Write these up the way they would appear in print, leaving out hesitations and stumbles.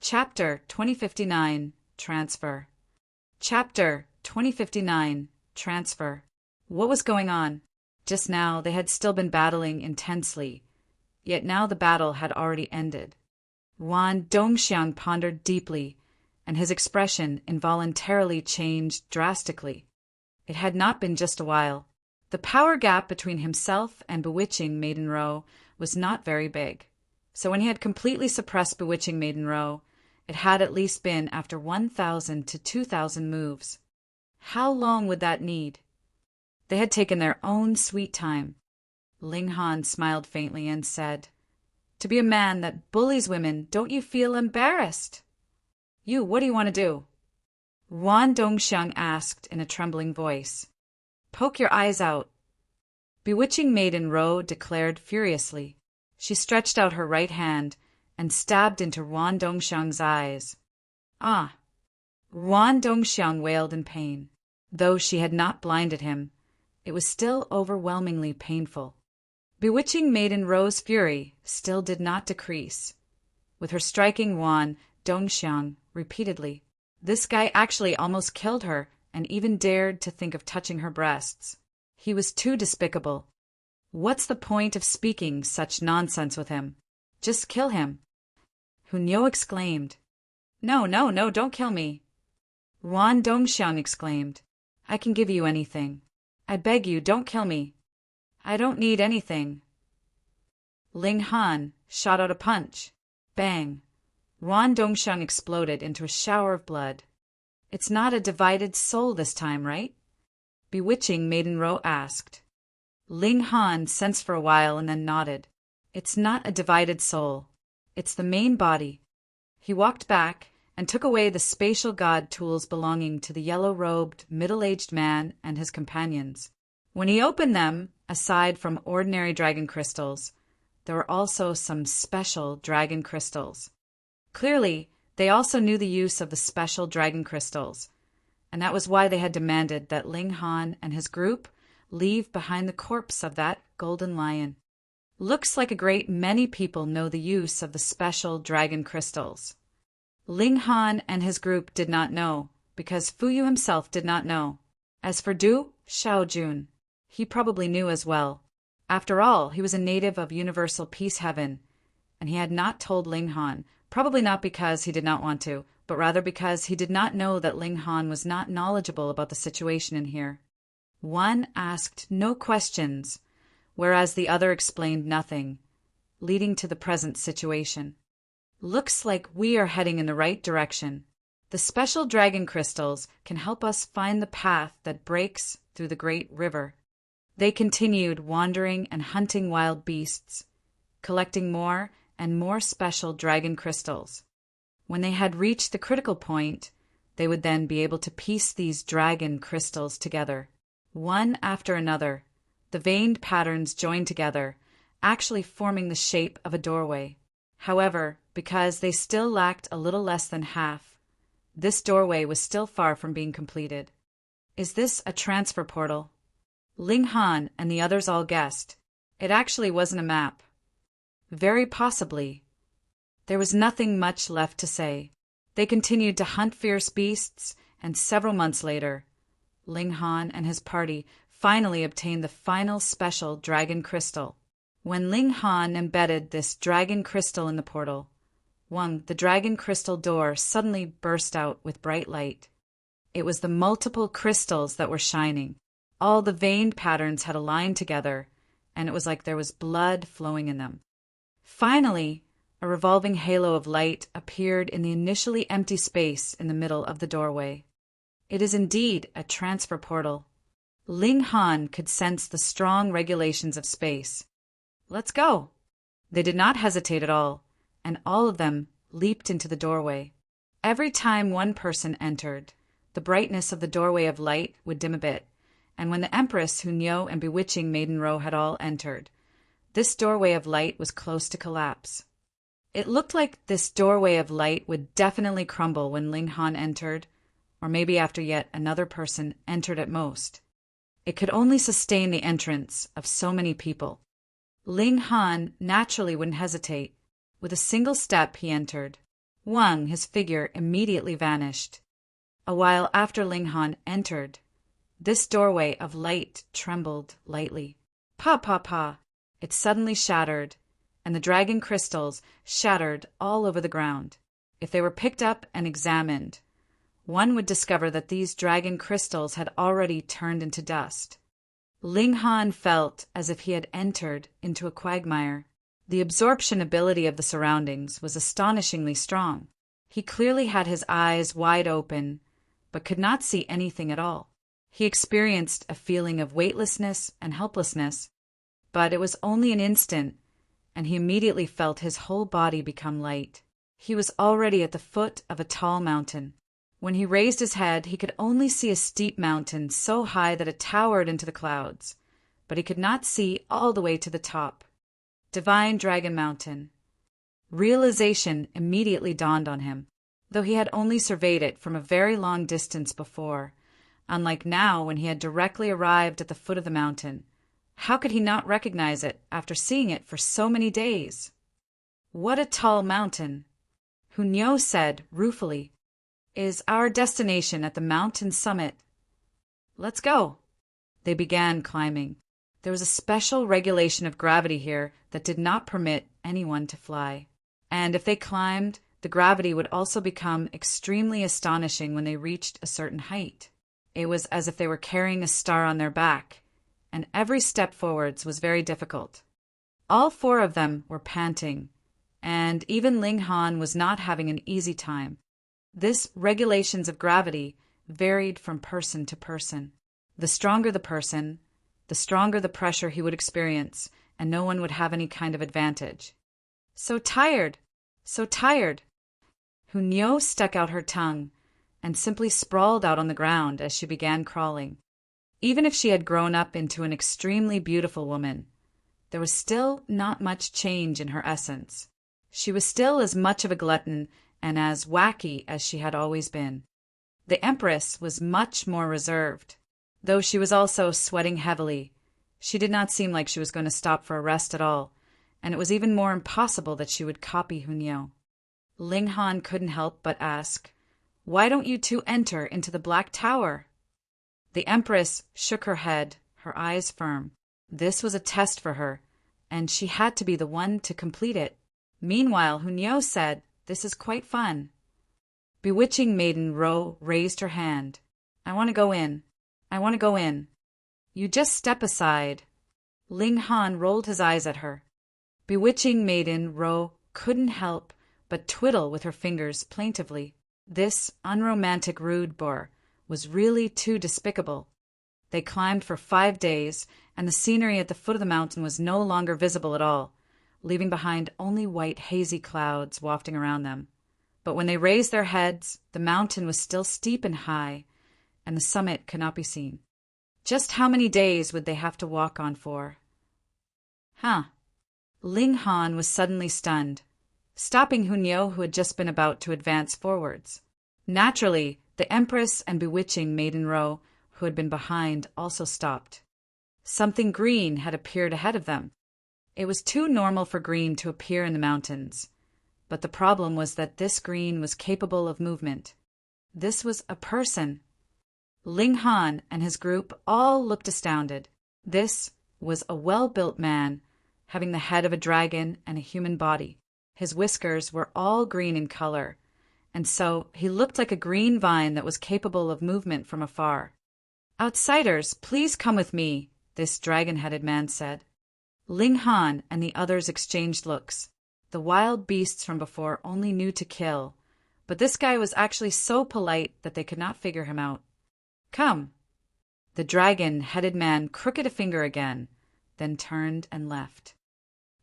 Chapter 2059 Transfer. Chapter 2059 Transfer. What was going on? Just now they had still been battling intensely, yet now the battle had already ended. Wan Dongxiang pondered deeply, and his expression involuntarily changed drastically. It had not been just a while. The power gap between himself and Bewitching Maiden Row was not very big, so when he had completely suppressed Bewitching Maiden Row, it had at least been after 1,000 to 2,000 moves. How long would that need? They had taken their own sweet time. Ling Han smiled faintly and said, "To be a man that bullies women, don't you feel embarrassed?" "You, what do you want to do?" Wan Dongxiang asked in a trembling voice. "Poke your eyes out." Bewitching Maiden Row declared furiously. She stretched out her right hand and stabbed into Wan Dongxiang's eyes. "Ah!" Wan Dongxiang wailed in pain. Though she had not blinded him, it was still overwhelmingly painful. Bewitching Maiden Row's fury still did not decrease, with her striking Wan Dongxiang repeatedly. This guy actually almost killed her and even dared to think of touching her breasts. He was too despicable. What's the point of speaking such nonsense with him? Just kill him. Hunyo exclaimed. No, don't kill me. Wan Dongxiang exclaimed. I can give you anything. I beg you, don't kill me. I don't need anything. Ling Han shot out a punch. Bang! Wan Dongxiang exploded into a shower of blood. It's not a divided soul this time, right? Bewitching Maiden Row asked. Ling Han sensed for a while and then nodded. It's not a divided soul. It's the main body. He walked back and took away the spatial god tools belonging to the yellow-robed, middle-aged man and his companions. When he opened them, aside from ordinary dragon crystals, there were also some special dragon crystals. Clearly, they also knew the use of the special dragon crystals, and that was why they had demanded that Ling Han and his group leave behind the corpse of that golden lion. Looks like a great many people know the use of the special dragon crystals. Ling Han and his group did not know, because Fuyu himself did not know. As for Du Xiaojun, he probably knew as well. After all, he was a native of Universal Peace Heaven, and he had not told Ling Han, probably not because he did not want to, but rather because he did not know that Ling Han was not knowledgeable about the situation in here. One asked no questions, whereas the other explained nothing, leading to the present situation. Looks like we are heading in the right direction. The special dragon crystals can help us find the path that breaks through the great river. They continued wandering and hunting wild beasts, collecting more and more special dragon crystals. When they had reached the critical point, they would then be able to piece these dragon crystals together. One after another, the veined patterns joined together, actually forming the shape of a doorway. However, because they still lacked a little less than half, this doorway was still far from being completed. Is this a transfer portal? Ling Han and the others all guessed. It actually wasn't a map. Very possibly. There was nothing much left to say. They continued to hunt fierce beasts, and several months later, Ling Han and his party finally obtained the final special dragon crystal. When Ling Han embedded this dragon crystal in the portal, the dragon crystal door suddenly burst out with bright light. It was the multiple crystals that were shining. All the veined patterns had aligned together, and it was like there was blood flowing in them. Finally, a revolving halo of light appeared in the initially empty space in the middle of the doorway. It is indeed a transfer portal. Ling Han could sense the strong regulations of space. Let's go. They did not hesitate at all, and all of them leaped into the doorway. Every time one person entered, the brightness of the doorway of light would dim a bit, and when the Empress, Hunyo, and Bewitching Maiden Row had all entered, this doorway of light was close to collapse. It looked like this doorway of light would definitely crumble when Ling Han entered, or maybe after yet another person entered at most. It could only sustain the entrance of so many people. Ling Han naturally wouldn't hesitate. With a single step he entered. Wang, his figure, immediately vanished. A while after Ling Han entered, this doorway of light trembled lightly. Pa pa pa! It suddenly shattered, and the dragon crystals shattered all over the ground. If they were picked up and examined, one would discover that these dragon crystals had already turned into dust. Ling Han felt as if he had entered into a quagmire. The absorption ability of the surroundings was astonishingly strong. He clearly had his eyes wide open, but could not see anything at all. He experienced a feeling of weightlessness and helplessness, but it was only an instant, and he immediately felt his whole body become light. He was already at the foot of a tall mountain. When he raised his head, he could only see a steep mountain so high that it towered into the clouds, but he could not see all the way to the top. Divine Dragon Mountain. Realization immediately dawned on him, though he had only surveyed it from a very long distance before, unlike now when he had directly arrived at the foot of the mountain. How could he not recognize it after seeing it for so many days? What a tall mountain! Hunyo said ruefully, "Is our destination at the mountain summit?" "Let's go." They began climbing. There was a special regulation of gravity here that did not permit anyone to fly. And if they climbed, the gravity would also become extremely astonishing when they reached a certain height. It was as if they were carrying a star on their back, and every step forwards was very difficult. All four of them were panting, and even Ling Han was not having an easy time. This regulations of gravity varied from person to person. The stronger the person, the stronger the pressure he would experience, and no one would have any kind of advantage. So tired! So tired! Hunyo stuck out her tongue and simply sprawled out on the ground as she began crawling. Even if she had grown up into an extremely beautiful woman, there was still not much change in her essence. She was still as much of a glutton and as wacky as she had always been. The Empress was much more reserved. Though she was also sweating heavily, she did not seem like she was going to stop for a rest at all, and it was even more impossible that she would copy Hunyo. Ling Han couldn't help but ask, "Why don't you two enter into the Black Tower?" The Empress shook her head, her eyes firm. This was a test for her, and she had to be the one to complete it. Meanwhile, Hunyo said, "This is quite fun." Bewitching Maiden Ro raised her hand. "I want to go in. I want to go in." "You just step aside." Ling Han rolled his eyes at her. Bewitching Maiden Ro couldn't help but twiddle with her fingers plaintively. This unromantic rude boar was really too despicable. They climbed for 5 days, and the scenery at the foot of the mountain was no longer visible at all, leaving behind only white hazy clouds wafting around them. But when they raised their heads, the mountain was still steep and high, and the summit could not be seen. Just how many days would they have to walk on for? Ling Han was suddenly stunned, stopping Hunyo, who had just been about to advance forwards. Naturally, the Empress and Bewitching Maiden Ro, who had been behind, also stopped. Something green had appeared ahead of them. It was too normal for green to appear in the mountains, but the problem was that this green was capable of movement. This was a person. Ling Han and his group all looked astounded. This was a well-built man, having the head of a dragon and a human body. His whiskers were all green in color, and so he looked like a green vine that was capable of movement from afar. "Outsiders, please come with me," this dragon-headed man said. Ling Han and the others exchanged looks. The wild beasts from before only knew to kill, but this guy was actually so polite that they could not figure him out. "Come." The dragon-headed man crooked a finger again, then turned and left.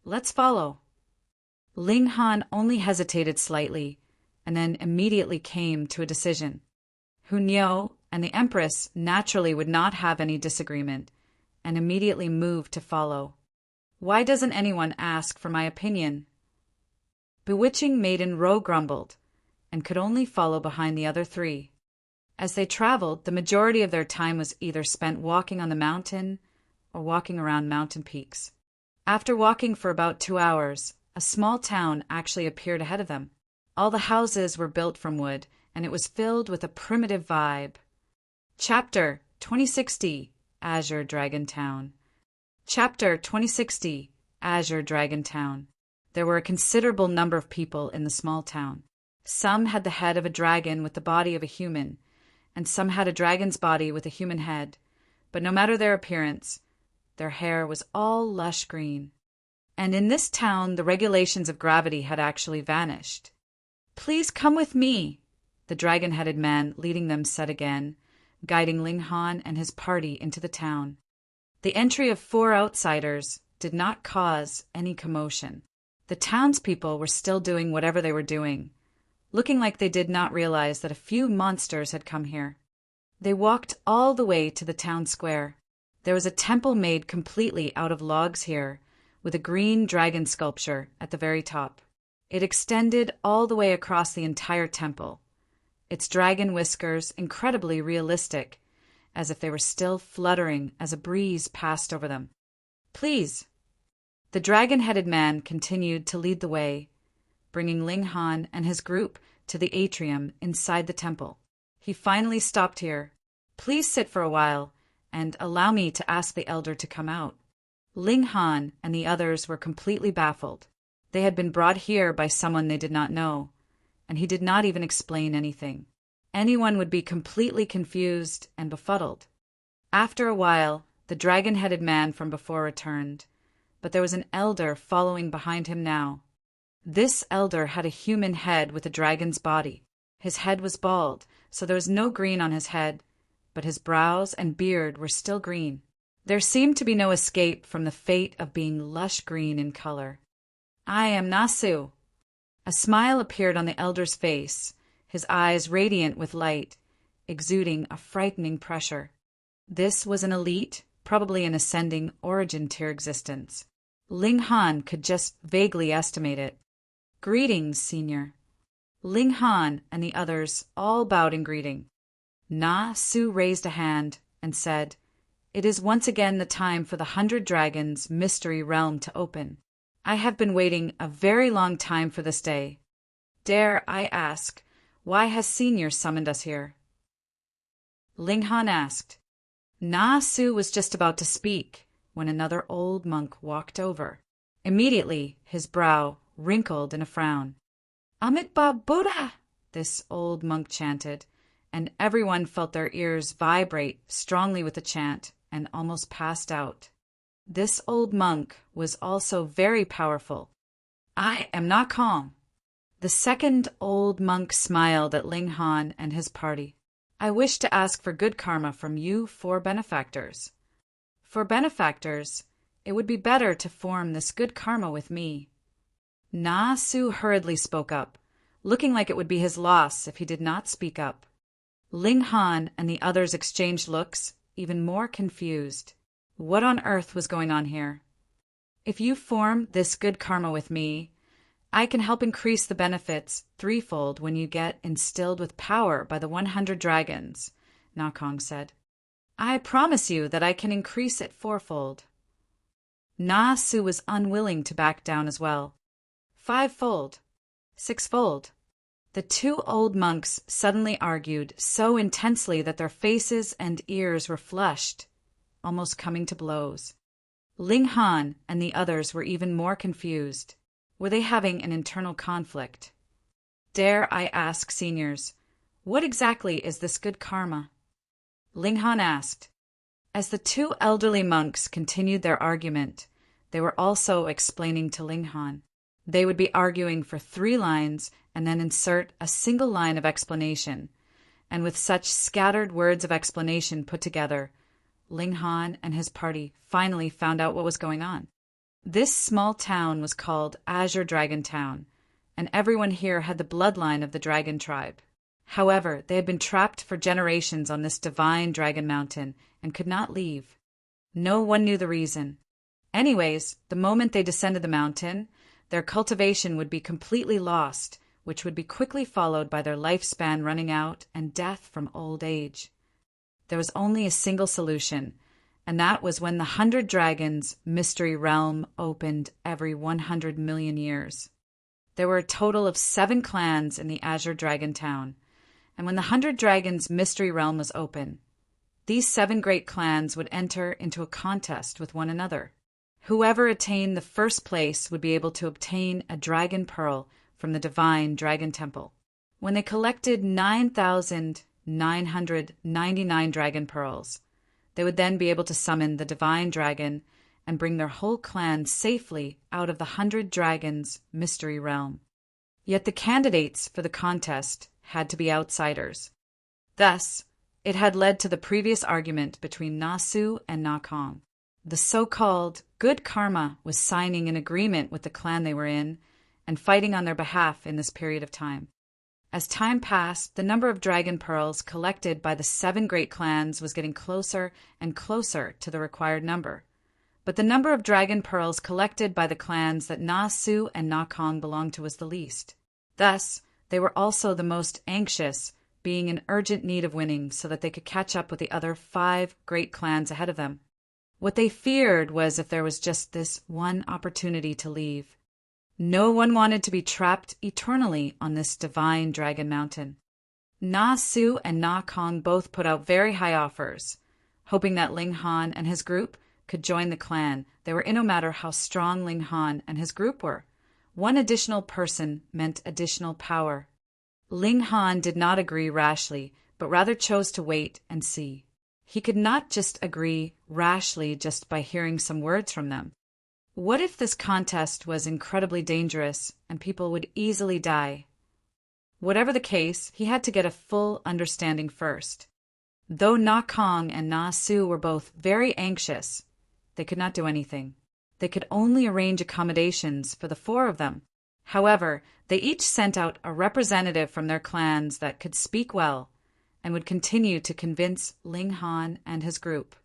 "Let's follow." Ling Han only hesitated slightly, and then immediately came to a decision. Hunyo and the Empress naturally would not have any disagreement, and immediately moved to follow. "Why doesn't anyone ask for my opinion?" Bewitching Maiden Ro grumbled, and could only follow behind the other three. As they traveled, the majority of their time was either spent walking on the mountain or walking around mountain peaks. After walking for about 2 hours, a small town actually appeared ahead of them. All the houses were built from wood, and it was filled with a primitive vibe. Chapter 2060, Azure Dragon Town. Chapter 2060, Azure Dragon Town. There were a considerable number of people in the small town. Some had the head of a dragon with the body of a human, and some had a dragon's body with a human head. But no matter their appearance, their hair was all lush green. And in this town, the regulations of gravity had actually vanished. "Please come with me," the dragon-headed man leading them said again, guiding Ling Han and his party into the town. The entry of 4 outsiders did not cause any commotion. The townspeople were still doing whatever they were doing, looking like they did not realize that a few monsters had come here. They walked all the way to the town square. There was a temple made completely out of logs here, with a green dragon sculpture at the very top. It extended all the way across the entire temple, its dragon whiskers incredibly realistic, as if they were still fluttering as a breeze passed over them. "Please." The dragon-headed man continued to lead the way, bringing Ling Han and his group to the atrium inside the temple. He finally stopped here. "Please sit for a while, and allow me to ask the elder to come out." Ling Han and the others were completely baffled. They had been brought here by someone they did not know, and he did not even explain anything. Anyone would be completely confused and befuddled. After a while, the dragon-headed man from before returned, but there was an elder following behind him now. This elder had a human head with a dragon's body. His head was bald, so there was no green on his head, but his brows and beard were still green. There seemed to be no escape from the fate of being lush green in color. "I am Nasu." A smile appeared on the elder's face, his eyes radiant with light, exuding a frightening pressure. This was an elite, probably an ascending origin tier existence. Ling Han could just vaguely estimate it. "Greetings, senior." Ling Han and the others all bowed in greeting. Na Su raised a hand and said, "It is once again the time for the 100 Dragons Mystery Realm to open. I have been waiting a very long time for this day. Dare I ask, why has Senior summoned us here?" Ling Han asked. Na Su was just about to speak when another old monk walked over. Immediately, his brow wrinkled in a frown. "Amitabha Buddha!" this old monk chanted, and everyone felt their ears vibrate strongly with the chant and almost passed out. This old monk was also very powerful. "I am not calm." The second old monk smiled at Ling Han and his party. "I wish to ask for good karma from you 4 benefactors. For benefactors, it would be better to form this good karma with me." Na Su hurriedly spoke up, looking like it would be his loss if he did not speak up. Ling Han and the others exchanged looks, even more confused. What on earth was going on here? "If you form this good karma with me, I can help increase the benefits 3-fold when you get instilled with power by the 100 dragons," Na Kong said. "I promise you that I can increase it 4-fold. Na Su was unwilling to back down as well. 5-fold. 6-fold. The 2 old monks suddenly argued so intensely that their faces and ears were flushed, almost coming to blows. Ling Han and the others were even more confused. Were they having an internal conflict? "Dare I ask, seniors, what exactly is this good karma?" Ling Han asked. As the 2 elderly monks continued their argument, they were also explaining to Ling Han. They would be arguing for 3 lines and then insert a single line of explanation, and with such scattered words of explanation put together, Ling Han and his party finally found out what was going on. This small town was called Azure Dragon Town, and everyone here had the bloodline of the dragon tribe. However, they had been trapped for generations on this divine dragon mountain and could not leave. No one knew the reason. Anyways, the moment they descended the mountain, their cultivation would be completely lost, which would be quickly followed by their lifespan running out and death from old age. There was only a single solution, and that was when the 100 Dragons Mystery Realm opened every 100 million years. There were a total of 7 clans in the Azure Dragon Town, and when the 100 Dragons Mystery Realm was open, these 7 great clans would enter into a contest with one another. Whoever attained the first place would be able to obtain a dragon pearl from the divine dragon temple. When they collected 9,999 dragon pearls, they would then be able to summon the divine dragon and bring their whole clan safely out of the 100 Dragons Mystery Realm. Yet the candidates for the contest had to be outsiders. Thus, it had led to the previous argument between Nasu and Nakong. The so-called good karma was signing an agreement with the clan they were in and fighting on their behalf in this period of time. As time passed, the number of dragon pearls collected by the 7 great clans was getting closer and closer to the required number. But the number of dragon pearls collected by the clans that Nasu and Nakong belonged to was the least. Thus, they were also the most anxious, being in urgent need of winning so that they could catch up with the other 5 great clans ahead of them. What they feared was if there was just this one opportunity to leave. No one wanted to be trapped eternally on this divine dragon mountain. Nasu and Nakong both put out very high offers, hoping that Ling Han and his group could join the clan. They were in no matter how strong Ling Han and his group were. One additional person meant additional power. Ling Han did not agree rashly, but rather chose to wait and see. He could not just agree rashly just by hearing some words from them. What if this contest was incredibly dangerous and people would easily die? Whatever the case, he had to get a full understanding first. Though Nakong and Nasu were both very anxious, they could not do anything. They could only arrange accommodations for the 4 of them. However, they each sent out a representative from their clans that could speak well and would continue to convince Ling Han and his group.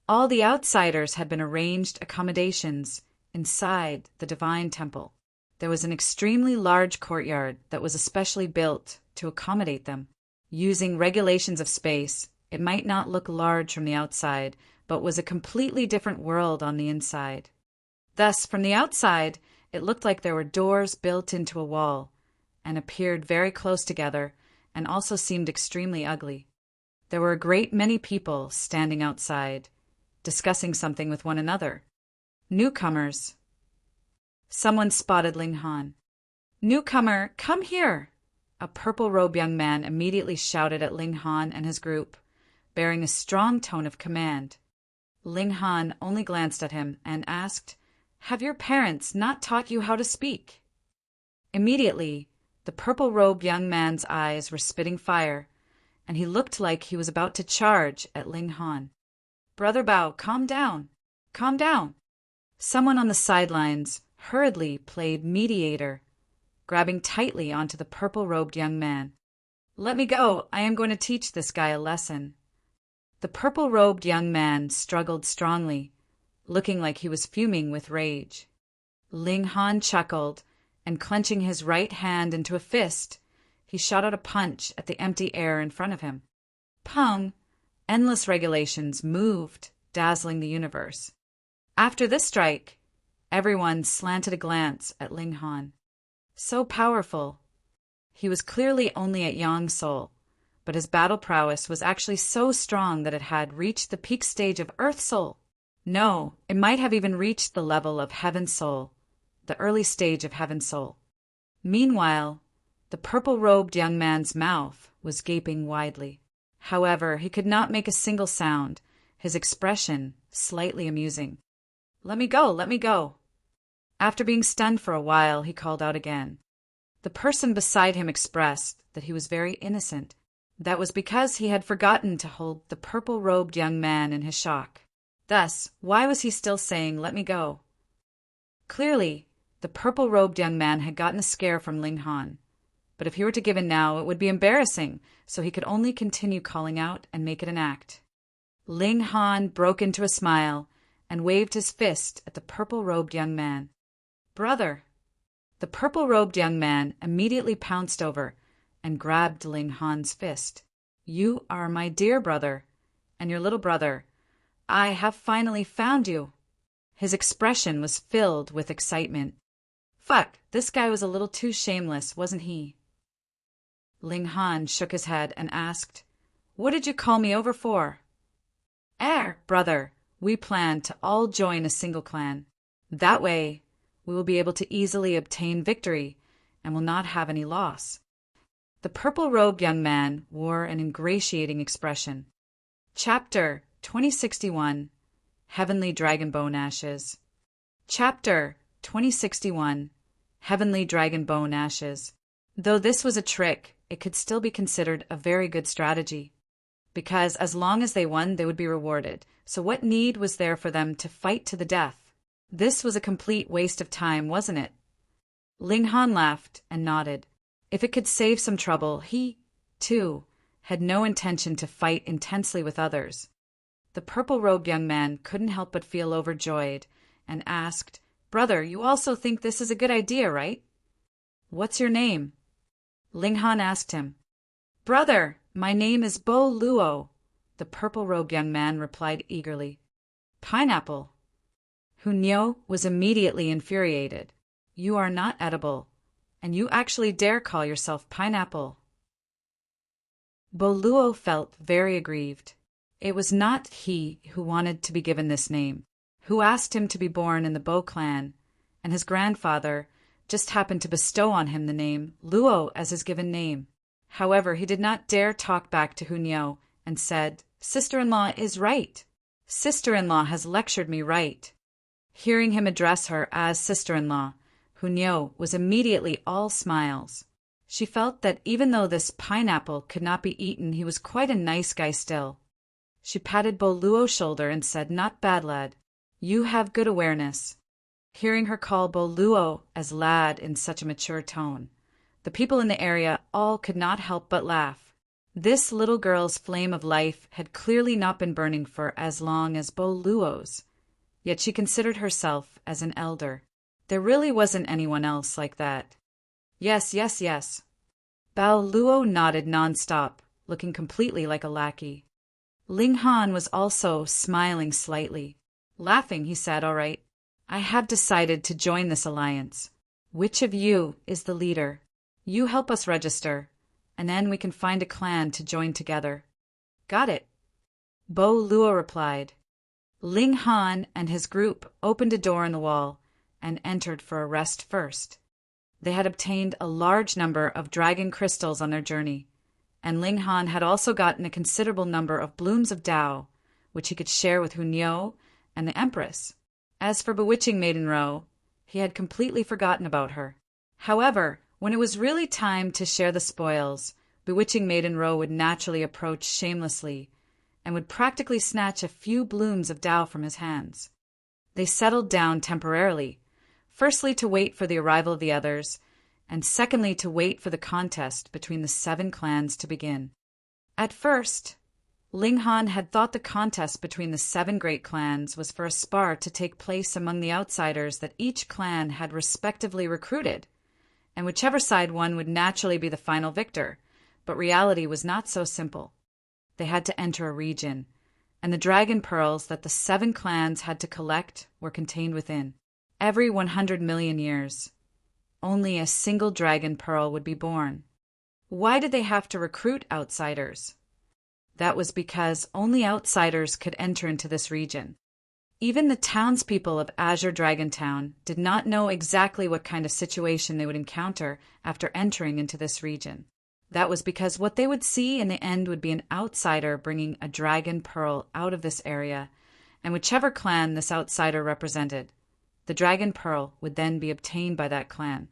All the outsiders had been arranged accommodations inside the divine temple. There was an extremely large courtyard that was especially built to accommodate them. Using regulations of space, it might not look large from the outside, but was a completely different world on the inside. Thus, from the outside, it looked like there were doors built into a wall and appeared very close together and also seemed extremely ugly. There were a great many people standing outside, discussing something with one another. Newcomers. Someone spotted Ling Han. "Newcomer, come here!" A purple-robed young man immediately shouted at Ling Han and his group, bearing a strong tone of command. Ling Han only glanced at him and asked, "Have your parents not taught you how to speak?" Immediately, the purple-robed young man's eyes were spitting fire, and he looked like he was about to charge at Ling Han. "Brother Bao, calm down. Calm down." Someone on the sidelines hurriedly played mediator, grabbing tightly onto the purple-robed young man. "Let me go. I am going to teach this guy a lesson." The purple-robed young man struggled strongly, looking like he was fuming with rage. Ling Han chuckled, and clenching his right hand into a fist, he shot out a punch at the empty air in front of him. Pung! Endless regulations moved, dazzling the universe. After this strike, everyone slanted a glance at Ling Han. So powerful. He was clearly only at Yang Soul, but his battle prowess was actually so strong that it had reached the peak stage of Earth Soul. No, it might have even reached the level of Heaven Soul, the early stage of Heaven Soul. Meanwhile, the purple-robed young man's mouth was gaping widely. However, he could not make a single sound, his expression slightly amusing. "Let me go, let me go." After being stunned for a while, he called out again. The person beside him expressed that he was very innocent. That was because he had forgotten to hold the purple-robed young man in his shock. Thus, why was he still saying, "Let me go"? Clearly, the purple-robed young man had gotten a scare from Ling Han. But if he were to give in now, it would be embarrassing, so he could only continue calling out and make it an act. Ling Han broke into a smile and waved his fist at the purple-robed young man. "Brother!" The purple-robed young man immediately pounced over and grabbed Ling Han's fist. "You are my dear brother, and your little brother. I have finally found you." His expression was filled with excitement. fuck, this guy was a little too shameless, wasn't he? Ling Han shook his head and asked, "What did you call me over for?" Brother, we plan to all join a single clan. That way, we will be able to easily obtain victory and will not have any loss." The purple-robed young man wore an ingratiating expression. Chapter 2061 Heavenly Dragonbone Ashes. Chapter 2061 Heavenly Dragonbone Ashes. Though this was a trick, it could still be considered a very good strategy. Because as long as they won, they would be rewarded. So what need was there for them to fight to the death? This was a complete waste of time, wasn't it? Ling Han laughed and nodded. If it could save some trouble, he, too, had no intention to fight intensely with others. The purple-robed young man couldn't help but feel overjoyed and asked, "Brother, you also think this is a good idea, right?" "What's your name?" Ling Han asked him. "Brother, my name is Bo Luo," the purple-robed young man replied eagerly. "Pineapple." Hunyo was immediately infuriated. "You are not edible, and you actually dare call yourself Pineapple." Bo Luo felt very aggrieved. It was not he who wanted to be given this name, who asked him to be born in the Bo clan, and his grandfather just happened to bestow on him the name Luo as his given name. However, he did not dare talk back to Hunyo and said, "Sister-in-law is right. Sister-in-law has lectured me right." Hearing him address her as sister-in-law, Hunyo was immediately all smiles. She felt that even though this pineapple could not be eaten, he was quite a nice guy still. She patted Bo Luo's shoulder and said, "Not bad, lad. You have good awareness." Hearing her call Bo Luo as lad in such a mature tone, the people in the area all could not help but laugh. This little girl's flame of life had clearly not been burning for as long as Bo Luo's, yet she considered herself as an elder. There really wasn't anyone else like that. Yes. Bao Luo nodded non-stop, looking completely like a lackey. Ling Han was also smiling slightly. Laughing, he said, "All right, I have decided to join this alliance. Which of you is the leader? You help us register, and then we can find a clan to join together." "Got it," Bo Luo replied. Ling Han and his group opened a door in the wall and entered for a rest first. They had obtained a large number of dragon crystals on their journey, and Ling Han had also gotten a considerable number of blooms of Tao, which he could share with Hunyo and the Empress. As for bewitching Maiden Ro, he had completely forgotten about her. However, when it was really time to share the spoils, bewitching Maiden Ro would naturally approach shamelessly and would practically snatch a few blooms of Tao from his hands. They settled down temporarily, firstly to wait for the arrival of the others, and secondly to wait for the contest between the 7 clans to begin. At first, Ling Han had thought the contest between the 7 great clans was for a spar to take place among the outsiders that each clan had respectively recruited, and whichever side won would naturally be the final victor, but reality was not so simple. They had to enter a region, and the dragon pearls that the 7 clans had to collect were contained within. Every 100 million years, only a single dragon pearl would be born. Why did they have to recruit outsiders? That was because only outsiders could enter into this region. Even the townspeople of Azure Dragon Town did not know exactly what kind of situation they would encounter after entering into this region. That was because what they would see in the end would be an outsider bringing a dragon pearl out of this area, and whichever clan this outsider represented, the dragon pearl would then be obtained by that clan.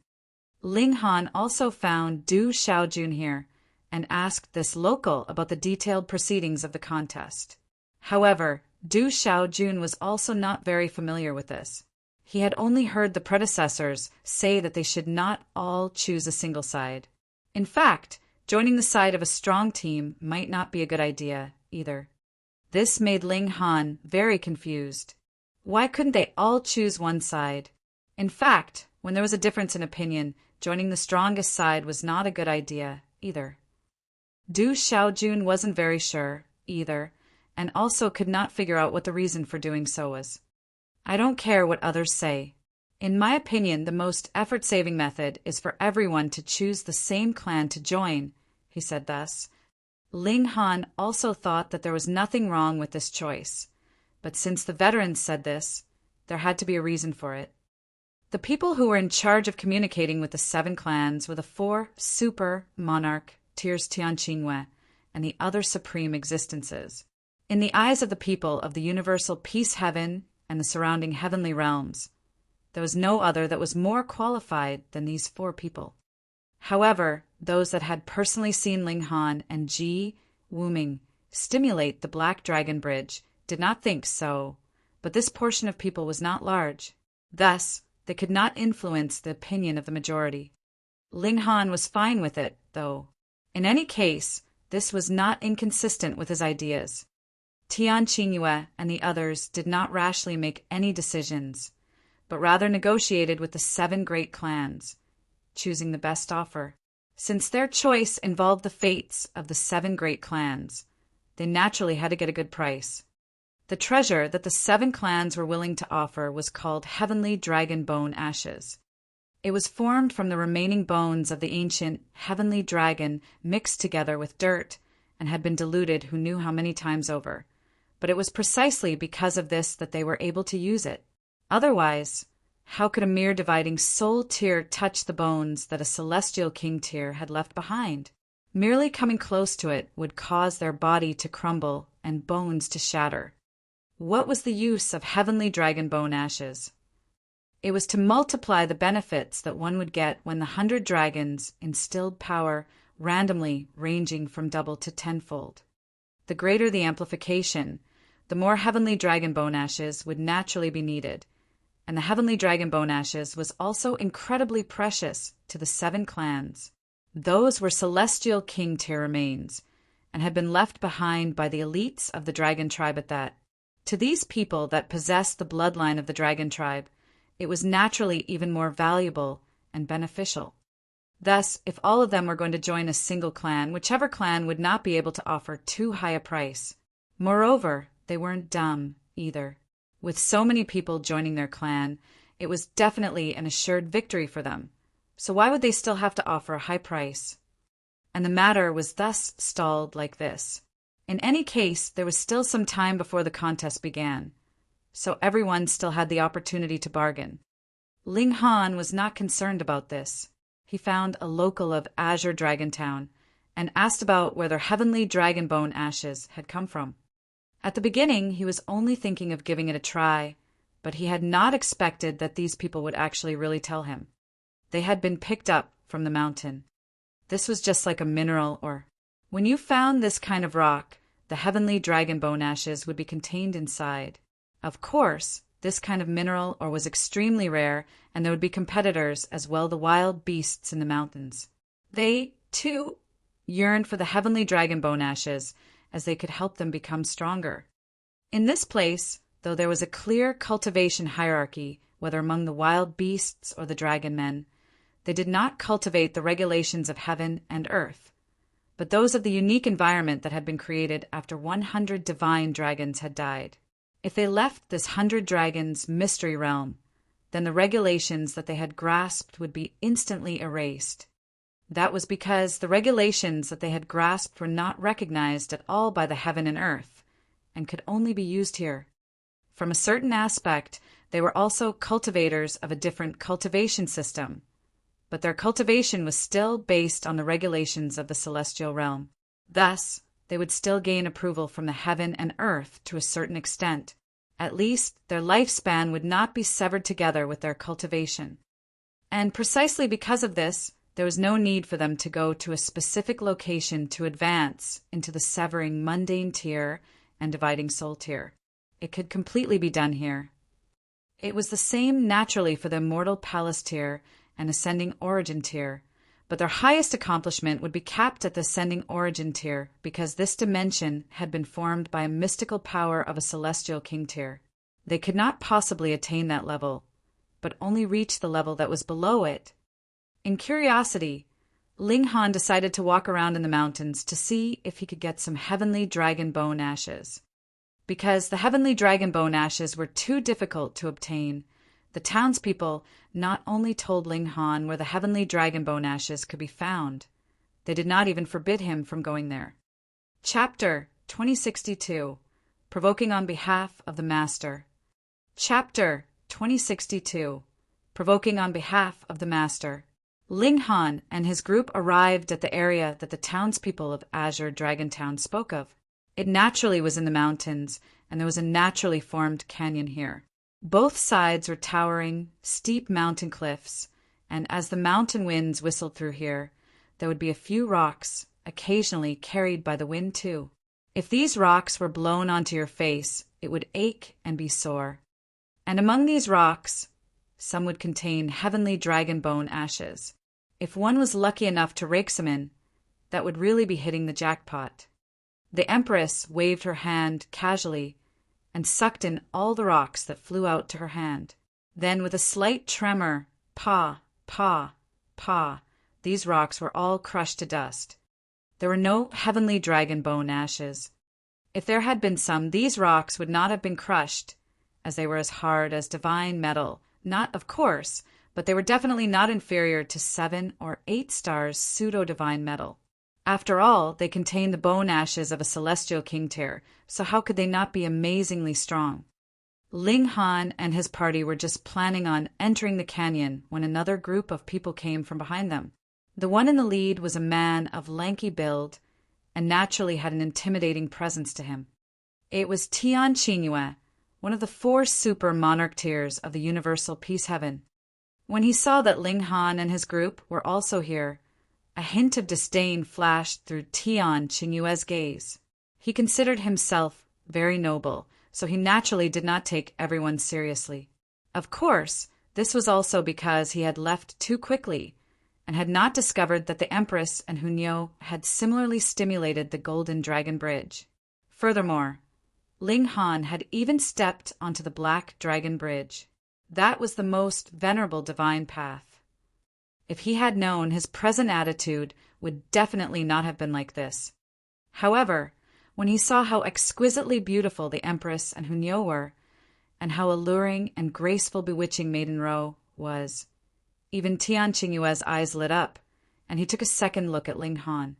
Ling Han also found Du Xiaojun here and asked this local about the detailed proceedings of the contest. However, Du Xiaojun was also not very familiar with this. He had only heard the predecessors say that they should not all choose a single side. In fact, joining the side of a strong team might not be a good idea either. This made Ling Han very confused. Why couldn't they all choose one side? In fact, when there was a difference in opinion, joining the strongest side was not a good idea either. Du Xiaojun wasn't very sure either, and also could not figure out what the reason for doing so was. "I don't care what others say. In my opinion, the most effort-saving method is for everyone to choose the same clan to join, he said thus. Ling Han also thought that there was nothing wrong with this choice, but since the veterans said this, there had to be a reason for it. The people who were in charge of communicating with the 7 clans were the 4 super monarch tiers Tianqingyue and the other supreme existences. In the eyes of the people of the universal peace heaven and the surrounding heavenly realms, there was no other that was more qualified than these 4 people. However, those that had personally seen Ling Han and Ji Wuming stimulate the Black Dragon Bridge did not think so, but this portion of people was not large. Thus, they could not influence the opinion of the majority. Ling Han was fine with it, though. In any case, this was not inconsistent with his ideas. Tianqingyue and the others did not rashly make any decisions, but rather negotiated with the 7 great clans, choosing the best offer. Since their choice involved the fates of the 7 great clans, they naturally had to get a good price. The treasure that the 7 clans were willing to offer was called Heavenly Dragon Bone Ashes. It was formed from the remaining bones of the ancient heavenly dragon mixed together with dirt and had been diluted who knew how many times over. But it was precisely because of this that they were able to use it. Otherwise, how could a mere dividing soul tear touch the bones that a celestial king tear had left behind? Merely coming close to it would cause their body to crumble and bones to shatter. What was the use of heavenly dragon bone ashes? It was to multiply the benefits that one would get when the 100 dragons instilled power randomly ranging from double to 10-fold. The greater the amplification, the more heavenly dragon bone ashes would naturally be needed, and the heavenly dragon bone ashes was also incredibly precious to the 7 clans. Those were celestial king tier remains, and had been left behind by the elites of the dragon tribe at that. To these people that possessed the bloodline of the dragon tribe, it was naturally even more valuable and beneficial. Thus, if all of them were going to join a single clan, whichever clan would not be able to offer too high a price. Moreover, they weren't dumb either. With so many people joining their clan, it was definitely an assured victory for them. So why would they still have to offer a high price? And the matter was thus stalled like this. In any case, there was still some time before the contest began, so everyone still had the opportunity to bargain. Ling Han was not concerned about this. He found a local of Azure Dragon Town and asked about where their heavenly dragon bone ashes had come from. At the beginning, he was only thinking of giving it a try, but he had not expected that these people would actually really tell him. They had been picked up from the mountain. This was just like a mineral or... When you found this kind of rock, the heavenly dragon bone ashes would be contained inside. Of course, this kind of mineral ore was extremely rare, and there would be competitors as well the wild beasts in the mountains. They, too, yearned for the heavenly dragon bone ashes, as they could help them become stronger. In this place, though there was a clear cultivation hierarchy, whether among the wild beasts or the dragon men, they did not cultivate the regulations of heaven and earth, but those of the unique environment that had been created after 100 divine dragons had died. If they left this 100 dragons mystery realm, then the regulations that they had grasped would be instantly erased. That was because the regulations that they had grasped were not recognized at all by the heaven and earth, and could only be used here. From a certain aspect, they were also cultivators of a different cultivation system, but their cultivation was still based on the regulations of the celestial realm. Thus, they would still gain approval from the heaven and earth to a certain extent. At least, their lifespan would not be severed together with their cultivation. And precisely because of this, there was no need for them to go to a specific location to advance into the severing mundane tier and dividing soul tier. It could completely be done here. It was the same naturally for the immortal palace tier and ascending origin tier, but their highest accomplishment would be capped at the ascending origin tier because this dimension had been formed by a mystical power of a celestial king tier. They could not possibly attain that level, but only reach the level that was below it. In curiosity, Ling Han decided to walk around in the mountains to see if he could get some heavenly dragon bone ashes. Because the heavenly dragon bone ashes were too difficult to obtain, The townspeople not only told Ling Han where the heavenly dragon bone ashes could be found, they did not even forbid him from going there. Chapter 2062. Provoking on behalf of the Master. Chapter 2062. Provoking on behalf of the Master. Ling Han and his group arrived at the area that the townspeople of Azure Dragon Town spoke of. It naturally was in the mountains, and there was a naturally formed canyon here. Both sides were towering, steep mountain cliffs, and as the mountain winds whistled through here, there would be a few rocks, occasionally carried by the wind too. If these rocks were blown onto your face, it would ache and be sore. And among these rocks, some would contain heavenly dragon bone ashes. If one was lucky enough to rake some in, that would really be hitting the jackpot. The Empress waved her hand casually and sucked in all the rocks that flew out to her hand. Then, with a slight tremor, pa, pa, pa, these rocks were all crushed to dust. There were no heavenly dragon bone ashes. If there had been some, these rocks would not have been crushed, as they were as hard as divine metal. Not, of course, but they were definitely not inferior to 7 or 8 stars pseudo-divine metal. After all, they contained the bone ashes of a celestial king-tier, so how could they not be amazingly strong? Ling Han and his party were just planning on entering the canyon when another group of people came from behind them. The one in the lead was a man of lanky build and naturally had an intimidating presence to him. It was Tian Qingyue, one of the 4 super monarch tiers of the universal peace heaven. When he saw that Ling Han and his group were also here, a hint of disdain flashed through Tian Qingyue's gaze. He considered himself very noble, so he naturally did not take everyone seriously. Of course, this was also because he had left too quickly and had not discovered that the Empress and Hunyo had similarly stimulated the Golden Dragon Bridge. Furthermore, Ling Han had even stepped onto the Black Dragon Bridge. That was the most venerable divine path. If he had known, his present attitude would definitely not have been like this. However, when he saw how exquisitely beautiful the Empress and Hunyo were, and how alluring and graceful bewitching Maiden Ro was, even Tian Qingyue's eyes lit up, and he took a second look at Ling Han.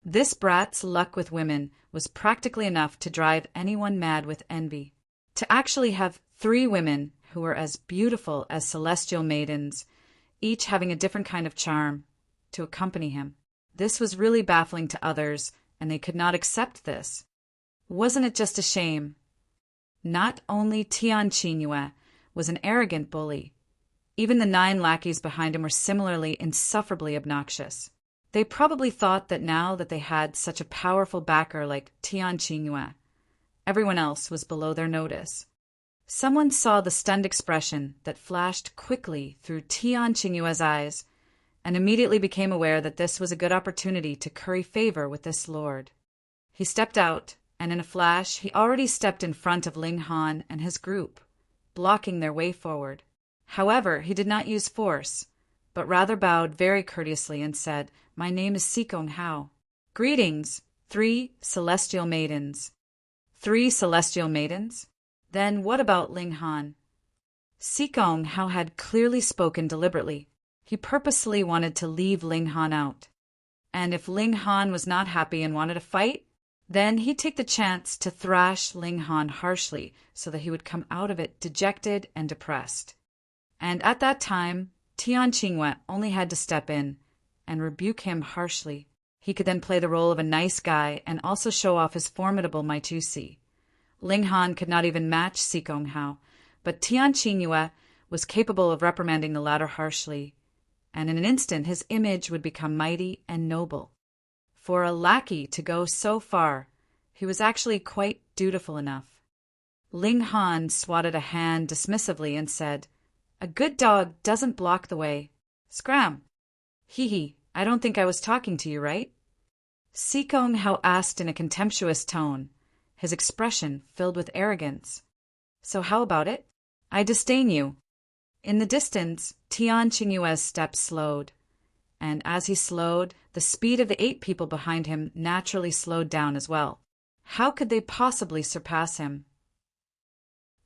This brat's luck with women was practically enough to drive anyone mad with envy. To actually have 3 women who were as beautiful as celestial maidens, each having a different kind of charm, to accompany him. This was really baffling to others, and they could not accept this. Wasn't it just a shame? Not only Tian Qingyue was an arrogant bully, even the 9 lackeys behind him were similarly insufferably obnoxious. They probably thought that now that they had such a powerful backer like Tian Qingyue, everyone else was below their notice. Someone saw the stunned expression that flashed quickly through Tian Qingyue's eyes and immediately became aware that this was a good opportunity to curry favor with this lord. He stepped out, and in a flash he already stepped in front of Ling Han and his group, blocking their way forward. However, he did not use force, but rather bowed very courteously and said, "My name is Sikong Hao. Greetings, 3 celestial maidens." 3 celestial maidens? Then what about Ling Han? Sikong Hao had clearly spoken deliberately. He purposely wanted to leave Ling Han out. And if Ling Han was not happy and wanted a fight, then he'd take the chance to thrash Ling Han harshly so that he would come out of it dejected and depressed. And at that time, Tian Qingyue only had to step in and rebuke him harshly. He could then play the role of a nice guy and also show off his formidable Maijusi. Ling Han could not even match Sikong Hao, but Tian Qingyue was capable of reprimanding the latter harshly, and in an instant his image would become mighty and noble. For a lackey to go so far, he was actually quite dutiful enough. Ling Han swatted a hand dismissively and said, "A good dog doesn't block the way. Scram." "Hee, I don't think I was talking to you, right?" Sikong Hao asked in a contemptuous tone, his expression filled with arrogance. "So how about it? I disdain you." In the distance, Tian Qingyue's steps slowed, and as he slowed, the speed of the 8 people behind him naturally slowed down as well. How could they possibly surpass him?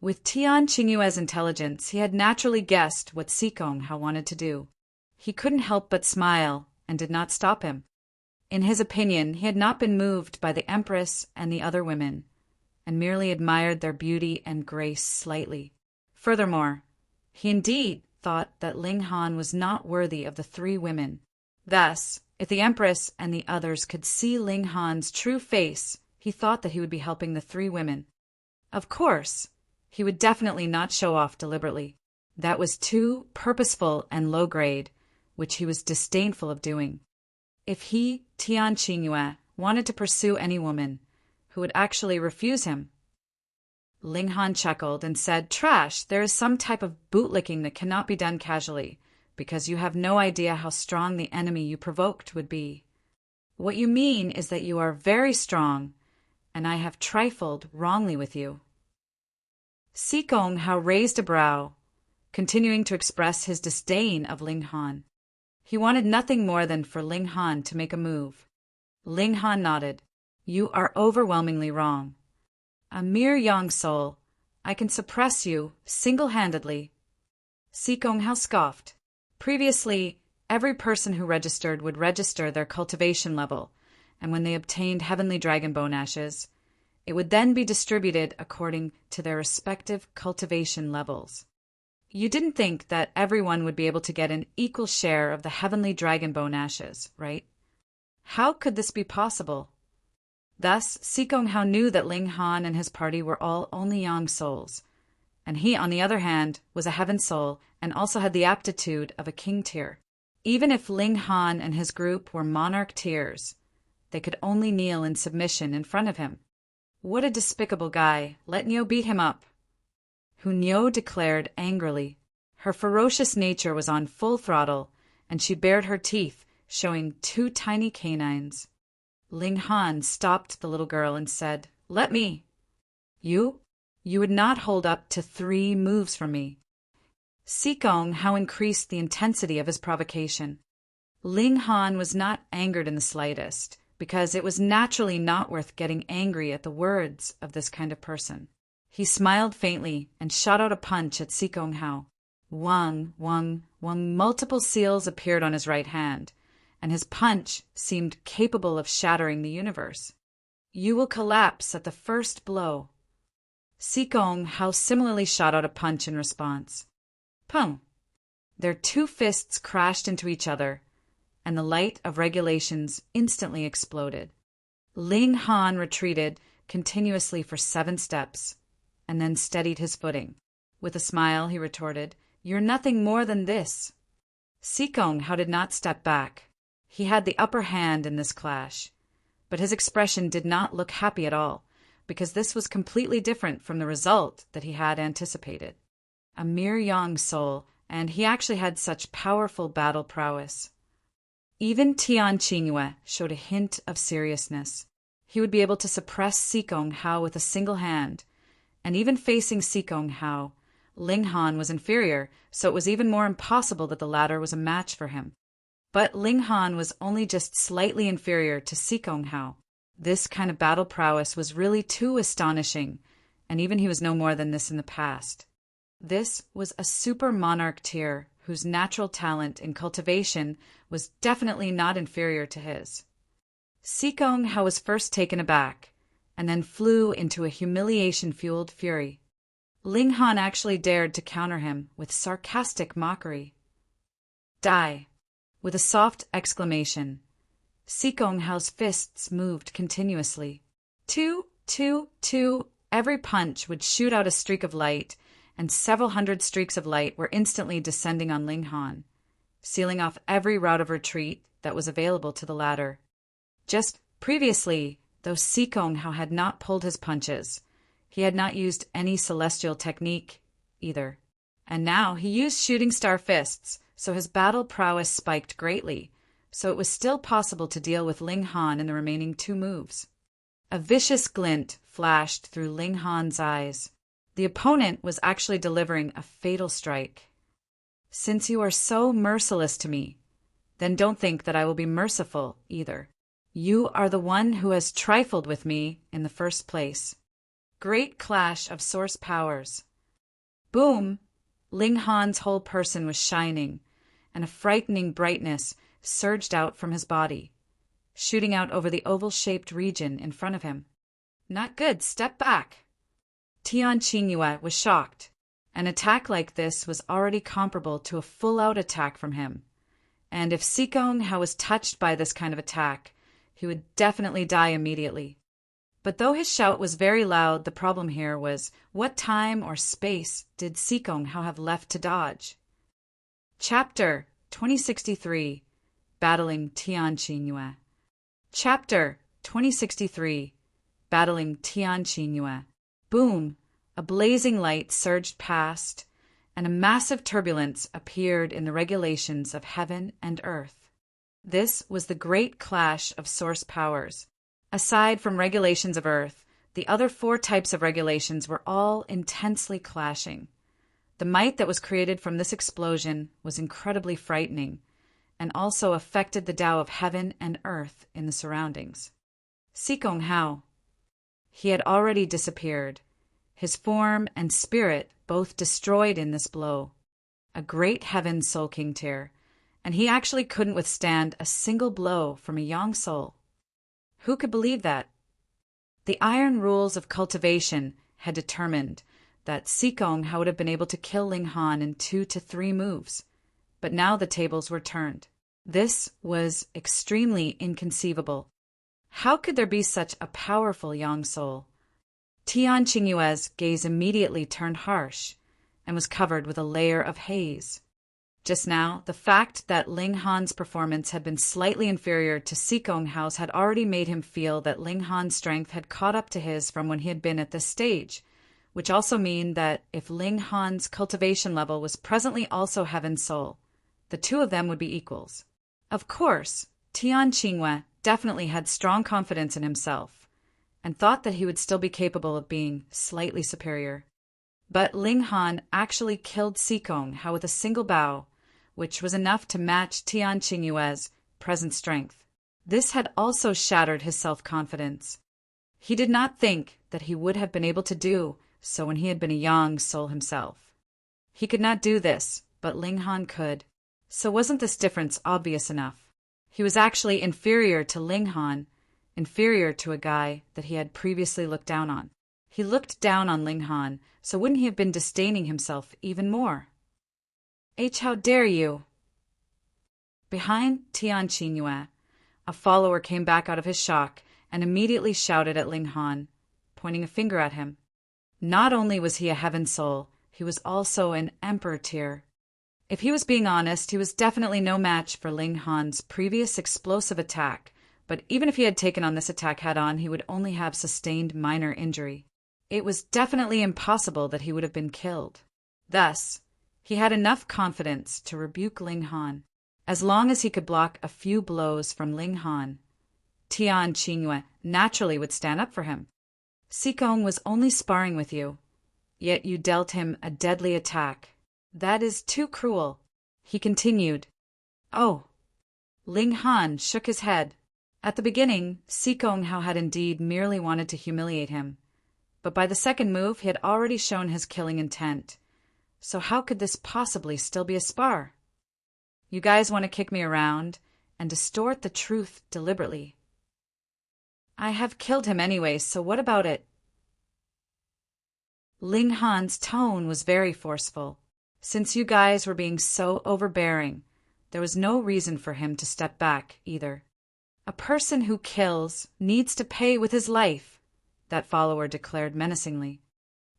With Tian Qingyue's intelligence, he had naturally guessed what Sikong Hao wanted to do. He couldn't help but smile and did not stop him. In his opinion, he had not been moved by the Empress and the other women, and merely admired their beauty and grace slightly. Furthermore, he indeed thought that Ling Han was not worthy of the three women. Thus, if the Empress and the others could see Ling Han's true face, he thought that he would be helping the three women. Of course, he would definitely not show off deliberately. That was too purposeful and low grade, which he was disdainful of doing. If he, Tian Qingyue, wanted to pursue any woman who would actually refuse him, Ling Han chuckled and said, "Trash, there is some type of bootlicking that cannot be done casually, because you have no idea how strong the enemy you provoked would be. What you mean is that you are very strong, and I have trifled wrongly with you." Sikong Hao raised a brow, continuing to express his disdain of Ling Han. He wanted nothing more than for Ling Han to make a move. Ling Han nodded. "You are overwhelmingly wrong. A mere young soul, I can suppress you single-handedly." Sikong Hao scoffed. Previously, every person who registered would register their cultivation level, and when they obtained heavenly dragon bone ashes, it would then be distributed according to their respective cultivation levels. You didn't think that everyone would be able to get an equal share of the heavenly dragon bone ashes, right? How could this be possible? Thus, Sikong Hao knew that Ling Han and his party were all only yang souls, and he, on the other hand, was a heaven soul and also had the aptitude of a king tier. Even if Ling Han and his group were monarch tiers, they could only kneel in submission in front of him. What a despicable guy. Let Niu beat him up. Hu Niu declared angrily. Her ferocious nature was on full throttle, and she bared her teeth, showing 2 tiny canines. Ling Han stopped the little girl and said, "Let me." You would not hold up to 3 moves from me." Sikong Hao increased the intensity of his provocation. Ling Han was not angered in the slightest, because it was naturally not worth getting angry at the words of this kind of person. He smiled faintly and shot out a punch at Sikong Hao. Wang, multiple seals appeared on his right hand, and his punch seemed capable of shattering the universe. "You will collapse at the first blow." Sikong Hao similarly shot out a punch in response. Pum! Their 2 fists crashed into each other, and the light of regulations instantly exploded. Ling Han retreated continuously for 7 steps, and then steadied his footing. With a smile, he retorted, "You're nothing more than this." Sikong Hao did not step back. He had the upper hand in this clash, but his expression did not look happy at all, because this was completely different from the result that he had anticipated. A mere young soul, and he actually had such powerful battle prowess. Even Tian Qingyue showed a hint of seriousness. He would be able to suppress Sikong Hao with a single hand, and even facing Sikong Hao, Ling Han was inferior, so it was even more impossible that the latter was a match for him. But Ling Han was only just slightly inferior to Sikong Hao. This kind of battle prowess was really too astonishing, and even he was no more than this in the past. This was a super monarch tier whose natural talent in cultivation was definitely not inferior to his. Sikong Hao was first taken aback, and then flew into a humiliation-fueled fury. Ling Han actually dared to counter him with sarcastic mockery. "Die!" With a soft exclamation, Sikong Hao's fists moved continuously. 2, 2, 2, every punch would shoot out a streak of light, and several hundred streaks of light were instantly descending on Ling Han, sealing off every route of retreat that was available to the latter. Just previously, though Sikong Hao had not pulled his punches, he had not used any celestial technique either. And now he used shooting star fists, so his battle prowess spiked greatly, so it was still possible to deal with Ling Han in the remaining 2 moves. A vicious glint flashed through Ling Han's eyes. The opponent was actually delivering a fatal strike. "Since you are so merciless to me, then don't think that I will be merciful either. You are the one who has trifled with me in the first place." Great clash of source powers. Boom! Ling Han's whole person was shining, and a frightening brightness surged out from his body, shooting out over the oval-shaped region in front of him. Not good, step back! Tian Qingyue was shocked. An attack like this was already comparable to a full-out attack from him, and if Sikong Hao was touched by this kind of attack, he would definitely die immediately. But though his shout was very loud, the problem here was what time or space did Sikong Hao have left to dodge? Chapter 2063, Battling Tian Qingyue. Chapter 2063, Battling Tian Qingyue. Boom! A blazing light surged past, and a massive turbulence appeared in the regulations of heaven and earth. This was the great clash of source powers. Aside from regulations of earth, the other 4 types of regulations were all intensely clashing. The might that was created from this explosion was incredibly frightening, and also affected the Tao of heaven and earth in the surroundings. Sikong Hao. He had already disappeared, his form and spirit both destroyed in this blow. A great heaven soul king tier, and he actually couldn't withstand a single blow from a young soul. Who could believe that? The iron rules of cultivation had determined that Sikong Hao would have been able to kill Ling Han in 2 to 3 moves, but now the tables were turned. This was extremely inconceivable. How could there be such a powerful young soul? Tian Qingyue's gaze immediately turned harsh and was covered with a layer of haze. Just now, the fact that Ling Han's performance had been slightly inferior to Sikong Hao's had already made him feel that Ling Han's strength had caught up to his from when he had been at this stage, which also mean that if Ling Han's cultivation level was presently also Heaven Soul, the 2 of them would be equals. Of course, Tian Qingyue definitely had strong confidence in himself, and thought that he would still be capable of being slightly superior. But Ling Han actually killed Sikong Hao with a single bow, which was enough to match Tian Qingyue's present strength. This had also shattered his self-confidence. He did not think that he would have been able to do so when he had been a young soul himself. He could not do this, but Ling Han could. So wasn't this difference obvious enough? He was actually inferior to Ling Han, inferior to a guy that he had previously looked down on. He looked down on Ling Han, so wouldn't he have been disdaining himself even more? How dare you! Behind Tian Qingyue, a follower came back out of his shock and immediately shouted at Ling Han, pointing a finger at him. Not only was he a heaven soul, he was also an emperor tier. If he was being honest, he was definitely no match for Ling Han's previous explosive attack, but even if he had taken on this attack head-on, he would only have sustained minor injury. It was definitely impossible that he would have been killed. Thus, he had enough confidence to rebuke Ling Han. As long as he could block a few blows from Ling Han, Tian Qingyue naturally would stand up for him. Sikong was only sparring with you, yet you dealt him a deadly attack. That is too cruel. He continued. Oh. Ling Han shook his head. At the beginning, Sikong Hao had indeed merely wanted to humiliate him, but by the second move he had already shown his killing intent. So how could this possibly still be a spar? You guys want to kick me around and distort the truth deliberately. I have killed him anyway, so what about it? Ling Han's tone was very forceful. Since you guys were being so overbearing, there was no reason for him to step back either. A person who kills needs to pay with his life, that follower declared menacingly.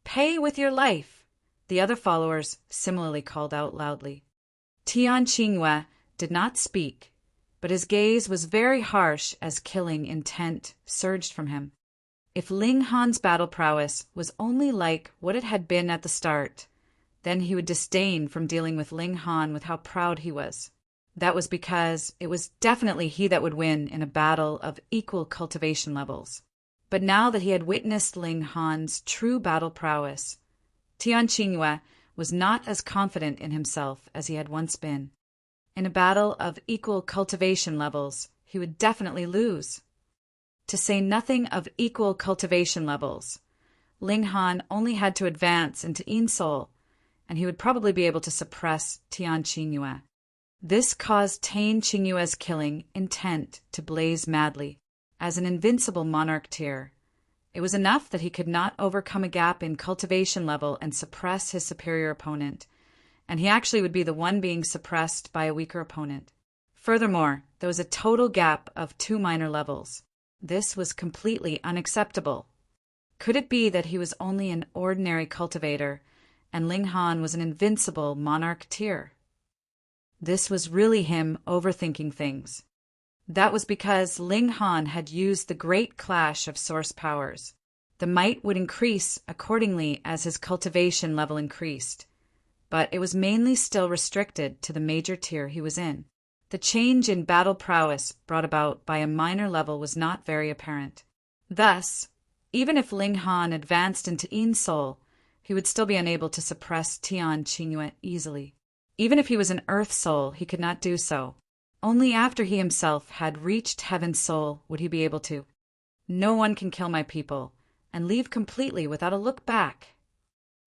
Pay with your life, the other followers similarly called out loudly. Tian Qingyue did not speak, but his gaze was very harsh as killing intent surged from him. If Ling Han's battle prowess was only like what it had been at the start, then he would disdain from dealing with Ling Han with how proud he was. That was because it was definitely he that would win in a battle of equal cultivation levels. But now that he had witnessed Ling Han's true battle prowess, Tian Qingyue was not as confident in himself as he had once been. In a battle of equal cultivation levels, he would definitely lose. To say nothing of equal cultivation levels, Ling Han only had to advance into Yin Soul, and he would probably be able to suppress Tian Qingyue. This caused Tian Qingyue's killing intent to blaze madly. As an invincible monarch tier, it was enough that he could not overcome a gap in cultivation level and suppress his superior opponent, and he actually would be the one being suppressed by a weaker opponent. Furthermore, there was a total gap of 2 minor levels. This was completely unacceptable. Could it be that he was only an ordinary cultivator, and Ling Han was an invincible monarch tier? This was really him overthinking things. That was because Ling Han had used the great clash of source powers. The might would increase accordingly as his cultivation level increased, but it was mainly still restricted to the major tier he was in. The change in battle prowess brought about by a minor level was not very apparent. Thus, even if Ling Han advanced into Yin Soul, he would still be unable to suppress Tian Qingyue easily. Even if he was an Earth Soul, he could not do so. Only after he himself had reached Heaven's Soul would he be able to. No one can kill my people and leave completely without a look back.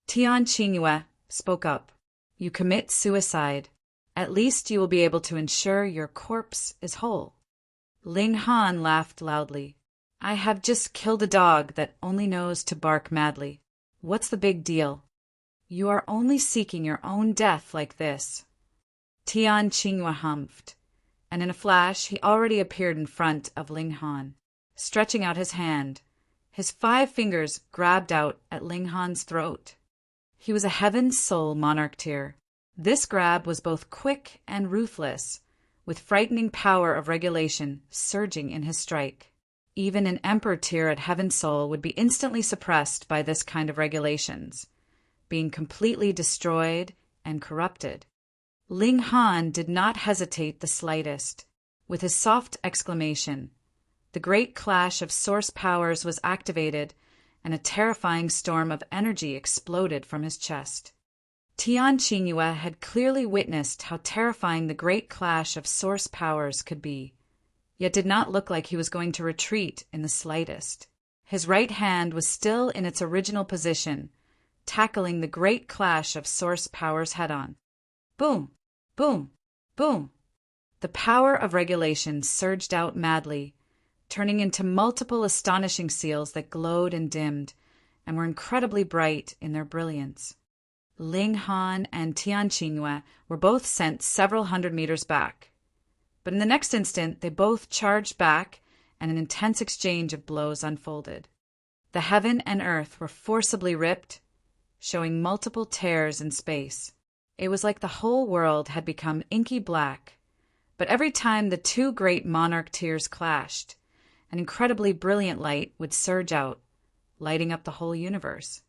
Tian Qingyue spoke up. You commit suicide. At least you will be able to ensure your corpse is whole. Ling Han laughed loudly. I have just killed a dog that only knows to bark madly. What's the big deal? You are only seeking your own death like this. Tian Qingyue humphed, and in a flash he already appeared in front of Ling Han. Stretching out his hand, his 5 fingers grabbed out at Ling Han's throat. He was a Heaven's Soul monarch tier. This grab was both quick and ruthless, with frightening power of regulation surging in his strike. Even an Emperor tier at Heaven's Soul would be instantly suppressed by this kind of regulations, being completely destroyed and corrupted. Ling Han did not hesitate the slightest. With his soft exclamation, the great clash of source powers was activated, and a terrifying storm of energy exploded from his chest. Tian Qingyue had clearly witnessed how terrifying the great clash of source powers could be, yet did not look like he was going to retreat in the slightest. His right hand was still in its original position, tackling the great clash of source powers head-on. Boom! Boom! Boom! The power of regulation surged out madly, turning into multiple astonishing seals that glowed and dimmed, and were incredibly bright in their brilliance. Ling Han and Tian Qingyue were both sent several hundred meters back. But in the next instant, they both charged back, and an intense exchange of blows unfolded. The heaven and earth were forcibly ripped, showing multiple tears in space. It was like the whole world had become inky black, but every time the 2 great monarch tiers clashed, an incredibly brilliant light would surge out, lighting up the whole universe.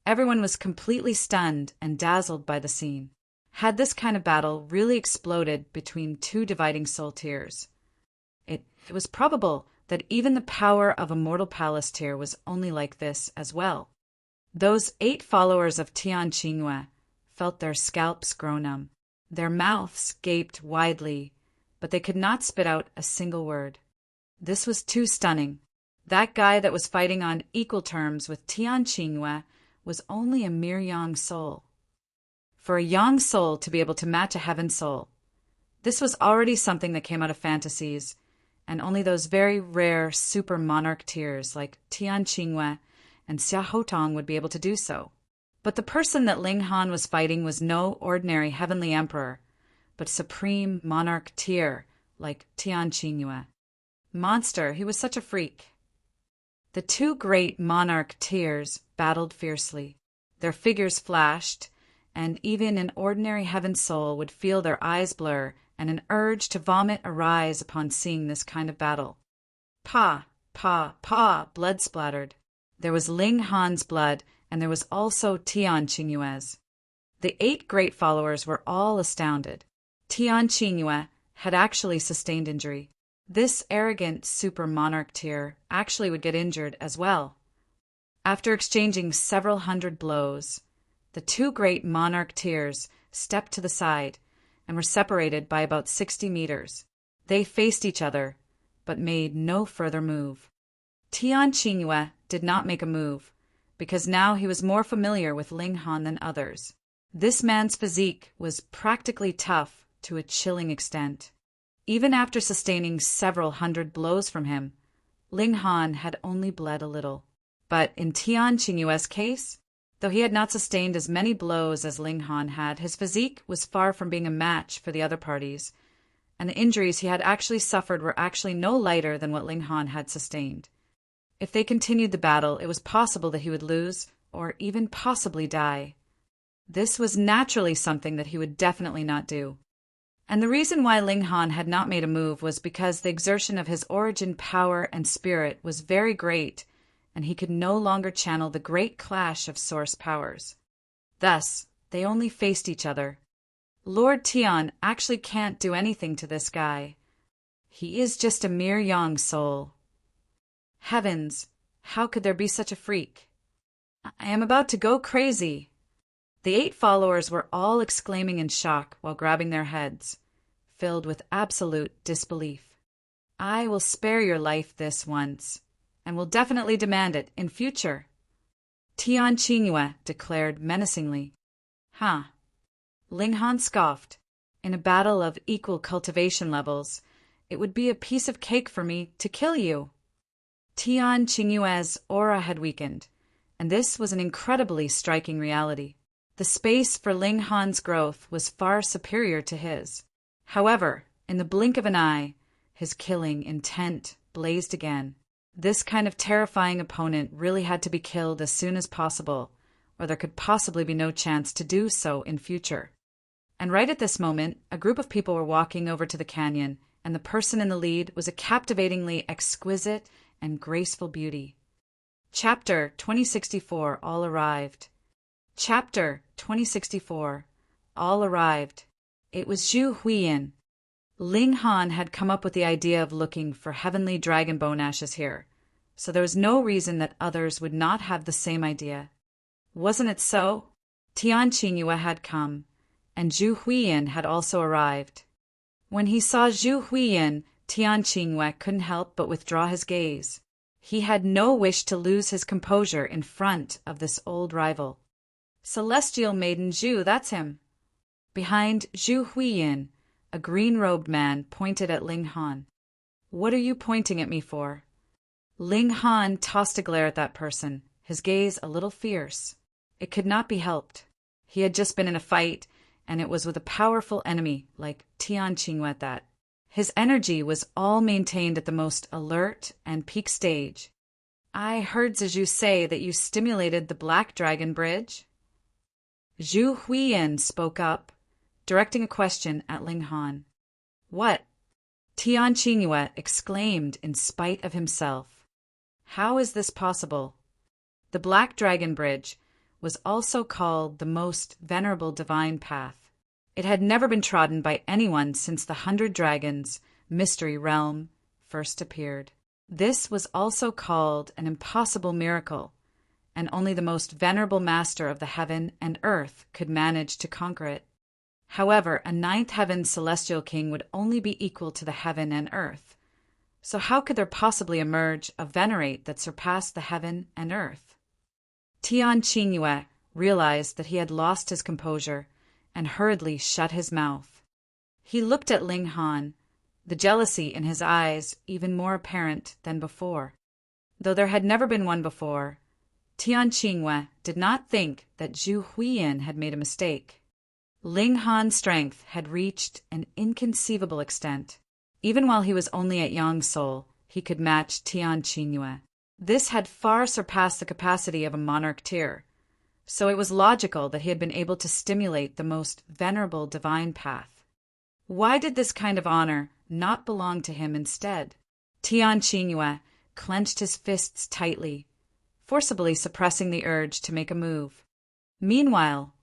Everyone was completely stunned and dazzled by the scene. Had this kind of battle really exploded between 2 dividing soul tiers? It was probable that even the power of a mortal palace tier was only like this as well. Those 8 followers of Tian Qingyue felt their scalps grow numb. Their mouths gaped widely, but they could not spit out a single word. This was too stunning. That guy that was fighting on equal terms with Tian Qingyue was only a mere Yang soul. For a Yang soul to be able to match a Heaven soul, this was already something that came out of fantasies, and only those very rare super monarch tiers like Tian Qingyue and Xia Hotong would be able to do so. But the person that Ling Han was fighting was no ordinary heavenly emperor, but supreme monarch tier like Tian Qingyue. Monster, he was such a freak. The 2 great monarch tiers battled fiercely. Their figures flashed, and even an ordinary heaven soul would feel their eyes blur and an urge to vomit arise upon seeing this kind of battle. Pa, pa, pa, blood splattered. There was Ling Han's blood, and there was also Tian Qingyue's. The 8 great followers were all astounded. Tian Qingyue had actually sustained injury. This arrogant super monarch tier actually would get injured as well. After exchanging several hundred blows, the 2 great monarch tiers stepped to the side and were separated by about 60 meters. They faced each other, but made no further move. Tian Qingyue did not make a move, because now he was more familiar with Ling Han than others. This man's physique was practically tough to a chilling extent. Even after sustaining several hundred blows from him, Ling Han had only bled a little. But in Tian Qingyue's case, though he had not sustained as many blows as Ling Han had, his physique was far from being a match for the other parties, and the injuries he had actually suffered were actually no lighter than what Ling Han had sustained. If they continued the battle, it was possible that he would lose, or even possibly die. This was naturally something that he would definitely not do. And the reason why Ling Han had not made a move was because the exertion of his origin power and spirit was very great, and he could no longer channel the great clash of source powers. Thus, they only faced each other. Lord Tian actually can't do anything to this guy. He is just a mere young soul. Heavens, how could there be such a freak? I am about to go crazy. The 8 followers were all exclaiming in shock while grabbing their heads, filled with absolute disbelief. I will spare your life this once, and will definitely demand it in future, Tian Qingyue declared menacingly. Huh. Ling Han scoffed. In a battle of equal cultivation levels, it would be a piece of cake for me to kill you. Tian Qingyue's aura had weakened, and this was an incredibly striking reality. The space for Ling Han's growth was far superior to his. However, in the blink of an eye, his killing intent blazed again. This kind of terrifying opponent really had to be killed as soon as possible, or there could possibly be no chance to do so in future. And right at this moment, a group of people were walking over to the canyon, and the person in the lead was a captivatingly exquisite and graceful beauty. Chapter 2064 all arrived. Chapter 2064 all arrived. It was Zhu Huiyin. Ling Han had come up with the idea of looking for heavenly dragon bone ashes here, so there was no reason that others would not have the same idea. Wasn't it so? Tian Qingyue had come, and Zhu Huiyin had also arrived. When he saw Zhu Huiyin, Tian Qingyue couldn't help but withdraw his gaze. He had no wish to lose his composure in front of this old rival. Celestial Maiden Zhu, that's him. Behind Zhu Huiyin, a green-robed man pointed at Ling Han. What are you pointing at me for? Ling Han tossed a glare at that person, his gaze a little fierce. It could not be helped. He had just been in a fight, and it was with a powerful enemy like Tian Qingyue at that. His energy was all maintained at the most alert and peak stage. I heard Zhu say that you stimulated the Black Dragon Bridge. Zhu Huiyin spoke up, directing a question at Ling Han. What? Tian Qingyue exclaimed in spite of himself. How is this possible? The Black Dragon Bridge was also called the most venerable divine path. It had never been trodden by anyone since the 100 Dragons mystery realm first appeared. This was also called an impossible miracle, and only the most venerable master of the heaven and earth could manage to conquer it. However, a 9th heaven celestial king would only be equal to the heaven and earth. So how could there possibly emerge a venerate that surpassed the heaven and earth? Tian Qingyue realized that he had lost his composure and hurriedly shut his mouth. He looked at Ling Han, the jealousy in his eyes even more apparent than before. Though there had never been one before, Tian Qingyue did not think that Zhu Huiyin had made a mistake. Ling Han's strength had reached an inconceivable extent. Even while he was only at Yang Soul, he could match Tian Qingyue. This had far surpassed the capacity of a monarch tier, so it was logical that he had been able to stimulate the most venerable divine path. Why did this kind of honor not belong to him instead? Tian Qingyue clenched his fists tightly, forcibly suppressing the urge to make a move. Meanwhile,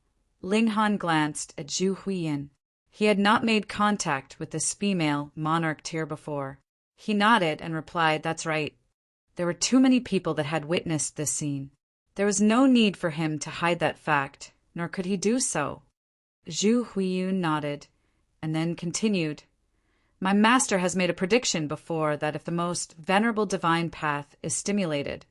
Ling Han glanced at Zhu Huiyin. He had not made contact with this female monarch tier before. He nodded and replied, "That's right." There were too many people that had witnessed this scene. There was no need for him to hide that fact, nor could he do so. Zhu Huiyin nodded, and then continued. My master has made a prediction before that if the most venerable divine path is stimulated,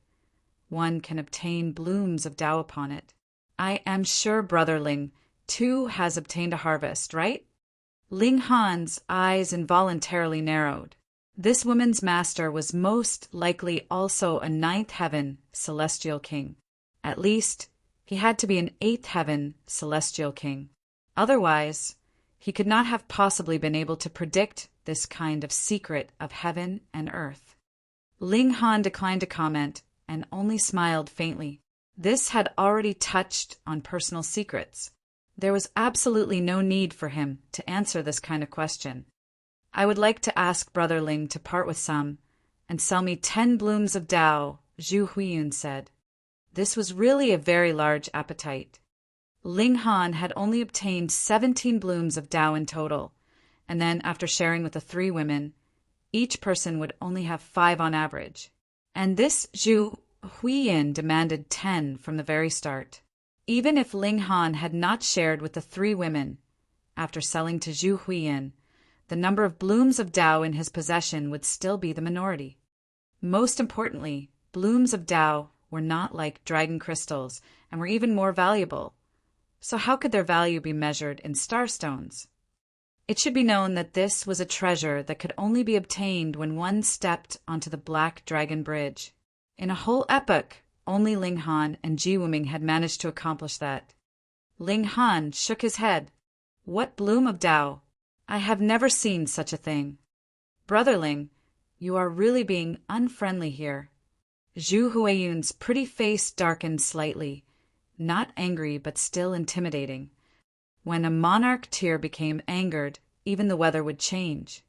one can obtain blooms of Tao upon it. I am sure, brother Ling, too has obtained a harvest, right? Ling Han's eyes involuntarily narrowed. This woman's master was most likely also a ninth heaven celestial king. At least, he had to be an eighth heaven celestial king. Otherwise, he could not have possibly been able to predict this kind of secret of heaven and earth. Ling Han declined to comment and only smiled faintly. This had already touched on personal secrets. There was absolutely no need for him to answer this kind of question. I would like to ask Brother Ling to part with some and sell me 10 blooms of Tao, Zhu Huiyun said. This was really a very large appetite. Ling Han had only obtained 17 blooms of Tao in total, and then after sharing with the 3 women, each person would only have 5 on average. And this Zhu Huiyun demanded 10 from the very start. Even if Ling Han had not shared with the 3 women, after selling to Zhu Huiyun, the number of blooms of Tao in his possession would still be the minority. Most importantly, blooms of Tao were not like dragon crystals and were even more valuable. So how could their value be measured in starstones? It should be known that this was a treasure that could only be obtained when one stepped onto the Black Dragon Bridge. In a whole epoch, only Ling Han and Ji Wuming had managed to accomplish that. Ling Han shook his head. What bloom of Tao? I have never seen such a thing. Brother Ling, you are really being unfriendly here. Zhu Huiyun's pretty face darkened slightly, not angry but still intimidating. When a monarch tear became angered, even the weather would change.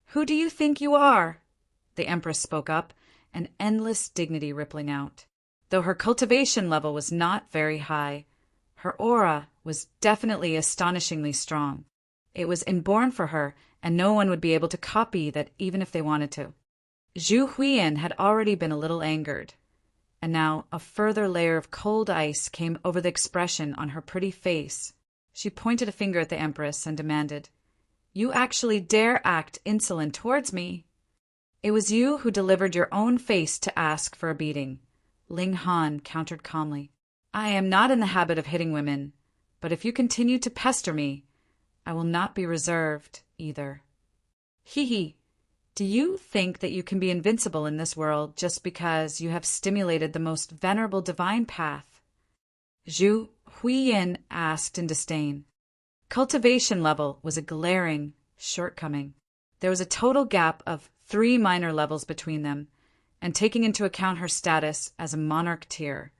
Who do you think you are? The Empress spoke up, an endless dignity rippling out. Though her cultivation level was not very high, her aura was definitely astonishingly strong. It was inborn for her, and no one would be able to copy that even if they wanted to. Zhu Huiyun had already been a little angered, and now a further layer of cold ice came over the expression on her pretty face. She pointed a finger at the Empress and demanded, "You actually dare act insolent towards me? It was you who delivered your own face to ask for a beating." Ling Han countered calmly. "I am not in the habit of hitting women, but if you continue to pester me, I will not be reserved, either." Hee. Do you think that you can be invincible in this world just because you have stimulated the most venerable divine path? Zhu Huiyun asked in disdain. Cultivation level was a glaring shortcoming. There was a total gap of 3 minor levels between them, and taking into account her status as a monarch tier,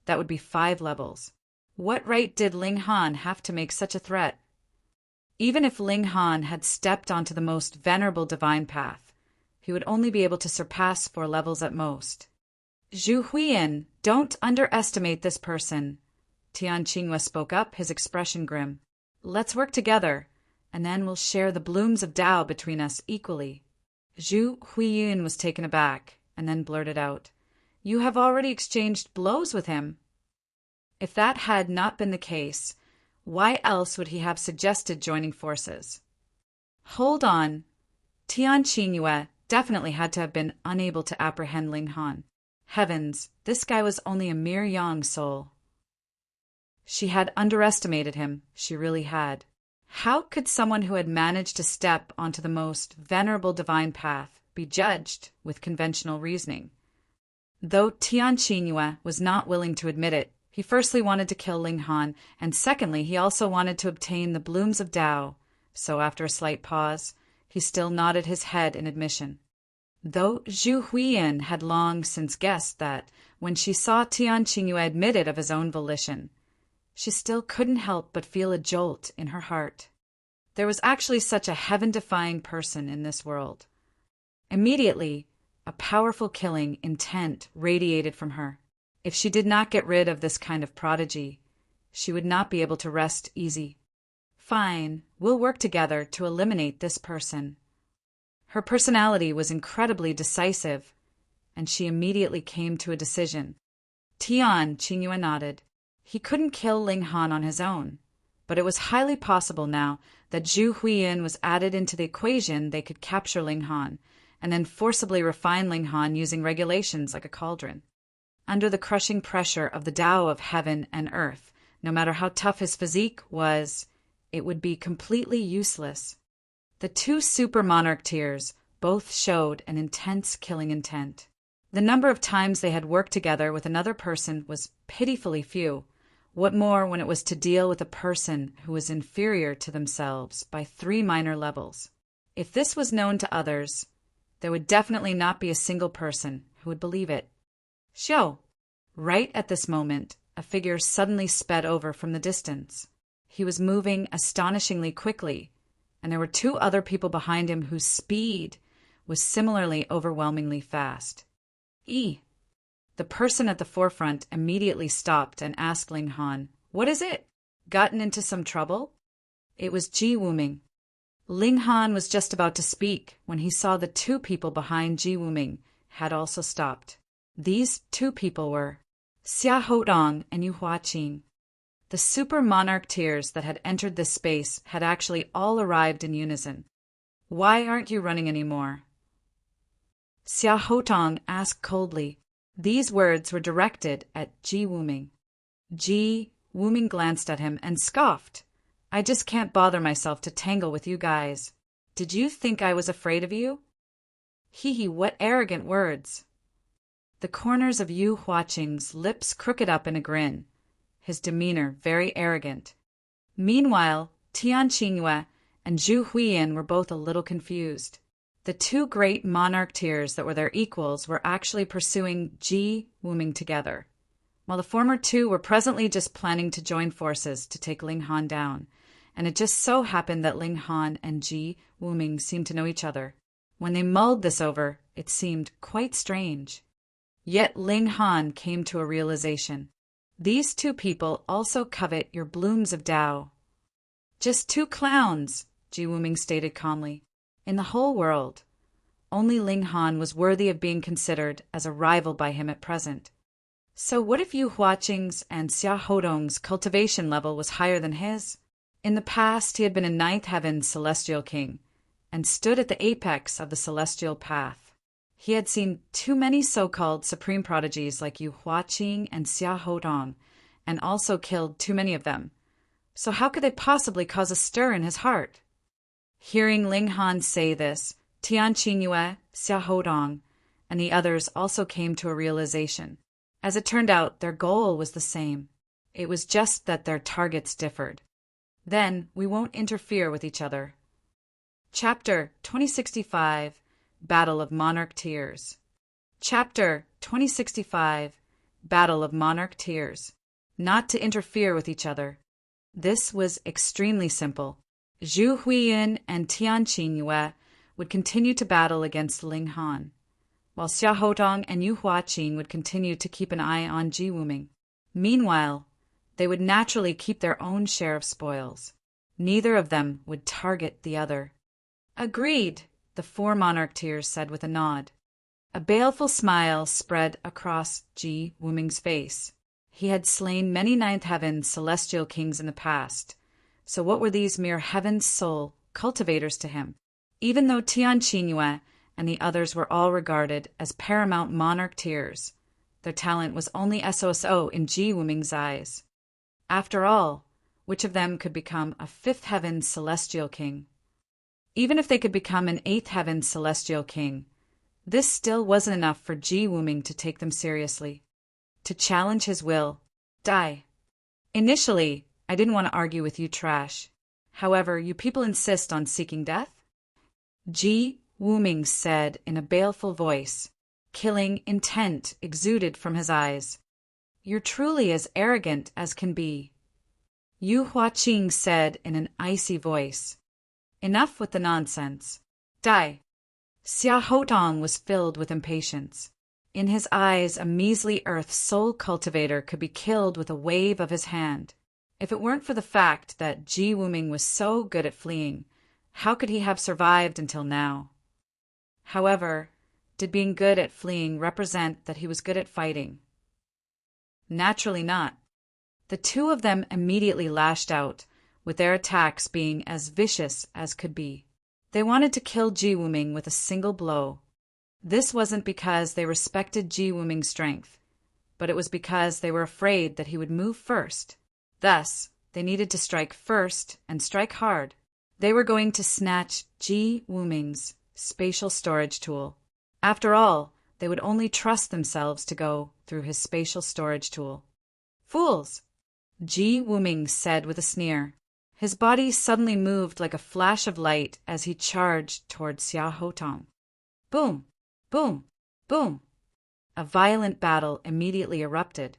that would be 5 levels. What right did Ling Han have to make such a threat? Even if Ling Han had stepped onto the most venerable divine path, he would only be able to surpass 4 levels at most. Zhu Huiyun, don't underestimate this person. Tian Qinghua spoke up, his expression grim. Let's work together, and then we'll share the blooms of Tao between us equally. Zhu Huiyun was taken aback, and then blurted out, "You have already exchanged blows with him." If that had not been the case, why else would he have suggested joining forces? Hold on. Tian Qinghua definitely had to have been unable to apprehend Ling Han. Heavens, this guy was only a mere young soul. She had underestimated him, she really had. How could someone who had managed to step onto the most venerable divine path be judged with conventional reasoning? Though Tian Qinghua was not willing to admit it, he firstly wanted to kill Ling Han, and secondly he also wanted to obtain the blooms of Tao, so after a slight pause, he still nodded his head in admission. Though Zhu Huiyun had long since guessed that, when she saw Tian Qinghua admit it of his own volition, she still couldn't help but feel a jolt in her heart. There was actually such a heaven-defying person in this world. Immediately, a powerful killing intent radiated from her. If she did not get rid of this kind of prodigy, she would not be able to rest easy. Fine, we'll work together to eliminate this person. Her personality was incredibly decisive, and she immediately came to a decision. Tian Qinghua nodded. He couldn't kill Ling Han on his own, but it was highly possible now that Zhu Huiyun was added into the equation they could capture Ling Han, and then forcibly refine Ling Han using regulations like a cauldron. Under the crushing pressure of the Tao of heaven and earth, No matter how tough his physique was, it would be completely useless. The two super monarch-tiers both showed an intense killing intent. The number of times they had worked together with another person was pitifully few. What more when it was to deal with a person who was inferior to themselves by 3 minor levels? If this was known to others, there would definitely not be a single person who would believe it. Xiao! Right at this moment, a figure suddenly sped over from the distance. He was moving astonishingly quickly, and there were 2 other people behind him whose speed was similarly overwhelmingly fast. The person at the forefront immediately stopped and asked Ling Han, "What is it? Gotten into some trouble?" It was Ji Wuming. Ling Han was just about to speak when he saw the 2 people behind Ji Wuming had also stopped. These 2 people were Xia Hodong and Yu Huaqing. The super monarch-tiers that had entered this space had actually all arrived in unison. "Why aren't you running anymore?" Xia Hodong asked coldly. These words were directed at Ji Wuming. Ji Wuming glanced at him and scoffed. "I just can't bother myself to tangle with you guys. Did you think I was afraid of you?" Hee, what arrogant words. The corners of Yu Huaqing's lips crooked up in a grin, his demeanor very arrogant. Meanwhile, Tian Qingyue and Zhu Huiyin were both a little confused. The 2 great monarch-tiers that were their equals were actually pursuing Ji Wuming together, while the former 2 were presently just planning to join forces to take Ling Han down, and it just so happened that Ling Han and Ji Wuming seemed to know each other. When they mulled this over, it seemed quite strange. Yet Ling Han came to a realization. These 2 people also covet your blooms of Tao. "Just 2 clowns," Ji Wuming stated calmly. In the whole world, only Ling Han was worthy of being considered as a rival by him at present. So what if Yu Huaqing's and Xia Hodong's cultivation level was higher than his? In the past, he had been a 9th heaven celestial king, and stood at the apex of the celestial path. He had seen too many so-called supreme prodigies like Yu Huaqing and Xia Hodong, and also killed too many of them. So how could they possibly cause a stir in his heart? Hearing Ling Han say this, Tian Qingyue, Xia Hodong, and the others also came to a realization. As it turned out, their goal was the same. It was just that their targets differed. Then we won't interfere with each other. Chapter 2065, Battle of Monarch-Tiers. Chapter 2065, Battle of Monarch-Tiers. Not to interfere with each other. This was extremely simple. Zhu Huiyin and Tian Qingyue would continue to battle against Ling Han, while Xia Hodong and Yu Huaqing would continue to keep an eye on Ji Wuming. Meanwhile, they would naturally keep their own share of spoils. Neither of them would target the other. "Agreed," the 4 monarch-tiers said with a nod. A baleful smile spread across Ji Wuming's face. He had slain many 9th heaven celestial kings in the past, so what were these mere heaven's soul cultivators to him? Even though Tian Qingyue and the others were all regarded as paramount monarch-tiers, their talent was only SOSO in Ji Wuming's eyes. After all, which of them could become a 5th heaven celestial king? Even if they could become an 8th heaven celestial king, this still wasn't enough for Ji Wuming to take them seriously. To challenge his will. Die. Initially, I didn't want to argue with you trash. However, you people insist on seeking death? Ji Wuming said in a baleful voice. Killing intent exuded from his eyes. You're truly as arrogant as can be. Yu Huaqing said in an icy voice. Enough with the nonsense. Die. Xia Hodong was filled with impatience. In his eyes, a measly earth soul cultivator could be killed with a wave of his hand. If it weren't for the fact that Ji Wuming was so good at fleeing, how could he have survived until now? However, did being good at fleeing represent that he was good at fighting? Naturally not. The 2 of them immediately lashed out, with their attacks being as vicious as could be. They wanted to kill Ji Wuming with a single blow. This wasn't because they respected Ji Wuming's strength, but it was because they were afraid that he would move first. Thus, they needed to strike first and strike hard. They were going to snatch Ji Wuming's spatial storage tool. After all, they would only trust themselves to go through his spatial storage tool. Fools! Ji Wuming said with a sneer. His body suddenly moved like a flash of light as he charged toward Xia Hotong. Boom! Boom! Boom! A violent battle immediately erupted.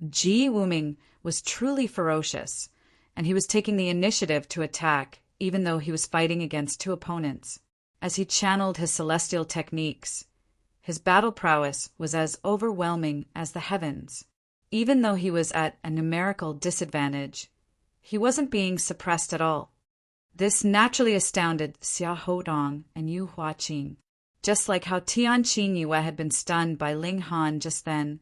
Ji Wuming was truly ferocious, and he was taking the initiative to attack, even though he was fighting against two opponents. As he channeled his celestial techniques, his battle prowess was as overwhelming as the heavens. Even though he was at a numerical disadvantage, he wasn't being suppressed at all. This naturally astounded Xia Hodong and Yu Huaqing. Just like how Tian Qingyue had been stunned by Ling Han just then,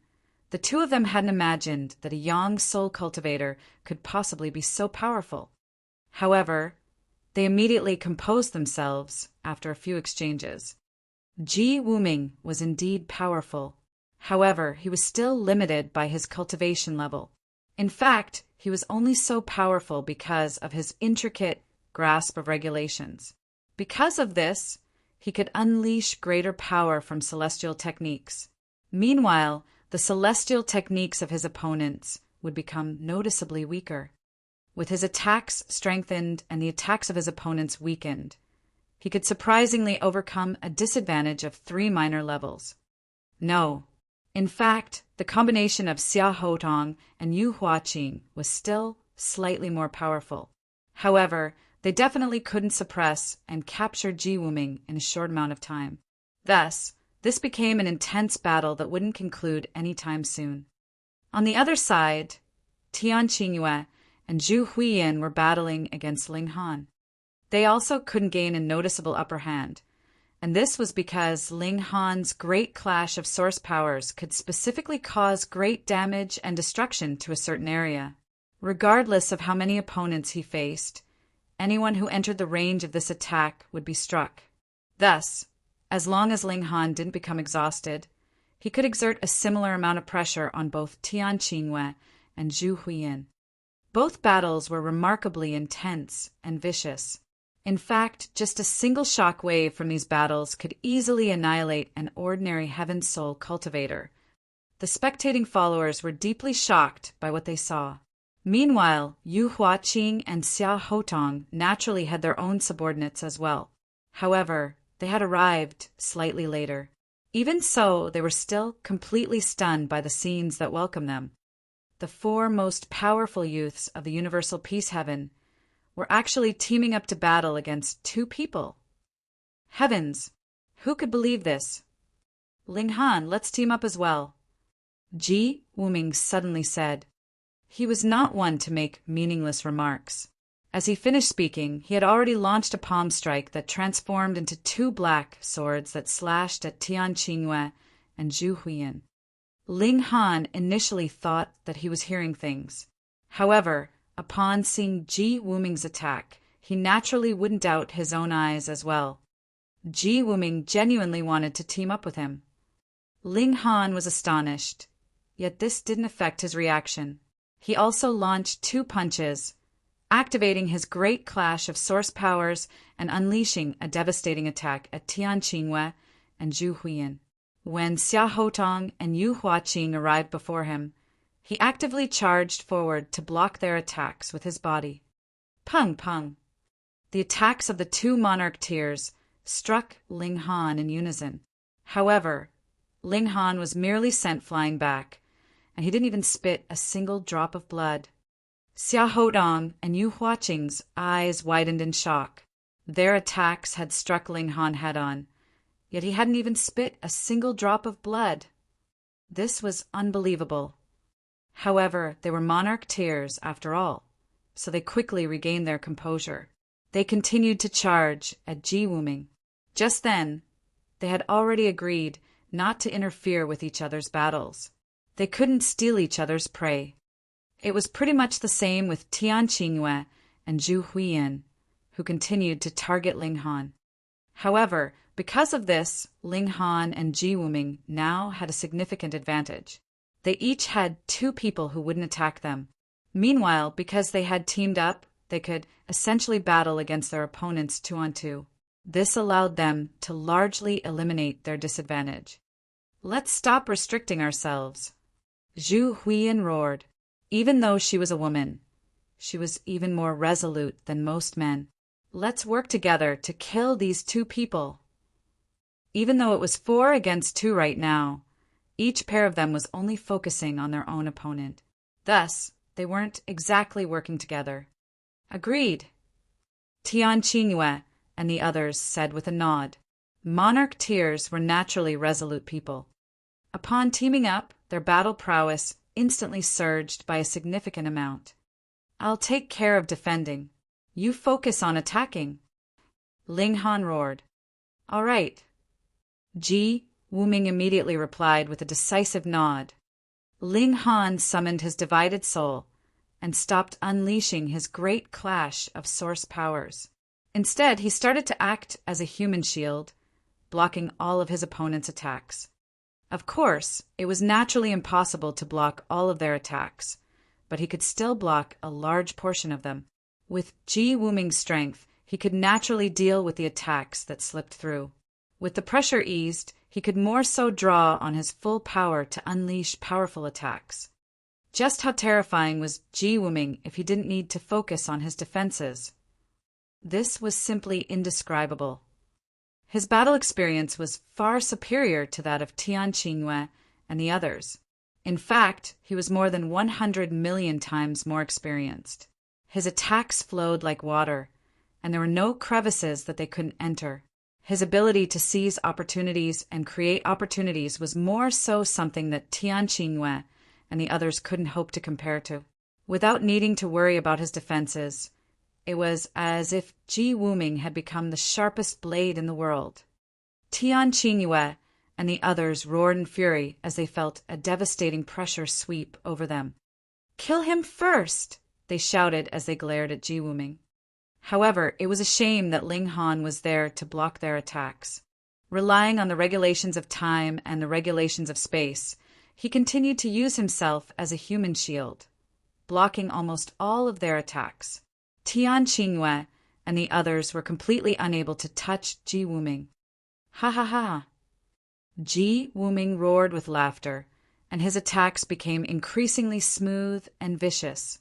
the two of them hadn't imagined that a Yang soul cultivator could possibly be so powerful. However, they immediately composed themselves after a few exchanges. Ji Wuming was indeed powerful. However, he was still limited by his cultivation level. In fact, he was only so powerful because of his intricate grasp of regulations. Because of this, he could unleash greater power from celestial techniques. Meanwhile, the celestial techniques of his opponents would become noticeably weaker. With his attacks strengthened and the attacks of his opponents weakened, he could surprisingly overcome a disadvantage of 3 minor levels. No. In fact, the combination of Xia Hotong and Yu Huaqing was still slightly more powerful. However, they definitely couldn't suppress and capture Ji Wuming in a short amount of time. Thus, this became an intense battle that wouldn't conclude anytime soon. On the other side, Tian Qingyue and Zhu Huiyin were battling against Ling Han. They also couldn't gain a noticeable upper hand, and this was because Ling Han's great clash of source powers could specifically cause great damage and destruction to a certain area. Regardless of how many opponents he faced, anyone who entered the range of this attack would be struck. Thus, as long as Ling Han didn't become exhausted, he could exert a similar amount of pressure on both Tian Qingyue and Zhu Huiyin. Both battles were remarkably intense and vicious. In fact, just a single shock wave from these battles could easily annihilate an ordinary Heaven Soul cultivator. The spectating followers were deeply shocked by what they saw. Meanwhile, Yu Huaqing and Xia Hotong naturally had their own subordinates as well. However, they had arrived slightly later. Even so, they were still completely stunned by the scenes that welcomed them. The 4 most powerful youths of the Universal Peace Heaven were actually teaming up to battle against 2 people. Heavens! Who could believe this? Ling Han, let's team up as well, Ji Wuming suddenly said. He was not one to make meaningless remarks. As he finished speaking, he had already launched a palm strike that transformed into 2 black swords that slashed at Tian Qingyue and Zhu Huiyin. Ling Han initially thought that he was hearing things. However, upon seeing Ji Wuming's attack, he naturally wouldn't doubt his own eyes as well. Ji Wuming genuinely wanted to team up with him. Ling Han was astonished, yet this didn't affect his reaction. He also launched 2 punches, activating his great clash of source powers and unleashing a devastating attack at Tian Qingyue and Zhu Huiyin. When Xia Hotong and Yu Huaqing arrived before him, he actively charged forward to block their attacks with his body. Pung pung! The attacks of the 2 monarch tears struck Ling Han in unison. However, Ling Han was merely sent flying back, and he didn't even spit a single drop of blood. Xia Hotong and Yu Huaqing's eyes widened in shock. Their attacks had struck Ling Han head-on, yet he hadn't even spit a single drop of blood. This was unbelievable. However, they were monarch tears after all, so they quickly regained their composure. They continued to charge at Ji Wuming. Just then, they had already agreed not to interfere with each other's battles. They couldn't steal each other's prey. It was pretty much the same with Tian Qingyue and Zhu Huiyin, who continued to target Ling Han. However, because of this, Ling Han and Ji Wuming now had a significant advantage. They each had 2 people who wouldn't attack them. Meanwhile, because they had teamed up, they could essentially battle against their opponents 2-on-2. This allowed them to largely eliminate their disadvantage. Let's stop restricting ourselves. Zhu Huiyan roared. Even though she was a woman, she was even more resolute than most men. Let's work together to kill these two people. Even though it was 4 against 2 right now, each pair of them was only focusing on their own opponent. Thus, they weren't exactly working together. Agreed, Tian Qingyue and the others said with a nod. Monarch Tears were naturally resolute people. Upon teaming up, their battle prowess instantly surged by a significant amount. I'll take care of defending. You focus on attacking. Ling Han roared. All right. Ji Wuming immediately replied with a decisive nod. Ling Han summoned his divided soul and stopped unleashing his great clash of source powers. Instead, he started to act as a human shield, blocking all of his opponent's attacks. Of course, it was naturally impossible to block all of their attacks, but he could still block a large portion of them. With Ji Wuming's strength, he could naturally deal with the attacks that slipped through. With the pressure eased, he could more so draw on his full power to unleash powerful attacks. Just how terrifying was Ji Wuming if he didn't need to focus on his defenses? This was simply indescribable. His battle experience was far superior to that of Tian Qingyue and the others. In fact, he was more than 100 million times more experienced. His attacks flowed like water, and there were no crevices that they couldn't enter. His ability to seize opportunities and create opportunities was more so something that Tian Qingyue and the others couldn't hope to compare to. Without needing to worry about his defenses, it was as if Ji Wuming had become the sharpest blade in the world. Tian Qingyue and the others roared in fury as they felt a devastating pressure sweep over them. Kill him first, they shouted as they glared at Ji Wuming. However, it was a shame that Ling Han was there to block their attacks. Relying on the regulations of time and the regulations of space, he continued to use himself as a human shield, blocking almost all of their attacks. Tian Qingyue and the others were completely unable to touch Ji Wuming. Ha ha ha! Ji Wuming roared with laughter, and his attacks became increasingly smooth and vicious.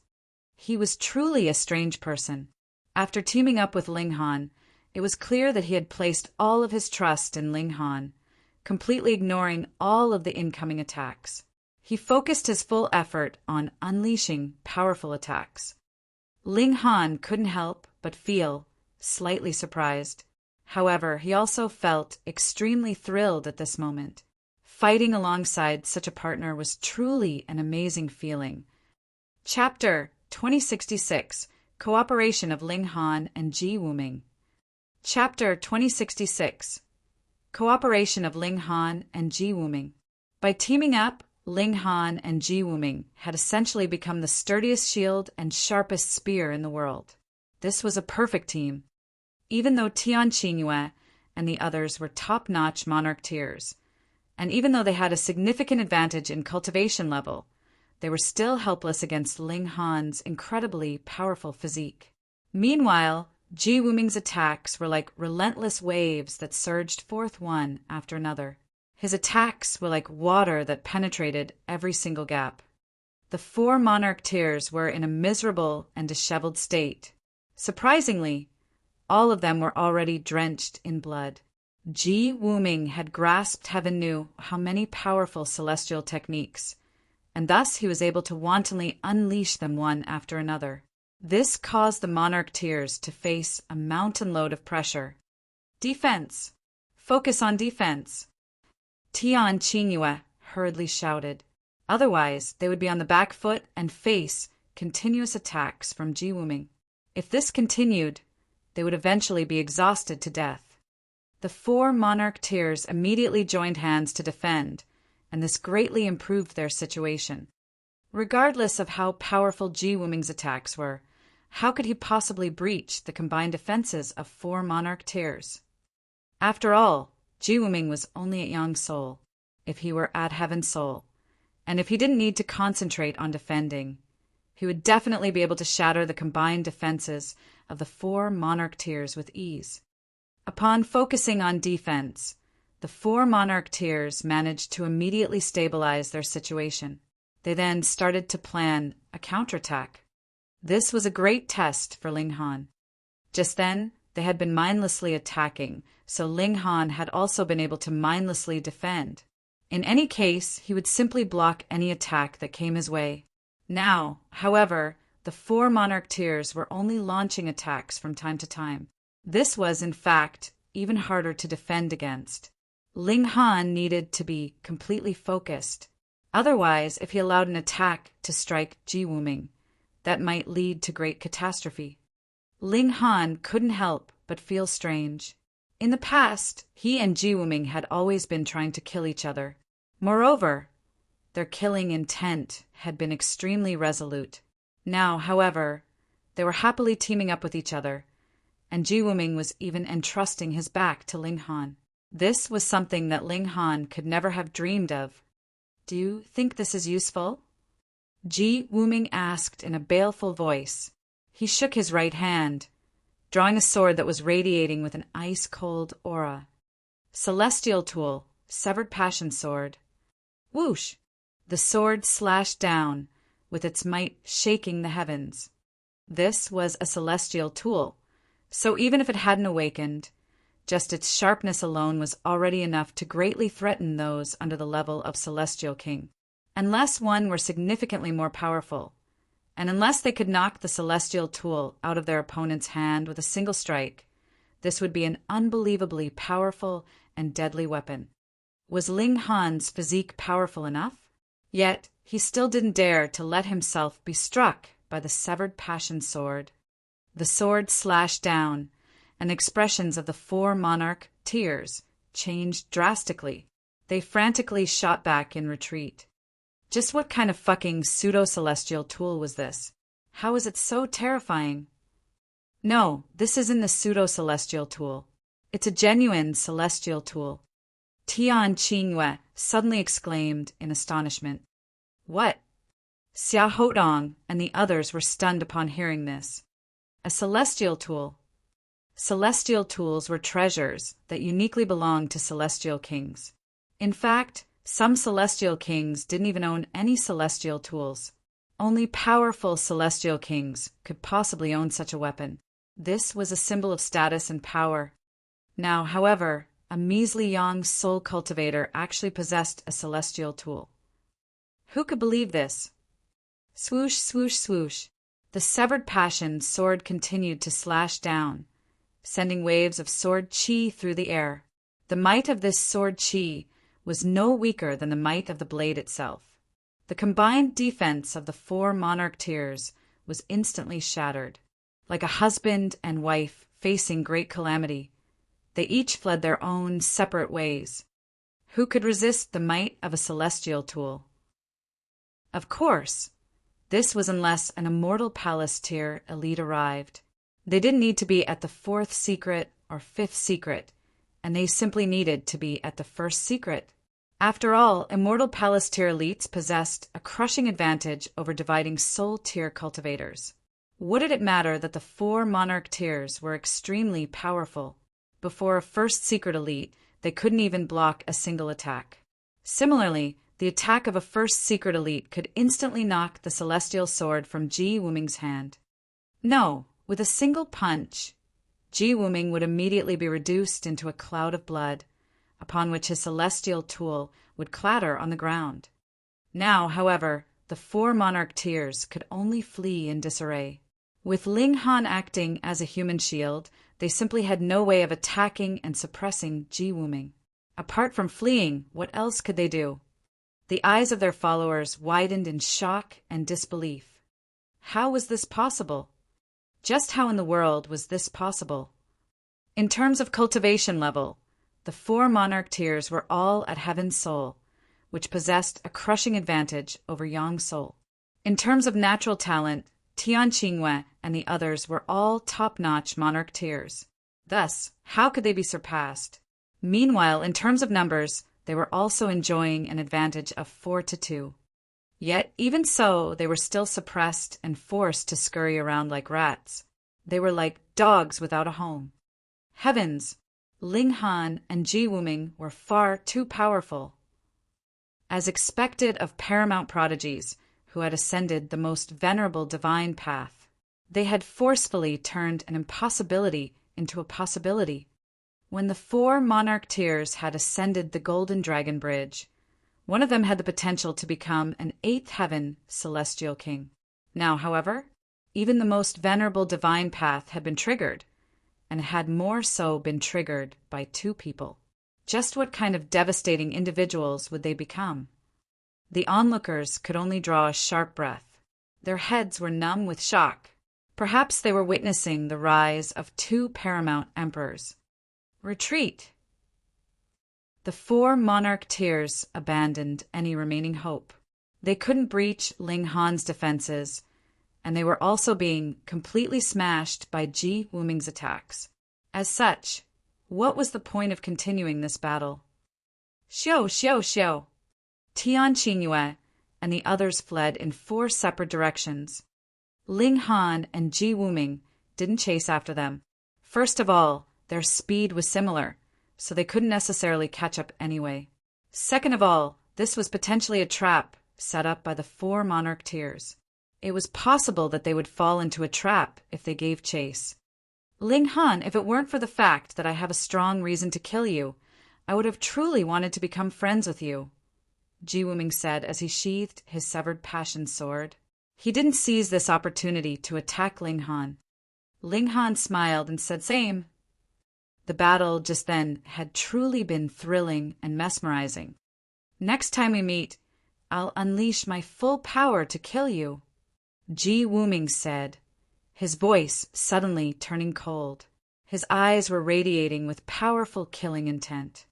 He was truly a strange person. After teaming up with Ling Han, it was clear that he had placed all of his trust in Ling Han, completely ignoring all of the incoming attacks. He focused his full effort on unleashing powerful attacks. Ling Han couldn't help but feel slightly surprised. However, he also felt extremely thrilled at this moment. Fighting alongside such a partner was truly an amazing feeling. Chapter 2066 Cooperation of Ling Han and Ji Wuming. Chapter 2066 Cooperation of Ling Han and Ji Wuming. By teaming up, Ling Han and Ji Wuming had essentially become the sturdiest shield and sharpest spear in the world. This was a perfect team. Even though Tian Qingyue and the others were top-notch monarch tiers, and even though they had a significant advantage in cultivation level, they were still helpless against Ling Han's incredibly powerful physique. Meanwhile, Ji Wuming's attacks were like relentless waves that surged forth one after another. His attacks were like water that penetrated every single gap. The 4 monarch tiers were in a miserable and disheveled state. Surprisingly, all of them were already drenched in blood. Ji Wuming had grasped heaven knew how many powerful celestial techniques, and thus he was able to wantonly unleash them one after another. This caused the monarch tiers to face a mountain load of pressure. Defense! Focus on defense! Tian Qingyue hurriedly shouted. Otherwise, they would be on the back foot and face continuous attacks from Ji Wuming. If this continued, they would eventually be exhausted to death. The 4 monarch tiers immediately joined hands to defend, and this greatly improved their situation. Regardless of how powerful Ji Wuming's attacks were, how could he possibly breach the combined defenses of 4 monarch tiers? After all, Ji Wuming was only a young soul, if he were at Heaven's Soul, and if he didn't need to concentrate on defending, he would definitely be able to shatter the combined defenses of the 4 monarch tiers with ease. Upon focusing on defense, the 4 monarch tiers managed to immediately stabilize their situation. They then started to plan a counterattack. This was a great test for Ling Han. Just then, they had been mindlessly attacking, so Ling Han had also been able to mindlessly defend. In any case, he would simply block any attack that came his way. Now, however, the 4 monarch tiers were only launching attacks from time to time. This was, in fact, even harder to defend against. Ling Han needed to be completely focused. Otherwise, if he allowed an attack to strike Ji Wuming, that might lead to great catastrophe. Ling Han couldn't help but feel strange. In the past, he and Ji Wuming had always been trying to kill each other. Moreover, their killing intent had been extremely resolute. Now, however, they were happily teaming up with each other, and Ji Wuming was even entrusting his back to Ling Han. This was something that Ling Han could never have dreamed of. "Do you think this is useful?" Ji Wuming asked in a baleful voice. He shook his right hand, drawing a sword that was radiating with an ice-cold aura. Celestial tool, severed passion sword. Whoosh! The sword slashed down, with its might shaking the heavens. This was a celestial tool, so even if it hadn't awakened, just its sharpness alone was already enough to greatly threaten those under the level of Celestial King. Unless one were significantly more powerful, and unless they could knock the celestial tool out of their opponent's hand with a single strike, this would be an unbelievably powerful and deadly weapon. Was Ling Han's physique powerful enough? Yet, he still didn't dare to let himself be struck by the severed passion sword. The sword slashed down, and expressions of the 4 monarch tiers changed drastically. They frantically shot back in retreat. Just what kind of fucking pseudo-celestial tool was this? How is it so terrifying? No, this isn't the pseudo-celestial tool. It's a genuine celestial tool. Tian Qingyue suddenly exclaimed in astonishment. What? Xia Hodong and the others were stunned upon hearing this. A celestial tool. Celestial tools were treasures that uniquely belonged to celestial kings. In fact, some celestial kings didn't even own any celestial tools. Only powerful celestial kings could possibly own such a weapon. This was a symbol of status and power. Now, however, a measly young soul cultivator actually possessed a celestial tool. Who could believe this? Swoosh, swoosh, swoosh. The severed passion sword continued to slash down, sending waves of sword chi through the air. The might of this sword chi was no weaker than the might of the blade itself. The combined defense of the 4 monarch tiers was instantly shattered. Like a husband and wife facing great calamity, they each fled their own separate ways. Who could resist the might of a celestial tool? Of course, this was unless an Immortal Palace tier elite arrived. They didn't need to be at the 4th secret or 5th secret, and they simply needed to be at the 1st secret. After all, Immortal Palace tier elites possessed a crushing advantage over dividing soul tier cultivators. What did it matter that the 4 monarch tiers were extremely powerful? Before a 1st secret elite, they couldn't even block a single attack. Similarly, the attack of a 1st secret elite could instantly knock the celestial sword from Ji Wuming's hand. No, with a single punch, Ji Wuming would immediately be reduced into a cloud of blood, upon which his celestial tool would clatter on the ground. Now, however, the 4 monarch tiers could only flee in disarray. With Ling Han acting as a human shield, they simply had no way of attacking and suppressing Ji Wuming. Apart from fleeing, what else could they do? The eyes of their followers widened in shock and disbelief. How was this possible? Just how in the world was this possible? In terms of cultivation level, the 4 monarch tiers were all at Heaven's Soul, which possessed a crushing advantage over Yang Soul. In terms of natural talent, Tian Qingyue and the others were all top-notch monarch tiers. Thus, how could they be surpassed? Meanwhile, in terms of numbers, they were also enjoying an advantage of 4-2. Yet, even so, they were still suppressed and forced to scurry around like rats. They were like dogs without a home. Heavens! Ling Han and Ji Wuming were far too powerful. As expected of paramount prodigies who had ascended the most venerable divine path, they had forcefully turned an impossibility into a possibility. When the 4 monarch tiers had ascended the Golden Dragon Bridge, one of them had the potential to become an 8th heaven celestial king. Now, however, even the most venerable divine path had been triggered, and had more so been triggered by 2 people. Just what kind of devastating individuals would they become? The onlookers could only draw a sharp breath. Their heads were numb with shock. Perhaps they were witnessing the rise of 2 paramount emperors. Retreat! The 4 monarch tiers abandoned any remaining hope. They couldn't breach Ling Han's defenses, and they were also being completely smashed by Ji Wuming's attacks. As such, what was the point of continuing this battle? Xiao, xiao, xiao! Tian Qingyue and the others fled in 4 separate directions. Ling Han and Ji Wuming didn't chase after them. First of all, their speed was similar, so they couldn't necessarily catch up anyway. Second of all, this was potentially a trap set up by the 4 monarch tiers. It was possible that they would fall into a trap if they gave chase. Ling Han, if it weren't for the fact that I have a strong reason to kill you, I would have truly wanted to become friends with you, Ji Wuming said as he sheathed his severed passion sword. He didn't seize this opportunity to attack Ling Han. Ling Han smiled and said same. The battle just then had truly been thrilling and mesmerizing. Next time we meet, I'll unleash my full power to kill you, Ji Wuming said, his voice suddenly turning cold. His eyes were radiating with powerful killing intent.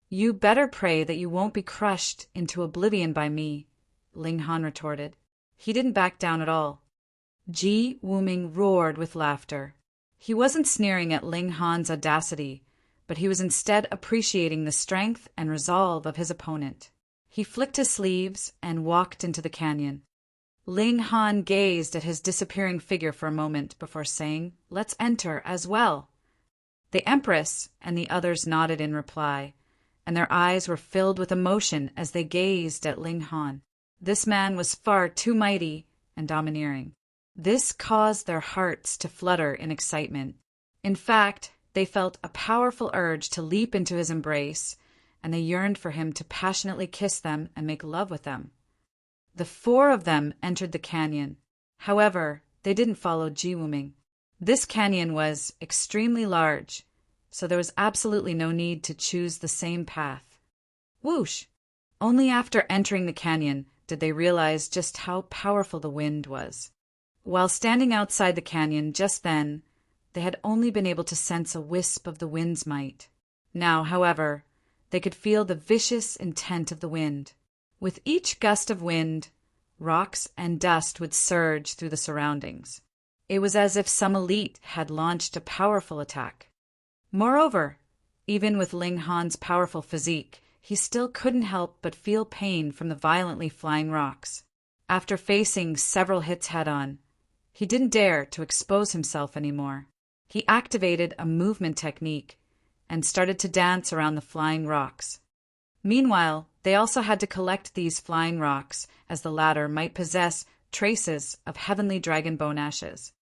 You better pray that you won't be crushed into oblivion by me, Ling Han retorted. He didn't back down at all. Ji Wuming roared with laughter. He wasn't sneering at Ling Han's audacity, but he was instead appreciating the strength and resolve of his opponent. He flicked his sleeves and walked into the canyon. Ling Han gazed at his disappearing figure for a moment before saying, "Let's enter as well." The Empress and the others nodded in reply, and their eyes were filled with emotion as they gazed at Ling Han. This man was far too mighty and domineering. This caused their hearts to flutter in excitement. In fact, they felt a powerful urge to leap into his embrace, and they yearned for him to passionately kiss them and make love with them. The 4 of them entered the canyon. However, they didn't follow Ji Wuming. This canyon was extremely large, so there was absolutely no need to choose the same path. Whoosh! Only after entering the canyon did they realize just how powerful the wind was. While standing outside the canyon just then, they had only been able to sense a wisp of the wind's might. Now, however, they could feel the vicious intent of the wind. With each gust of wind, rocks and dust would surge through the surroundings. It was as if some elite had launched a powerful attack. Moreover, even with Ling Han's powerful physique, he still couldn't help but feel pain from the violently flying rocks. After facing several hits head-on, he didn't dare to expose himself anymore. He activated a movement technique and started to dance around the flying rocks. Meanwhile, they also had to collect these flying rocks, as the latter might possess traces of heavenly dragon bone ashes.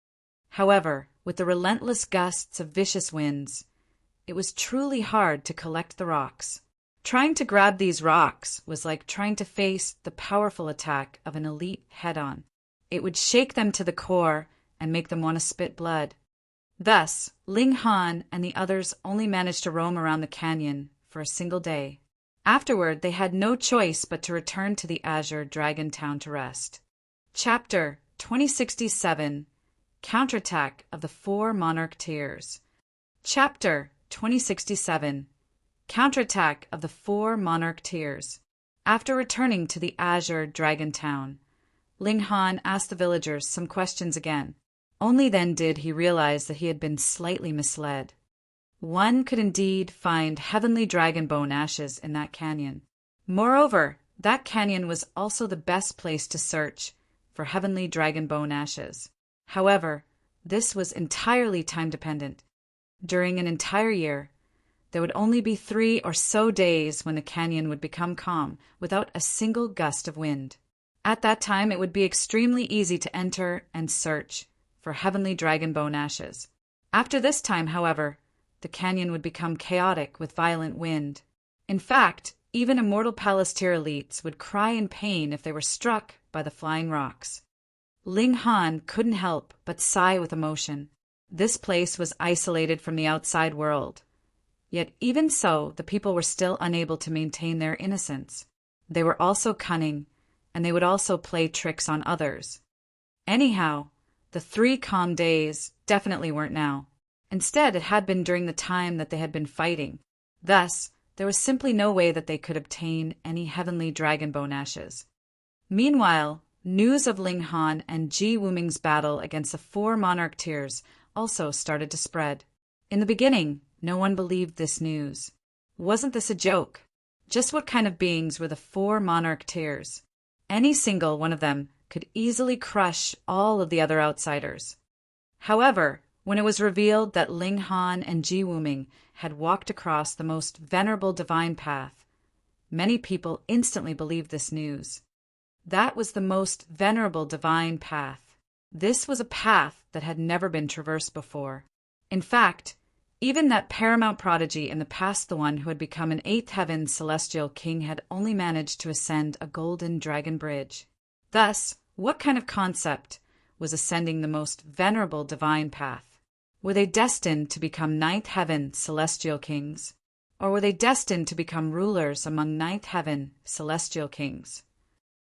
However, with the relentless gusts of vicious winds, it was truly hard to collect the rocks. Trying to grab these rocks was like trying to face the powerful attack of an elite head-on. It would shake them to the core and make them want to spit blood. Thus, Ling Han and the others only managed to roam around the canyon for a single day. Afterward, they had no choice but to return to the Azure Dragon Town to rest. Chapter 2067 Counterattack of the 4 Monarch Tiers. Chapter 2067 Counterattack of the 4 Monarch Tiers. After returning to the Azure Dragon Town, Ling Han asked the villagers some questions again. Only then did he realize that he had been slightly misled. One could indeed find heavenly dragon bone ashes in that canyon. Moreover, That canyon was also the best place to search for heavenly dragon bone ashes. However, this was entirely time-dependent. During an entire year, there would only be 3 or so days when the canyon would become calm without a single gust of wind. At that time, it would be extremely easy to enter and search for heavenly dragon bone ashes. After this time, however, the canyon would become chaotic with violent wind. In fact, even immortal Palestier elites would cry in pain if they were struck by the flying rocks. Ling Han couldn't help but sigh with emotion. This place was isolated from the outside world. Yet even so, the people were still unable to maintain their innocence. They were also cunning, and they would also play tricks on others. Anyhow, the 3 calm days definitely weren't now. Instead, it had been during the time that they had been fighting. Thus, there was simply no way that they could obtain any heavenly dragon bone ashes. Meanwhile, news of Ling Han and Ji Wuming's battle against the 4 monarch tiers also started to spread. In the beginning, no one believed this news. Wasn't this a joke? Just what kind of beings were the 4 monarch tiers? Any single one of them could easily crush all of the other outsiders. However, when it was revealed that Ling Han and Ji Wuming had walked across the most venerable divine path, many people instantly believed this news. That was the most venerable divine path. This was a path that had never been traversed before. In fact, even that paramount prodigy in the past, the one who had become an 8th heaven celestial king, had only managed to ascend a golden dragon bridge. Thus, what kind of concept was ascending the most venerable divine path? Were they destined to become 9th heaven celestial kings? Or were they destined to become rulers among 9th heaven celestial kings?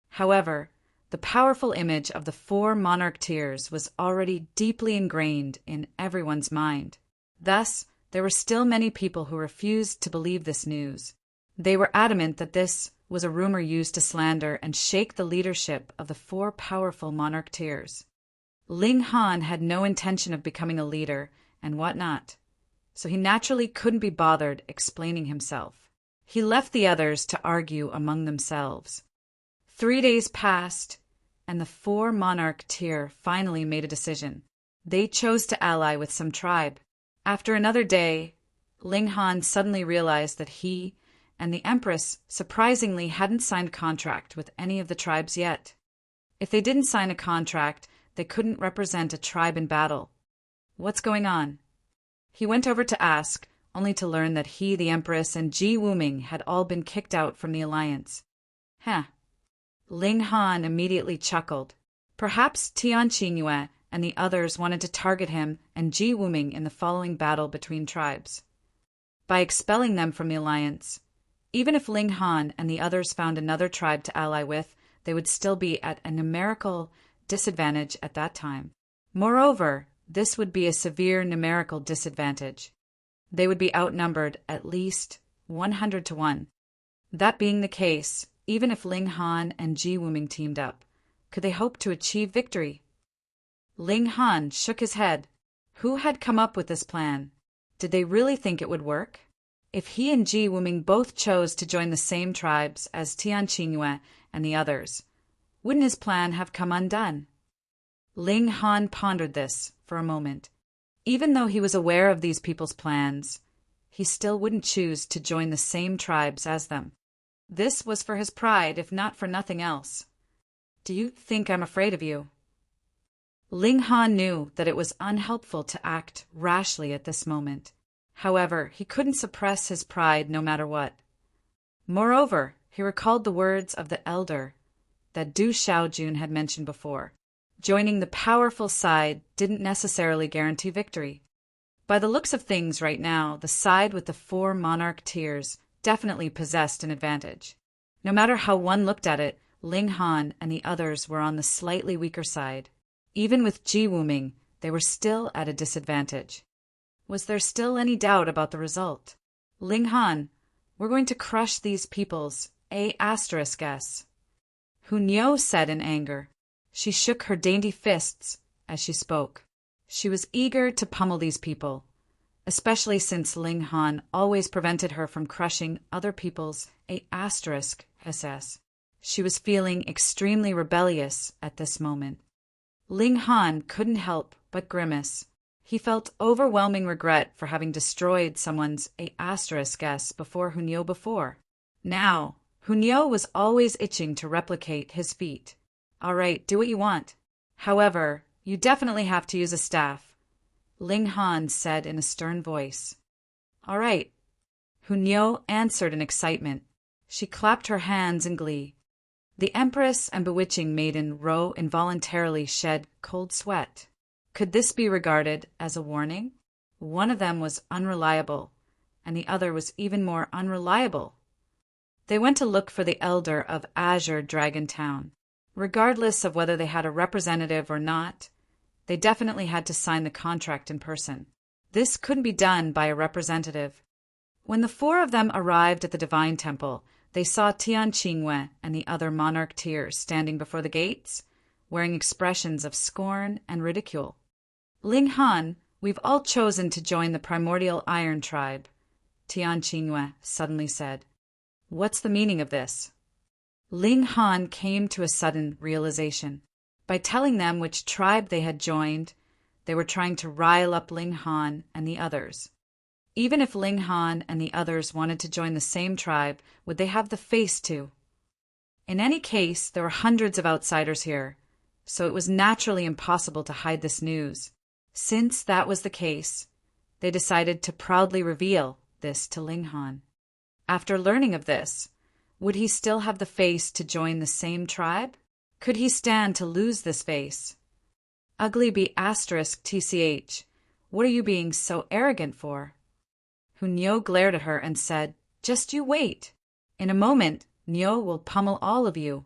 However, the powerful image of the 4 monarch tiers was already deeply ingrained in everyone's mind. Thus, there were still many people who refused to believe this news. They were adamant that this was a rumor used to slander and shake the leadership of the 4 powerful monarch tiers. Ling Han had no intention of becoming a leader and whatnot, so he naturally couldn't be bothered explaining himself. He left the others to argue among themselves. 3 days passed, and the 4 monarch tier finally made a decision. They chose to ally with some tribe. After another day, Ling Han suddenly realized that he and the Empress surprisingly hadn't signed a contract with any of the tribes yet. If they didn't sign a contract, they couldn't represent a tribe in battle. What's going on? He went over to ask, only to learn that he, the Empress, and Ji Wuming had all been kicked out from the alliance. Ling Han immediately chuckled. Perhaps Tian Qingyue and the others wanted to target him and Ji Wuming in the following battle between tribes. By expelling them from the alliance, even if Ling Han and the others found another tribe to ally with, they would still be at a numerical disadvantage at that time. Moreover, this would be a severe numerical disadvantage. They would be outnumbered at least 100 to 1. That being the case, even if Ling Han and Ji Wuming teamed up, could they hope to achieve victory? Ling Han shook his head. Who had come up with this plan? Did they really think it would work? If he and Ji Wuming both chose to join the same tribes as Tian Qingyue and the others, wouldn't his plan have come undone? Ling Han pondered this for a moment. Even though he was aware of these people's plans, he still wouldn't choose to join the same tribes as them. This was for his pride, if not for nothing else. Do you think I'm afraid of you? Ling Han knew that it was unhelpful to act rashly at this moment. However, he couldn't suppress his pride no matter what. Moreover, he recalled the words of the elder that Du Xiaojun had mentioned before. Joining the powerful side didn't necessarily guarantee victory. By the looks of things right now, the side with the 4 monarch tiers definitely possessed an advantage. No matter how one looked at it, Ling Han and the others were on the slightly weaker side. Even with Ji Wuming, they were still at a disadvantage. Was there still any doubt about the result? Ling Han, we're going to crush these people's A***s, Hu Niu said in anger. She shook her dainty fists as she spoke. She was eager to pummel these people, especially since Ling Han always prevented her from crushing other people's A***s. She was feeling extremely rebellious at this moment. Ling Han couldn't help but grimace. He felt overwhelming regret for having destroyed someone's A** guess before Hunyo before. Now, Hunyo was always itching to replicate his feat. All right, do what you want. However, you definitely have to use a staff, Ling Han said in a stern voice. All right, Hunyo answered in excitement. She clapped her hands in glee. The Empress and bewitching maiden Ro involuntarily shed cold sweat. Could this be regarded as a warning? One of them was unreliable, and the other was even more unreliable. They went to look for the elder of Azure Dragon Town. Regardless of whether they had a representative or not, they definitely had to sign the contract in person. This couldn't be done by a representative. When the four of them arrived at the Divine Temple, they saw Tian Qingwei and the other monarch tiers standing before the gates, wearing expressions of scorn and ridicule. Ling Han, we've all chosen to join the primordial Iron Tribe, Tian Qingwei suddenly said. What's the meaning of this? Ling Han came to a sudden realization. By telling them which tribe they had joined, they were trying to rile up Ling Han and the others. Even if Ling Han and the others wanted to join the same tribe, would they have the face to? In any case, there were hundreds of outsiders here, so it was naturally impossible to hide this news. Since that was the case, they decided to proudly reveal this to Ling Han. After learning of this, would he still have the face to join the same tribe? Could he stand to lose this face? Ugly B** TCH, what are you being so arrogant for? Hunyo glared at her and said, Just you wait. In a moment, Nyo will pummel all of you.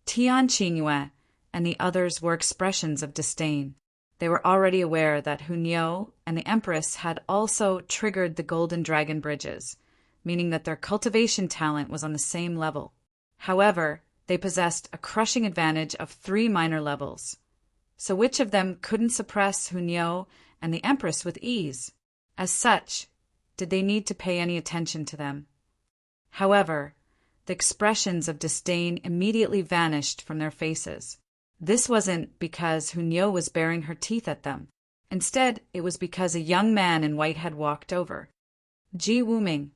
Tian Qingwei and the others were expressions of disdain. They were already aware that Hunyo and the Empress had also triggered the Golden Dragon bridges, meaning that their cultivation talent was on the same level. However, they possessed a crushing advantage of 3 minor levels. So which of them couldn't suppress Hunyo and the Empress with ease? As such, did they need to pay any attention to them? However, the expressions of disdain immediately vanished from their faces. This wasn't because Hunyo was baring her teeth at them. Instead, it was because a young man in white had walked over. Ji Wuming.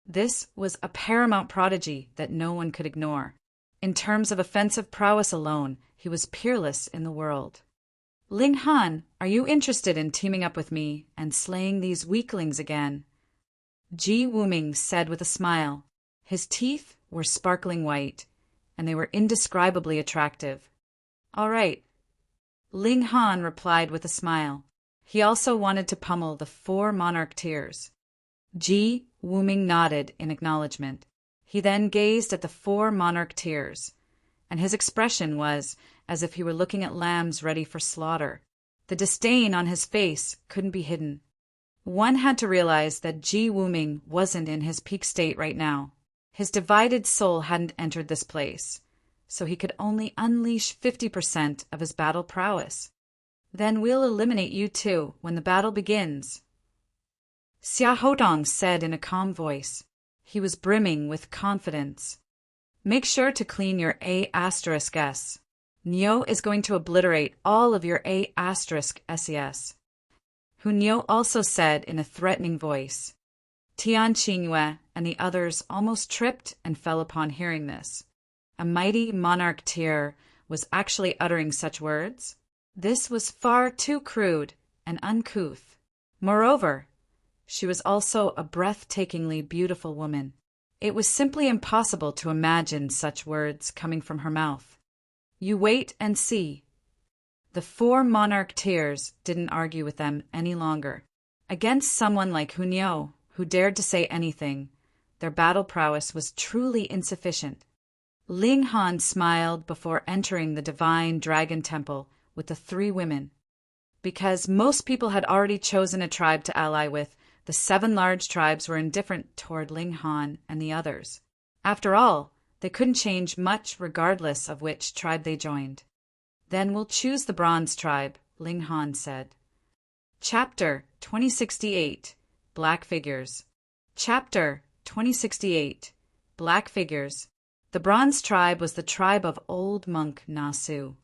This was a paramount prodigy that no one could ignore. In terms of offensive prowess alone, he was peerless in the world. Ling Han, are you interested in teaming up with me and slaying these weaklings again? Ji Wuming said with a smile. His teeth were sparkling white, and they were indescribably attractive. All right. Ling Han replied with a smile. He also wanted to pummel the 4 monarch tiers. Ji Wuming nodded in acknowledgement. He then gazed at the 4 monarch tiers, and his expression was as if he were looking at lambs ready for slaughter. The disdain on his face couldn't be hidden. One had to realize that Ji Wuming wasn't in his peak state right now. His divided soul hadn't entered this place, so he could only unleash 50% of his battle prowess. Then we'll eliminate you too when the battle begins, Xia Hodong said in a calm voice. He was brimming with confidence. Make sure to clean your A***s. Nyo is going to obliterate all of your A***ses. Hunyo also said in a threatening voice. Tian Qingwei and the others almost tripped and fell upon hearing this. A mighty monarch tier was actually uttering such words? This was far too crude and uncouth. Moreover, she was also a breathtakingly beautiful woman. It was simply impossible to imagine such words coming from her mouth. You wait and see. The 4 monarch tiers didn't argue with them any longer. Against someone like Hunyo, who dared to say anything, their battle prowess was truly insufficient. Ling Han smiled before entering the Divine Dragon Temple with the 3 women. Because most people had already chosen a tribe to ally with, the 7 large tribes were indifferent toward Ling Han and the others. After all, they couldn't change much regardless of which tribe they joined. Then we'll choose the Bronze Tribe, Ling Han said. Chapter 2068, Black Figures. Chapter 2068, Black Figures. The Bronze tribe was the tribe of old monk Nasu.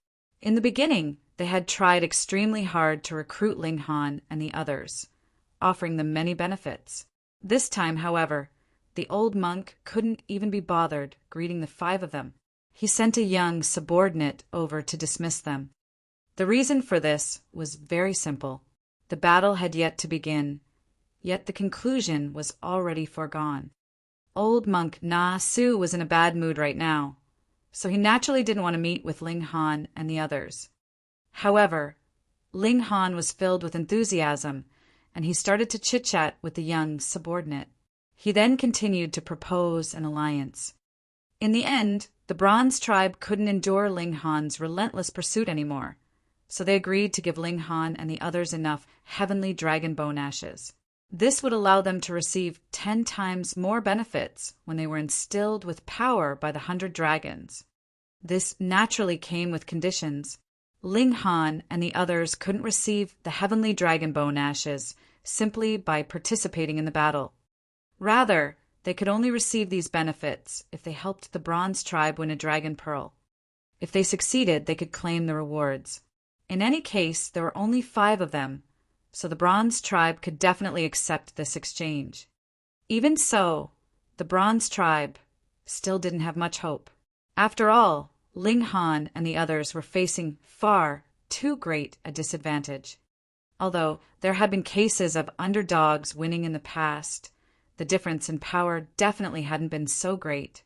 In the beginning, they had tried extremely hard to recruit Ling Han and the others, offering them many benefits. This time, however, the old monk couldn't even be bothered greeting the 5 of them. He sent a young subordinate over to dismiss them. The reason for this was very simple. The battle had yet to begin, yet the conclusion was already foregone. Old monk Na Su was in a bad mood right now, so he naturally didn't want to meet with Ling Han and the others. However, Ling Han was filled with enthusiasm, and he started to chit-chat with the young subordinate. He then continued to propose an alliance. In the end, the Bronze tribe couldn't endure Ling Han's relentless pursuit anymore, so they agreed to give Ling Han and the others enough heavenly dragon bone ashes. This would allow them to receive 10 times more benefits when they were instilled with power by the 100 dragons. This naturally came with conditions. Ling Han and the others couldn't receive the heavenly dragon bone ashes simply by participating in the battle. Rather, they could only receive these benefits if they helped the Bronze tribe win a dragon pearl. If they succeeded, they could claim the rewards. In any case, there were only 5 of them, so the Bronze tribe could definitely accept this exchange. Even so, the Bronze tribe still didn't have much hope. After all, Ling Han and the others were facing far too great a disadvantage. Although there had been cases of underdogs winning in the past, the difference in power definitely hadn't been so great.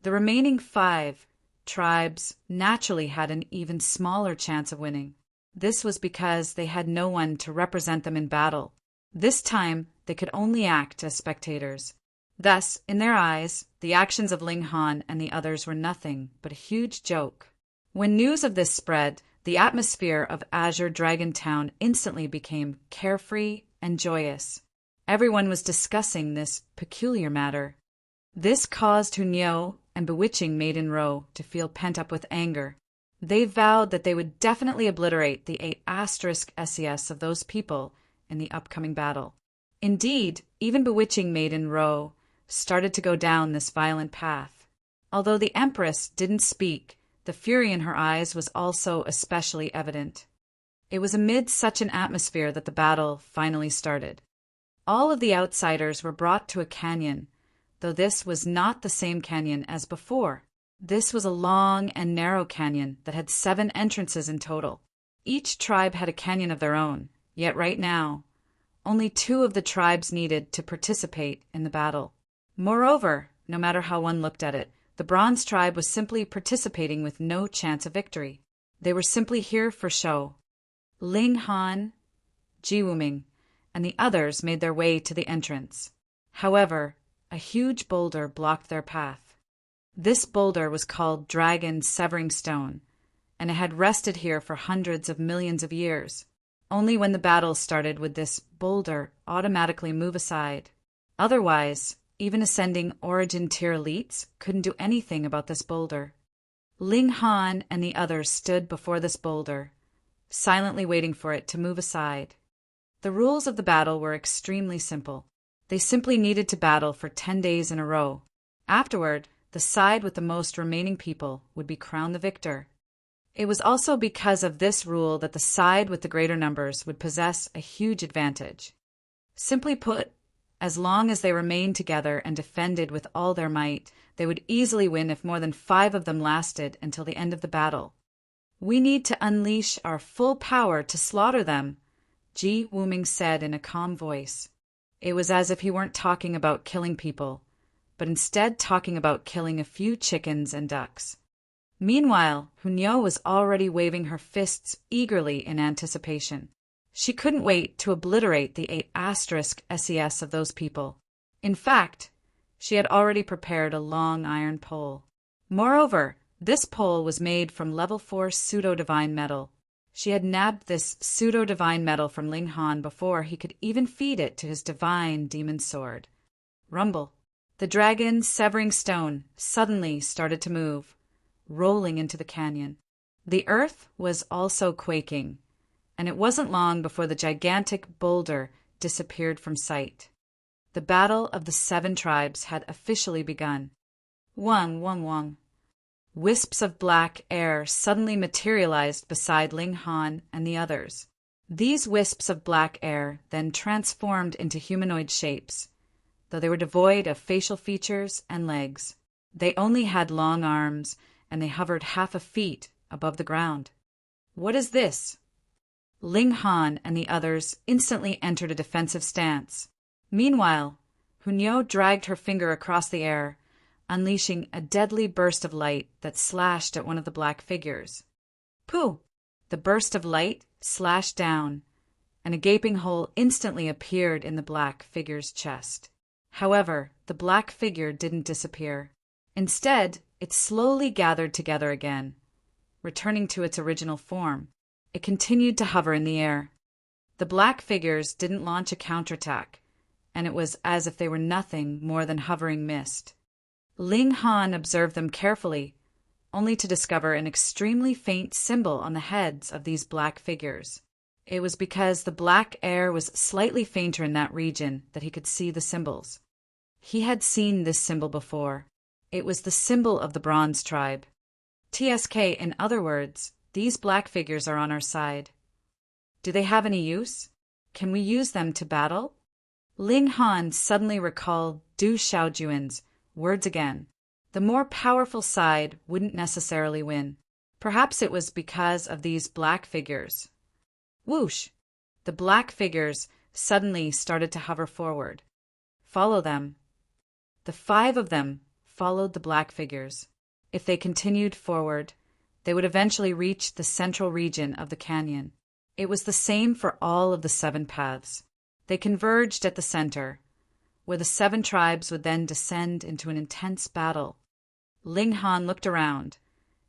The remaining 5 tribes naturally had an even smaller chance of winning. This was because they had no one to represent them in battle. This time, they could only act as spectators. Thus, in their eyes, the actions of Ling Han and the others were nothing but a huge joke. When news of this spread, the atmosphere of Azure Dragon Town instantly became carefree and joyous. Everyone was discussing this peculiar matter. This caused Hunyo and bewitching Maiden Ro to feel pent up with anger. They vowed that they would definitely obliterate the 8 asterisk SES of those people in the upcoming battle. Indeed, even bewitching Maiden Ro started to go down this violent path. Although the Empress didn't speak, the fury in her eyes was also especially evident. It was amid such an atmosphere that the battle finally started. All of the outsiders were brought to a canyon, though this was not the same canyon as before. This was a long and narrow canyon that had 7 entrances in total. Each tribe had a canyon of their own, yet right now, only 2 of the tribes needed to participate in the battle. Moreover, no matter how one looked at it, the Bronze tribe was simply participating with no chance of victory. They were simply here for show. Ling Han, Ji Wuming, and the others made their way to the entrance. However, a huge boulder blocked their path. This boulder was called Dragon Severing Stone, and it had rested here for hundreds of millions of years. Only when the battle started would this boulder automatically move aside. Otherwise, even ascending Origin Tier elites couldn't do anything about this boulder. Ling Han and the others stood before this boulder, silently waiting for it to move aside. The rules of the battle were extremely simple. They simply needed to battle for 10 days in a row. Afterward, the side with the most remaining people would be crowned the victor. It was also because of this rule that the side with the greater numbers would possess a huge advantage. Simply put, as long as they remained together and defended with all their might, they would easily win if more than 5 of them lasted until the end of the battle. "We need to unleash our full power to slaughter them," Ji Wuming said in a calm voice. It was as if he weren't talking about killing people, but instead talking about killing a few chickens and ducks. Meanwhile, Hunyo was already waving her fists eagerly in anticipation. She couldn't wait to obliterate the 8 asterisk SES of those people. In fact, she had already prepared a long iron pole. Moreover, this pole was made from level 4 pseudo-divine metal. She had nabbed this pseudo-divine metal from Ling Han before he could even feed it to his divine demon sword. Rumble. The dragon severing stone suddenly started to move, rolling into the canyon. The earth was also quaking, and it wasn't long before the gigantic boulder disappeared from sight. The battle of the 7 tribes had officially begun. Wang, wang, wang. Wisps of black air suddenly materialized beside Ling Han and the others. These wisps of black air then transformed into humanoid shapes, though they were devoid of facial features and legs. They only had long arms, and they hovered half a feet above the ground. What is this? Ling Han and the others instantly entered a defensive stance. Meanwhile, Hunyo dragged her finger across the air, unleashing a deadly burst of light that slashed at one of the black figures. Pooh! The burst of light slashed down, and a gaping hole instantly appeared in the black figure's chest. However, the black figure didn't disappear. Instead, it slowly gathered together again. Returning to its original form, it continued to hover in the air. The black figures didn't launch a counterattack, and it was as if they were nothing more than hovering mist. Ling Han observed them carefully, only to discover an extremely faint symbol on the heads of these black figures. It was because the black air was slightly fainter in that region that he could see the symbols. He had seen this symbol before. It was the symbol of the Bronze Tribe. TSK, in other words, these black figures are on our side. Do they have any use? Can we use them to battle? Ling Han suddenly recalled Du Xiaojuan's words again. The more powerful side wouldn't necessarily win. Perhaps it was because of these black figures. Whoosh! The black figures suddenly started to hover forward. Follow them. The 5 of them followed the black figures. If they continued forward, they would eventually reach the central region of the canyon. It was the same for all of the 7 paths. They converged at the center, where the 7 tribes would then descend into an intense battle. Ling Han looked around,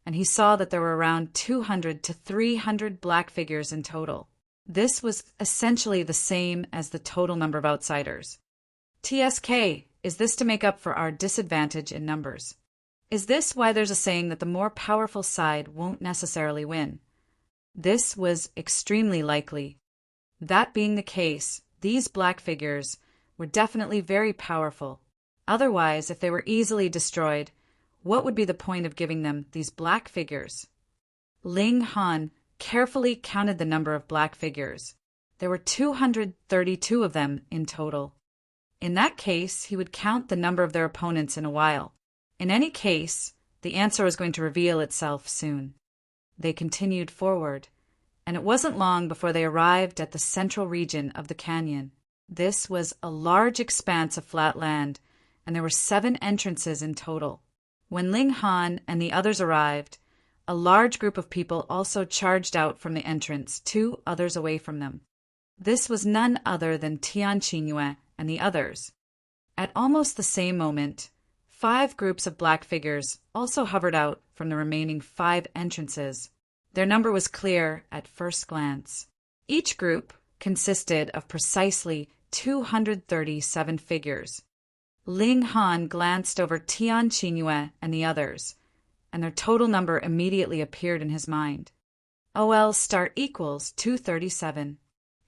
and he saw that there were around 200 to 300 black figures in total. This was essentially the same as the total number of outsiders. TSK, is this to make up for our disadvantage in numbers? Is this why there's a saying that the more powerful side won't necessarily win? This was extremely likely. That being the case, these black figures were definitely very powerful. Otherwise, if they were easily destroyed, what would be the point of giving them these black figures? Ling Han carefully counted the number of black figures. There were 232 of them in total. In that case, he would count the number of their opponents in a while. In any case, the answer was going to reveal itself soon. They continued forward, and it wasn't long before they arrived at the central region of the canyon. This was a large expanse of flat land, and there were 7 entrances in total. When Ling Han and the others arrived, a large group of people also charged out from the entrance, 2 others away from them. This was none other than Tian Qingyue and the others. At almost the same moment, 5 groups of black figures also hovered out from the remaining 5 entrances. Their number was clear at first glance. Each group consisted of precisely 237 figures. Ling Han glanced over Tian Qingyue and the others, and their total number immediately appeared in his mind. OL star equals 237.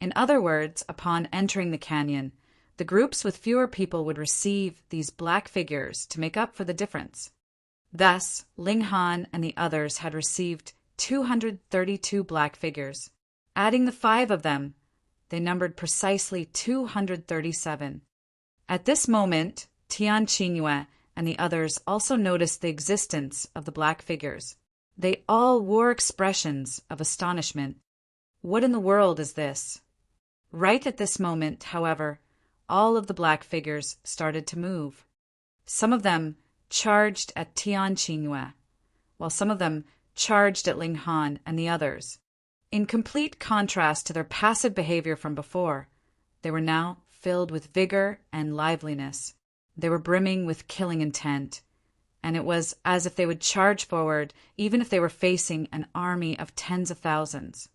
In other words, upon entering the canyon, the groups with fewer people would receive these black figures to make up for the difference. Thus, Ling Han and the others had received 232 black figures. Adding the 5 of them, they numbered precisely 237. At this moment, Tian Qingyue and the others also noticed the existence of the black figures. They all wore expressions of astonishment. What in the world is this? Right at this moment, however, all of the black figures started to move. Some of them charged at Tian Qingyue, while some of them charged at Ling Han and the others. In complete contrast to their passive behavior from before, they were now filled with vigor and liveliness. They were brimming with killing intent, and it was as if they would charge forward even if they were facing an army of tens of thousands.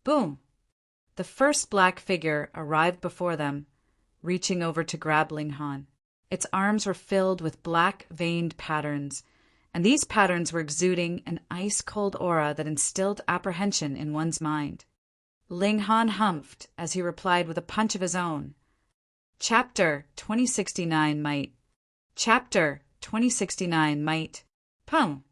Boom! The first black figure arrived before them, reaching over to grab Ling Han. Its arms were filled with black veined patterns, and these patterns were exuding an ice-cold aura that instilled apprehension in one's mind. Ling Han humphed as he replied with a punch of his own. Chapter 2069 Might. Chapter 2069 might. Pung!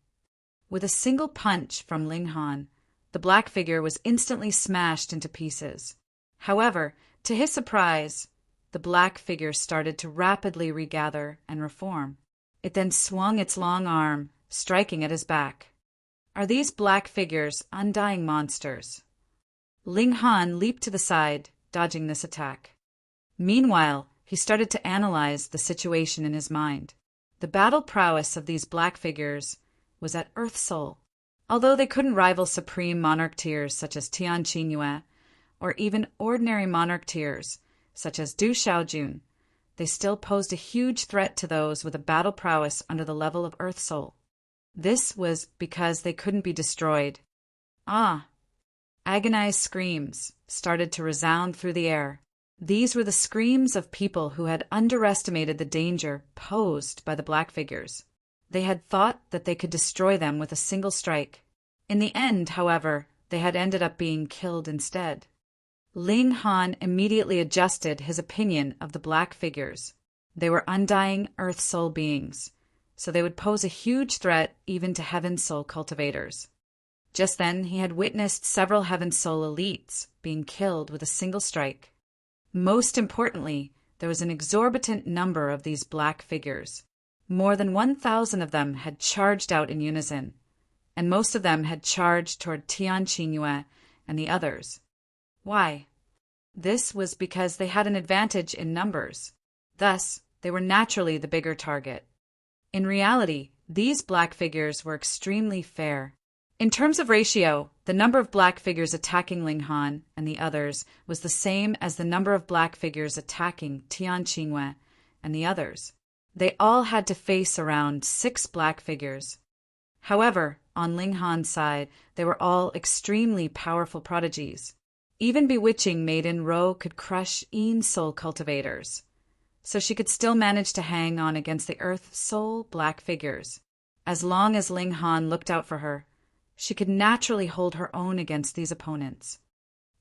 With a single punch from Ling Han, the black figure was instantly smashed into pieces. However, to his surprise, the black figure started to rapidly regather and reform. It then swung its long arm, striking at his back. Are these black figures undying monsters? Ling Han leaped to the side, dodging this attack. Meanwhile, he started to analyze the situation in his mind. The battle prowess of these black figures was at Earth Soul. Although they couldn't rival supreme monarch tiers such as Tian Qingyue, or even ordinary monarch tiers such as Du Xiaojun, they still posed a huge threat to those with a battle prowess under the level of Earth Soul. This was because they couldn't be destroyed. Ah! Agonized screams started to resound through the air. These were the screams of people who had underestimated the danger posed by the black figures. They had thought that they could destroy them with a single strike. In the end, however, they had ended up being killed instead. Ling Han immediately adjusted his opinion of the black figures. They were undying Earth Soul beings, so they would pose a huge threat even to Heaven Soul cultivators. Just then, he had witnessed several Heaven Soul elites being killed with a single strike. Most importantly, there was an exorbitant number of these black figures. More than 1,000 of them had charged out in unison, and most of them had charged toward Tian Qingyue and the others. Why? This was because they had an advantage in numbers. Thus, they were naturally the bigger target. In reality, these black figures were extremely fair. In terms of ratio, the number of black figures attacking Ling Han and the others was the same as the number of black figures attacking Tian Qingyue and the others. They all had to face around 6 black figures. However, on Ling Han's side, they were all extremely powerful prodigies. Even bewitching Maiden Ro could crush Yin Soul cultivators, so she could still manage to hang on against the Earth Soul black figures. As long as Ling Han looked out for her, she could naturally hold her own against these opponents.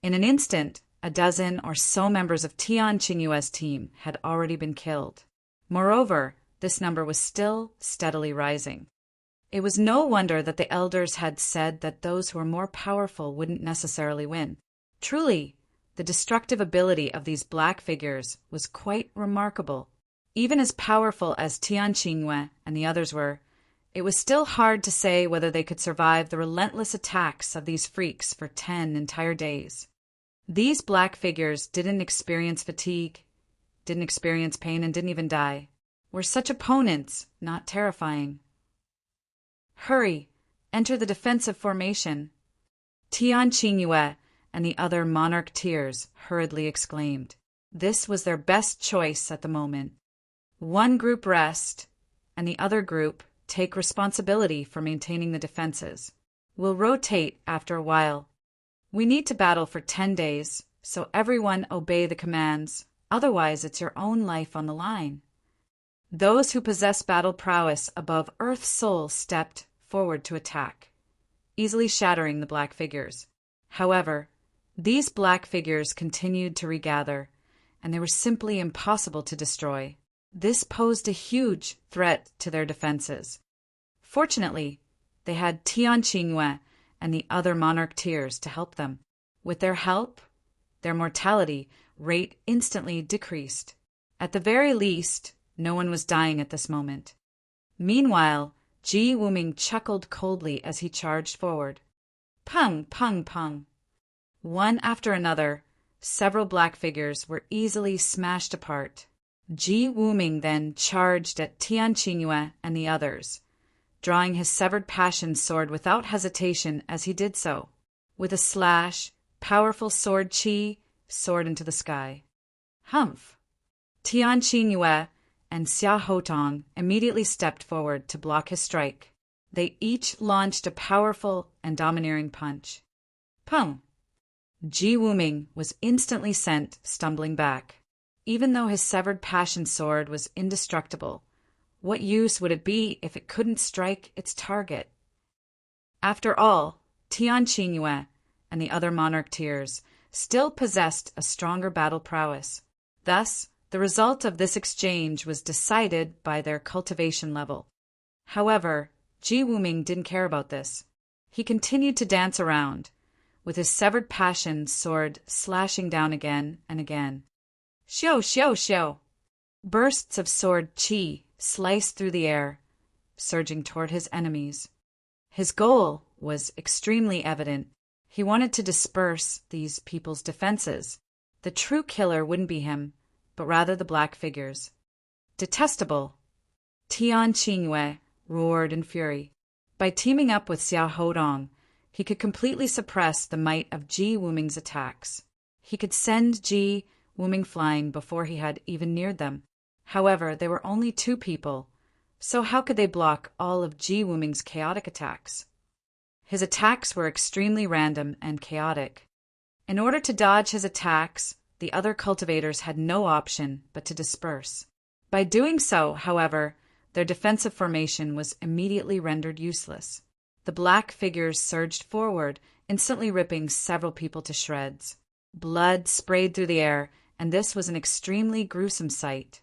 In an instant, a dozen or so members of Tian Qingyue's team had already been killed. Moreover, this number was still steadily rising. It was no wonder that the elders had said that those who were more powerful wouldn't necessarily win. Truly, the destructive ability of these black figures was quite remarkable. Even as powerful as Tian Qingyue and the others were, it was still hard to say whether they could survive the relentless attacks of these freaks for 10 entire days. These black figures didn't experience fatigue, didn't experience pain, and didn't even die. Were such opponents not terrifying? Hurry, enter the defensive formation. Tian Qingyue and the other monarch tiers hurriedly exclaimed. This was their best choice at the moment. One group rest, and the other group take responsibility for maintaining the defenses. We'll rotate after a while. We need to battle for 10 days, so everyone obey the commands. Otherwise, it's your own life on the line. Those who possess battle prowess above Earth Soul stepped forward to attack, easily shattering the black figures. However, these black figures continued to regather, and they were simply impossible to destroy. This posed a huge threat to their defenses. Fortunately, they had Tian Qingyue and the other monarch tiers to help them. With their help, their mortality rate instantly decreased. At the very least, no one was dying at this moment. Meanwhile, Ji Wuming chuckled coldly as he charged forward. Pung, pung, pung. One after another, several black figures were easily smashed apart. Ji Wuming then charged at Tian Qingyue and the others, drawing his severed passion sword without hesitation as he did so. With a slash, powerful sword qi soared into the sky. Humph! Tian Qingyue and Xia Hotong immediately stepped forward to block his strike. They each launched a powerful and domineering punch. Pung! Ji Wuming was instantly sent stumbling back. Even though his severed passion sword was indestructible, what use would it be if it couldn't strike its target? After all, Tian Qingyue and the other monarch tiers still possessed a stronger battle prowess. Thus, The result of this exchange was decided by their cultivation level. However, Ji Wuming didn't care about this. He continued to dance around, with his severed passion sword slashing down again and again. Xiao, xiao, xiao! Bursts of sword qi sliced through the air, surging toward his enemies. His goal was extremely evident. He wanted to disperse these people's defenses. The true killer wouldn't be him, but rather the black figures. Detestable! Tian Qingyue roared in fury. By teaming up with Xiao Hodong, he could completely suppress the might of Ji Wuming's attacks. He could send Ji Wuming flying before he had even neared them. However, they were only two people, so how could they block all of Ji Wuming's chaotic attacks? His attacks were extremely random and chaotic. In order to dodge his attacks, the other cultivators had no option but to disperse. By doing so, however, their defensive formation was immediately rendered useless. The black figures surged forward, instantly ripping several people to shreds. Blood sprayed through the air, and this was an extremely gruesome sight.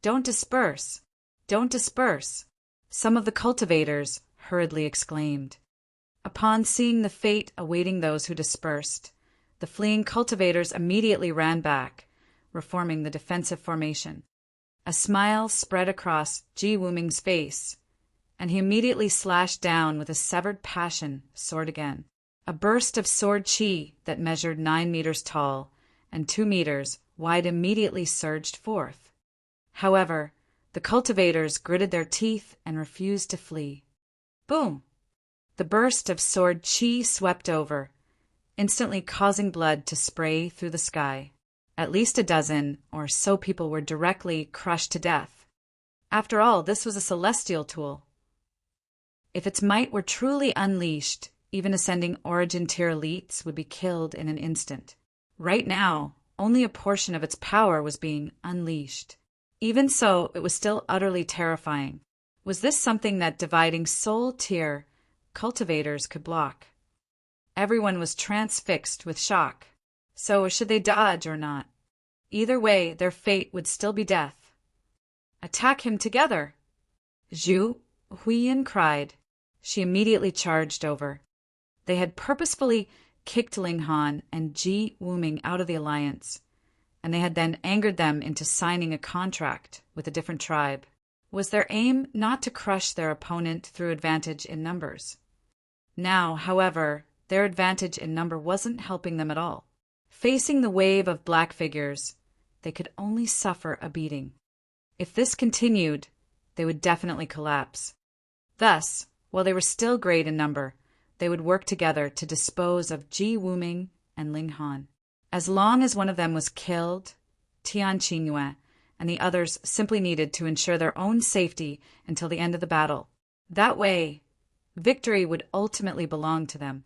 "Don't disperse! Don't disperse!" some of the cultivators hurriedly exclaimed. Upon seeing the fate awaiting those who dispersed, the fleeing cultivators immediately ran back, reforming the defensive formation. A smile spread across Ji Wuming's face, and he immediately slashed down with his severed passion sword again. A burst of sword qi that measured 9 meters tall and 2 meters wide immediately surged forth. However, the cultivators gritted their teeth and refused to flee. Boom! The burst of sword qi swept over, instantly causing blood to spray through the sky. At least a dozen or so people were directly crushed to death. After all, this was a celestial tool. If its might were truly unleashed, even ascending origin tier elites would be killed in an instant. Right now, only a portion of its power was being unleashed. Even so, it was still utterly terrifying. Was this something that dividing soul tier cultivators could block? Everyone was transfixed with shock. So should they dodge or not? Either way, their fate would still be death. Attack him together! Zhu Huiyin cried. She immediately charged over. They had purposefully kicked Ling Han and Ji Wuming out of the alliance, and they had then angered them into signing a contract with a different tribe. Was their aim not to crush their opponent through advantage in numbers? Now, however, their advantage in number wasn't helping them at all. Facing the wave of black figures, they could only suffer a beating. If this continued, they would definitely collapse. Thus, while they were still great in number, they would work together to dispose of Ji Wuming and Ling Han. As long as one of them was killed, Tian Qingyue and the others simply needed to ensure their own safety until the end of the battle. That way, victory would ultimately belong to them.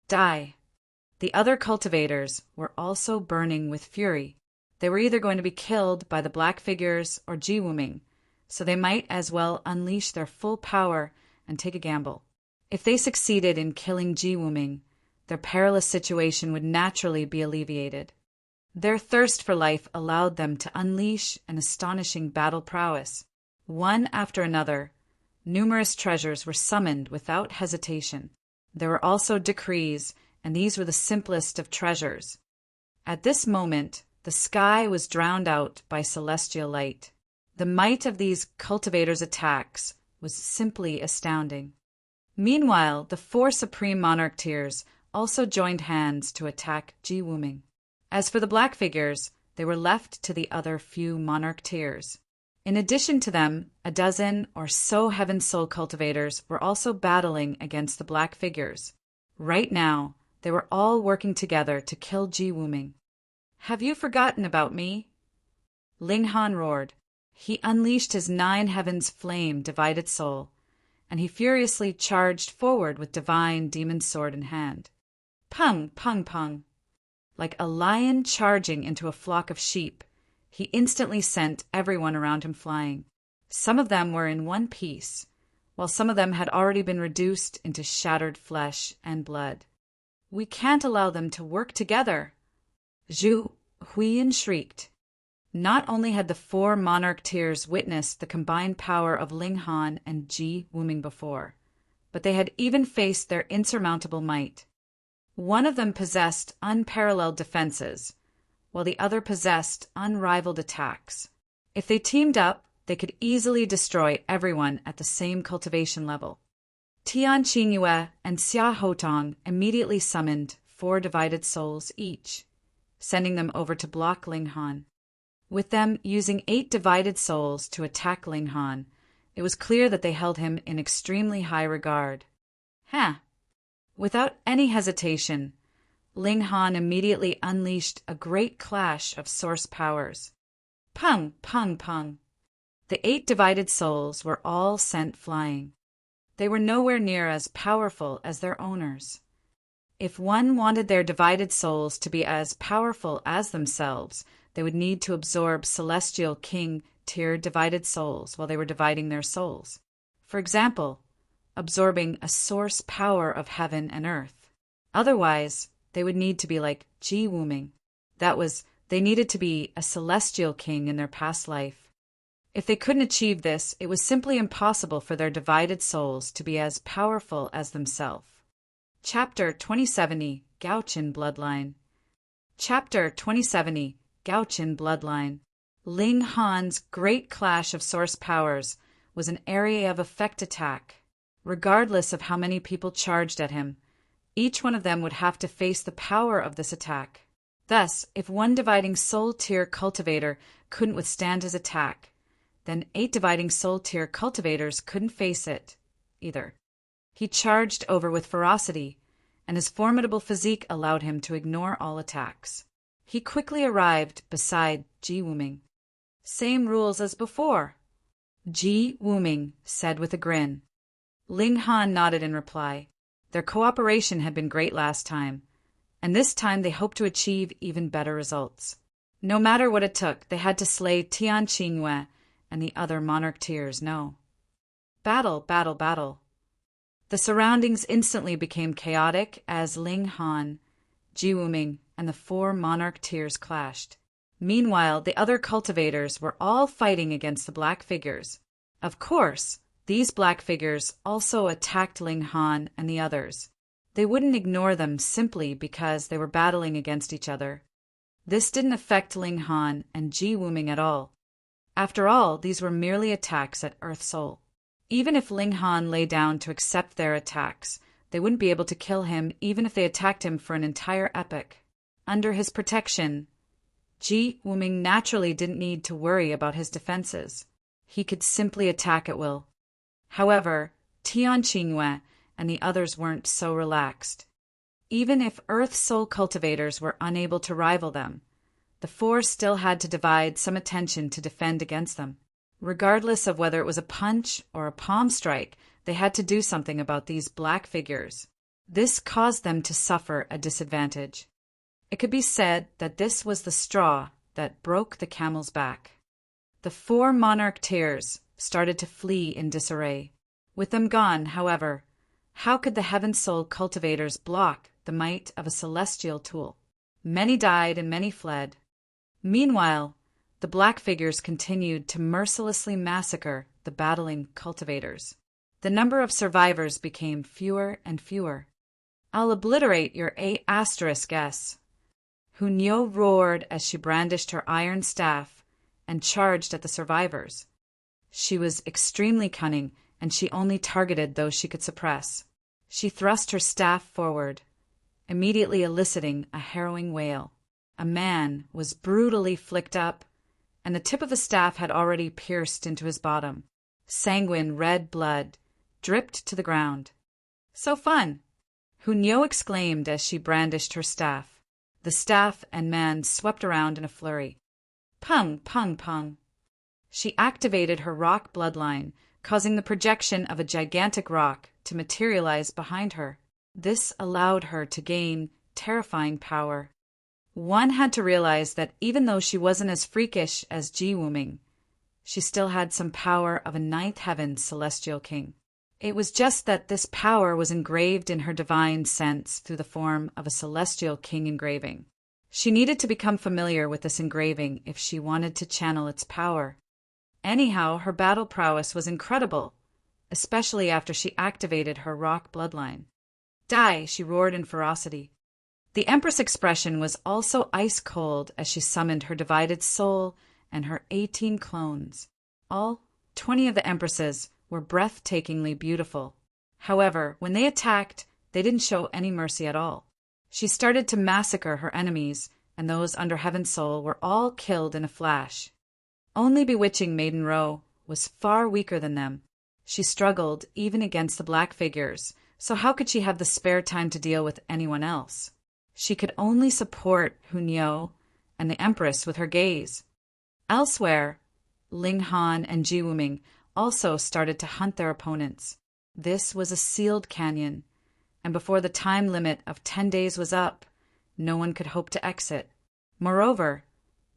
Die! The other cultivators were also burning with fury. They were either going to be killed by the black figures or Ji Wuming, so they might as well unleash their full power and take a gamble. If they succeeded in killing Ji Wuming, their perilous situation would naturally be alleviated. Their thirst for life allowed them to unleash an astonishing battle prowess. One after another, numerous treasures were summoned without hesitation. There were also decrees, and these were the simplest of treasures. At this moment, the sky was drowned out by celestial light. The might of these cultivators' attacks was simply astounding. Meanwhile, the 4 supreme monarch tiers also joined hands to attack Ji Wuming. As for the black figures, they were left to the other few monarch tiers. In addition to them, a dozen or so heaven soul cultivators were also battling against the black figures. Right now, they were all working together to kill Ji Wuming. Have you forgotten about me? Ling Han roared. He unleashed his 9 heavens flame divided soul, and he furiously charged forward with divine demon sword in hand. Pung, pung, pung. Like a lion charging into a flock of sheep, he instantly sent everyone around him flying. Some of them were in one piece, while some of them had already been reduced into shattered flesh and blood. We can't allow them to work together. Zhu Huiyin shrieked. Not only had the four monarch tiers witnessed the combined power of Ling Han and Ji Wuming before, but they had even faced their insurmountable might. One of them possessed unparalleled defenses, while the other possessed unrivaled attacks. If they teamed up, they could easily destroy everyone at the same cultivation level. Tian Qingyue and Xia Hotong immediately summoned 4 divided souls each, sending them over to block Ling Han. With them using 8 divided souls to attack Ling Han, it was clear that they held him in extremely high regard. Without any hesitation, Ling Han immediately unleashed a great clash of source powers. Pung, pung, pung. The 8 divided souls were all sent flying. They were nowhere near as powerful as their owners. If one wanted their divided souls to be as powerful as themselves, they would need to absorb Celestial King tier divided souls while they were dividing their souls. For example, absorbing a source power of heaven and earth. Otherwise, they would need to be like Ji Wuming. That was, they needed to be a Celestial King in their past life. If they couldn't achieve this, it was simply impossible for their divided souls to be as powerful as themselves. Chapter 2070, Gaoqin Bloodline. Chapter 2070, Gaoqin Bloodline. Ling Han's great clash of source powers was an area of effect attack. Regardless of how many people charged at him, each one of them would have to face the power of this attack. Thus, if one dividing soul tier cultivator couldn't withstand his attack, then 8 dividing soul tier cultivators couldn't face it either. He charged over with ferocity, and his formidable physique allowed him to ignore all attacks. He quickly arrived beside Ji Wuming. Same rules as before, Ji Wuming said with a grin. Ling Han nodded in reply. Their cooperation had been great last time, and this time they hoped to achieve even better results. No matter what it took, they had to slay Tian Qingyue and the other monarch tiers. No. Battle, battle, battle. The surroundings instantly became chaotic as Ling Han, Ji Wuming, and the 4 monarch tiers clashed. Meanwhile, the other cultivators were all fighting against the black figures. Of course, these black figures also attacked Ling Han and the others. They wouldn't ignore them simply because they were battling against each other. This didn't affect Ling Han and Ji Wuming at all. After all, these were merely attacks at Earth Soul. Even if Ling Han lay down to accept their attacks, they wouldn't be able to kill him even if they attacked him for an entire epoch. Under his protection, Ji Wuming naturally didn't need to worry about his defenses. He could simply attack at will. However, Tian Qingyue and the others weren't so relaxed. Even if Earth Soul cultivators were unable to rival them, the 4 still had to divide some attention to defend against them. Regardless of whether it was a punch or a palm strike, they had to do something about these black figures. This caused them to suffer a disadvantage. It could be said that this was the straw that broke the camel's back. The 4 monarch tiers started to flee in disarray. With them gone, however, how could the Heaven Soul cultivators block the might of a celestial tool? Many died and many fled. Meanwhile, the black figures continued to mercilessly massacre the battling cultivators. The number of survivors became fewer and fewer. I'll obliterate your A*S. Hunyo roared as she brandished her iron staff and charged at the survivors. She was extremely cunning, and she only targeted those she could suppress. She thrust her staff forward, immediately eliciting a harrowing wail. A man was brutally flicked up, and the tip of the staff had already pierced into his bottom. Sanguine red blood dripped to the ground. So fun! Hunyo exclaimed as she brandished her staff. The staff and man swept around in a flurry. Pung, pung, pung. She activated her rock bloodline, causing the projection of a gigantic rock to materialize behind her. This allowed her to gain terrifying power. One had to realize that even though she wasn't as freakish as Ji Wuming, she still had some power of a 9th heaven celestial king. It was just that this power was engraved in her divine sense through the form of a celestial king engraving. She needed to become familiar with this engraving if she wanted to channel its power. Anyhow, her battle prowess was incredible, especially after she activated her rock bloodline. Die, she roared in ferocity. The Empress expression was also ice-cold as she summoned her divided soul and her 18 clones. All 20 of the Empresses were breathtakingly beautiful. However, when they attacked, they didn't show any mercy at all. She started to massacre her enemies, and those under Heaven's Soul were all killed in a flash. Only bewitching Maiden Row was far weaker than them. She struggled even against the black figures, so how could she have the spare time to deal with anyone else? She could only support Hunyeo and the Empress with her gaze. Elsewhere, Ling Han and Ji Wuming also started to hunt their opponents. This was a sealed canyon, and before the time limit of 10 days was up, no one could hope to exit. Moreover,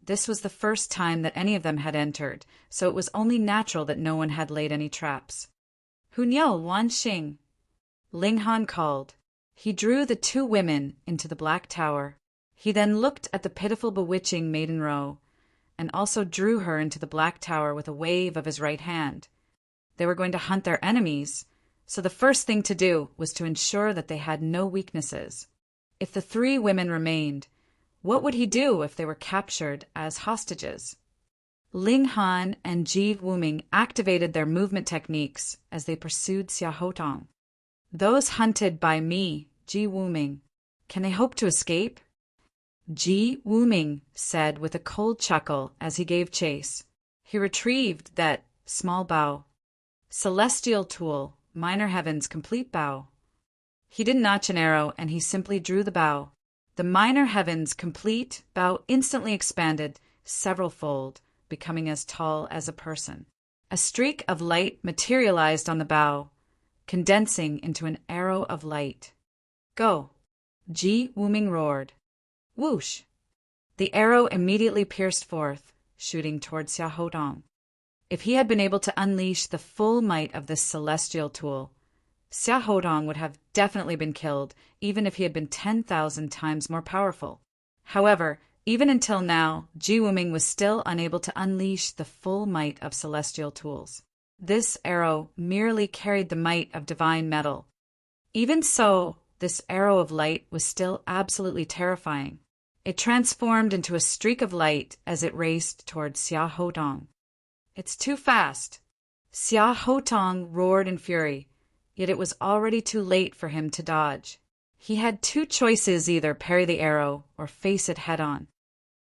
this was the first time that any of them had entered, so it was only natural that no one had laid any traps. Hunyeo Wanxing, Ling Han called. He drew the 2 women into the Black Tower. He then looked at the pitiful bewitching Maiden Row, and also drew her into the Black Tower with a wave of his right hand. They were going to hunt their enemies, so the first thing to do was to ensure that they had no weaknesses. If the 3 women remained, what would he do if they were captured as hostages? Ling Han and Ji Wuming activated their movement techniques as they pursued Xia Hotong. Those hunted by me, Ji Wuming, can they hope to escape? Ji Wuming said with a cold chuckle as he gave chase. He retrieved that small bow. Celestial tool, minor heavens, complete bow. He didn't notch an arrow, and he simply drew the bow. The minor heavens complete bow instantly expanded several-fold, becoming as tall as a person. A streak of light materialized on the bow, condensing into an arrow of light. Go! Ji Wuming roared. Whoosh! The arrow immediately pierced forth, shooting toward Xia Hotong. If he had been able to unleash the full might of this celestial tool, Xia Hotong would have definitely been killed, even if he had been 10,000 times more powerful. However, even until now, Ji Wuming was still unable to unleash the full might of celestial tools. This arrow merely carried the might of divine metal. Even so, this arrow of light was still absolutely terrifying. It transformed into a streak of light as it raced toward Xia Hotong. It's too fast. Xia Hotong roared in fury, yet it was already too late for him to dodge. He had 2 choices: either parry the arrow or face it head-on.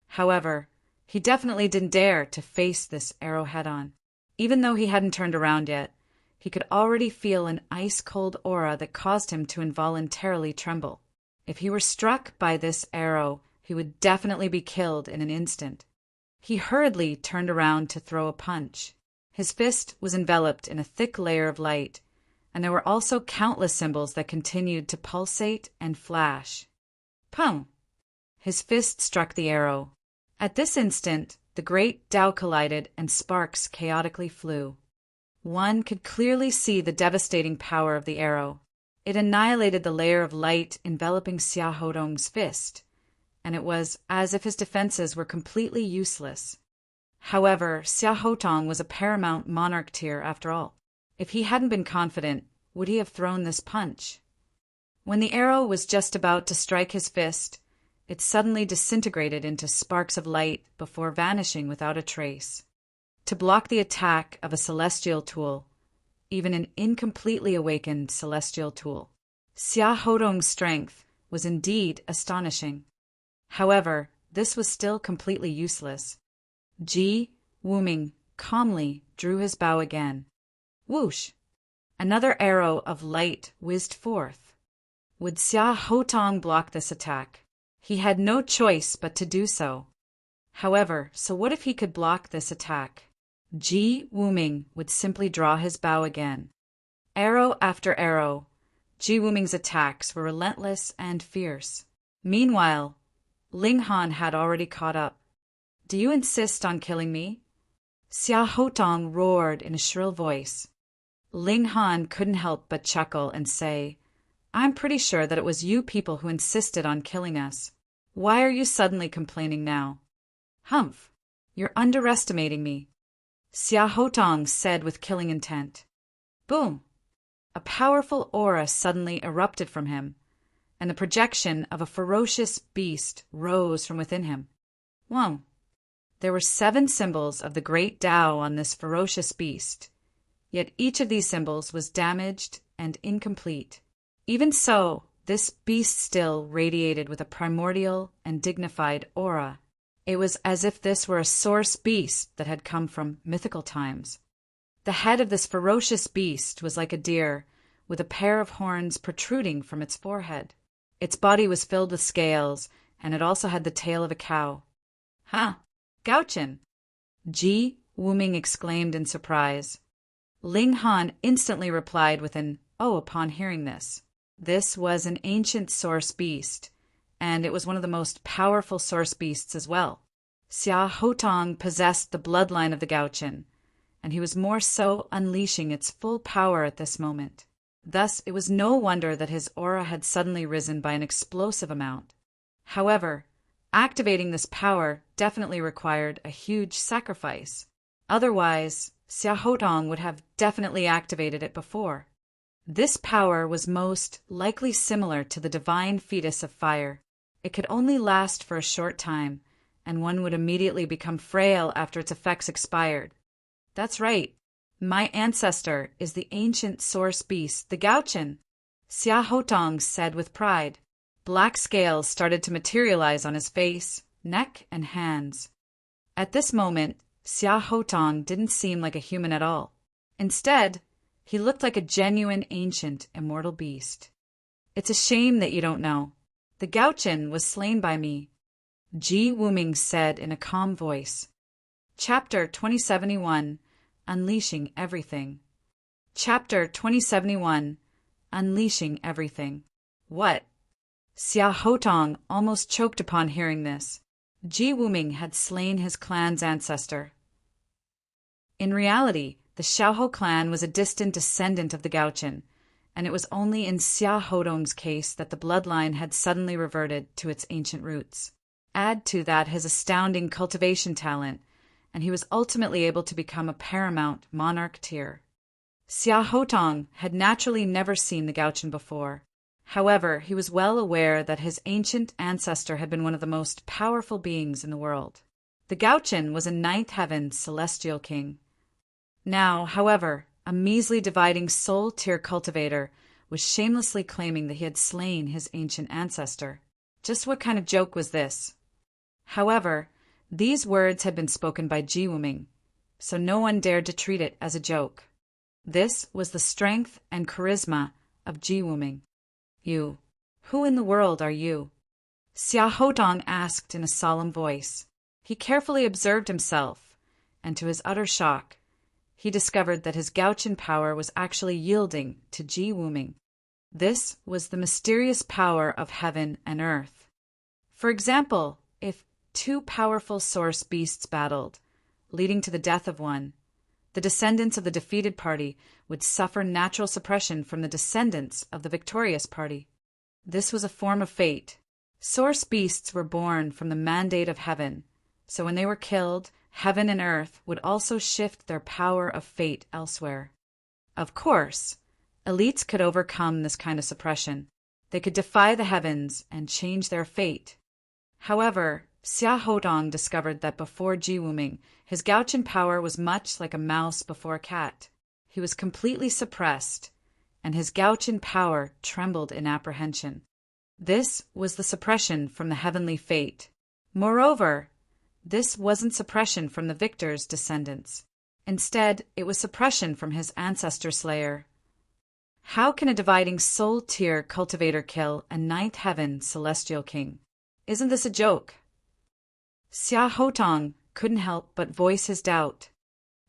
However, he definitely didn't dare to face this arrow head-on. Even though he hadn't turned around yet, he could already feel an ice-cold aura that caused him to involuntarily tremble. If he were struck by this arrow, he would definitely be killed in an instant. He hurriedly turned around to throw a punch. His fist was enveloped in a thick layer of light, and there were also countless symbols that continued to pulsate and flash. Pum! His fist struck the arrow. At this instant, the great Tao collided and sparks chaotically flew. One could clearly see the devastating power of the arrow. It annihilated the layer of light enveloping Xia Hotong's fist, and it was as if his defenses were completely useless. However, Xia Hotong was a paramount monarch tier after all. If he hadn't been confident, would he have thrown this punch? When the arrow was just about to strike his fist, it suddenly disintegrated into sparks of light before vanishing without a trace. To block the attack of a celestial tool, even an incompletely awakened celestial tool, Xia Hotong's strength was indeed astonishing. However, this was still completely useless. Ji Wuming calmly drew his bow again. Whoosh! Another arrow of light whizzed forth. Would Xia Hotong block this attack? He had no choice but to do so. However, so what if he could block this attack? Ji Wuming would simply draw his bow again. Arrow after arrow, Ji Wuming's attacks were relentless and fierce. Meanwhile, Ling Han had already caught up. Do you insist on killing me? Xia Hotong roared in a shrill voice. Ling Han couldn't help but chuckle and say, I'm pretty sure that it was you people who insisted on killing us. Why are you suddenly complaining now? Humph, you're underestimating me, Xiahotong said with killing intent. Boom! A powerful aura suddenly erupted from him, and the projection of a ferocious beast rose from within him. Whoa! There were 7 symbols of the great Tao on this ferocious beast, yet each of these symbols was damaged and incomplete. Even so, this beast still radiated with a primordial and dignified aura. It was as if this were a source beast that had come from mythical times. The head of this ferocious beast was like a deer, with a pair of horns protruding from its forehead. Its body was filled with scales, and it also had the tail of a cow. Huh! Gauchin! Ji Wuming exclaimed in surprise. Ling Han instantly replied with an "oh" upon hearing this. This was an ancient source beast, and it was one of the most powerful source beasts as well. Xiahotong possessed the bloodline of the Gauchin, and he was more so unleashing its full power at this moment. Thus, it was no wonder that his aura had suddenly risen by an explosive amount. However, activating this power definitely required a huge sacrifice. Otherwise, Xiahotong would have definitely activated it before. This power was most likely similar to the divine fetus of fire. It could only last for a short time, and one would immediately become frail after its effects expired. That's right. My ancestor is the ancient source beast, the Gauchin, Xiahotong said with pride. Black scales started to materialize on his face, neck, and hands. At this moment, Xiahotong didn't seem like a human at all. Instead, he looked like a genuine ancient immortal beast. It's a shame that you don't know. The Gauchin was slain by me, Ji Wuming said in a calm voice. Chapter 2071, Unleashing Everything. Chapter 2071, Unleashing Everything. What? Xiahotong almost choked upon hearing this. Ji Wuming had slain his clan's ancestor. In reality, the Xiaoho clan was a distant descendant of the Gauchin, and it was only in Xiahotong's case that the bloodline had suddenly reverted to its ancient roots. Add to that his astounding cultivation talent, and he was ultimately able to become a paramount monarch tier. Xiahotong had naturally never seen the Gauchin before. However, he was well aware that his ancient ancestor had been one of the most powerful beings in the world. The Gauchin was a ninth heaven celestial king. Now, however, a measly dividing soul tier cultivator was shamelessly claiming that he had slain his ancient ancestor. Just what kind of joke was this? However, these words had been spoken by Ji Wuming, so no one dared to treat it as a joke. This was the strength and charisma of Ji Wuming. You, who in the world are you? Xiahotong asked in a solemn voice. He carefully observed himself, and to his utter shock, he discovered that his Gauchin power was actually yielding to Ji Wuming. This was the mysterious power of heaven and earth. For example, if 2 powerful source beasts battled, leading to the death of one, the descendants of the defeated party would suffer natural suppression from the descendants of the victorious party. This was a form of fate. Source beasts were born from the mandate of heaven, so when they were killed, heaven and earth would also shift their power of fate elsewhere. Of course, elites could overcome this kind of suppression. They could defy the heavens and change their fate. However, Xiahotong discovered that before Ji Wuming, his Gauchin power was much like a mouse before a cat. He was completely suppressed, and his Gauchin power trembled in apprehension. This was the suppression from the heavenly fate. Moreover, this wasn't suppression from the victor's descendants. Instead, it was suppression from his ancestor slayer. How can a dividing soul tier cultivator kill a ninth heaven celestial king? Isn't this a joke? Xiahotong couldn't help but voice his doubt.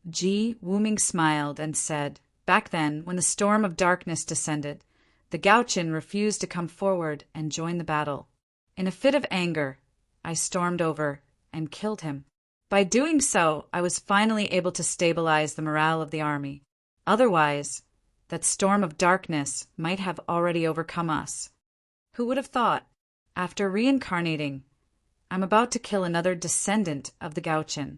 Ji Wuming smiled and said, back then, when the storm of darkness descended, the Gauchin refused to come forward and join the battle. In a fit of anger, I stormed over and killed him. By doing so, I was finally able to stabilize the morale of the army. Otherwise, that storm of darkness might have already overcome us. Who would have thought? After reincarnating, I'm about to kill another descendant of the Gaochen."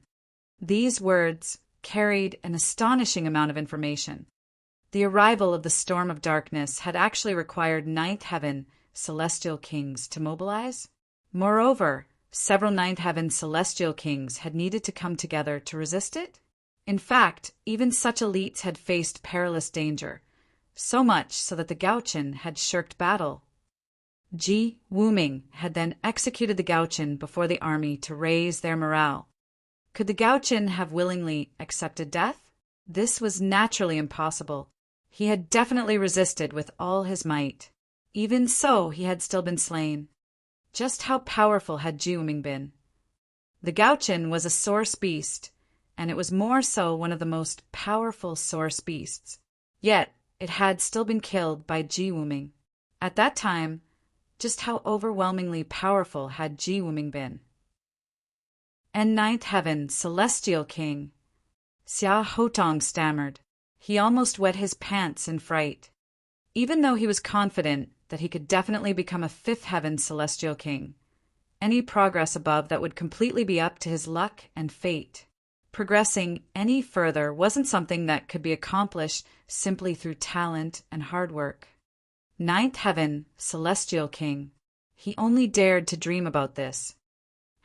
These words carried an astonishing amount of information. The arrival of the storm of darkness had actually required ninth heaven celestial kings to mobilize. Moreover, several ninth heaven celestial kings had needed to come together to resist it. In fact, even such elites had faced perilous danger, so much so that the Gaochen had shirked battle. Ji Wuming had then executed the Gaochen before the army to raise their morale. Could the Gaochen have willingly accepted death? This was naturally impossible. He had definitely resisted with all his might. Even so, he had still been slain. Just how powerful had Ji Wuming been? The Gaochen was a source beast, and it was more so one of the most powerful source beasts. Yet, it had still been killed by Ji Wuming. At that time, just how overwhelmingly powerful had Ji Wuming been? And ninth heaven, celestial king. Xia Hotong stammered. He almost wet his pants in fright. Even though he was confident that he could definitely become a fifth heaven celestial king, any progress above that would completely be up to his luck and fate. Progressing any further wasn't something that could be accomplished simply through talent and hard work. Ninth heaven, celestial king. He only dared to dream about this.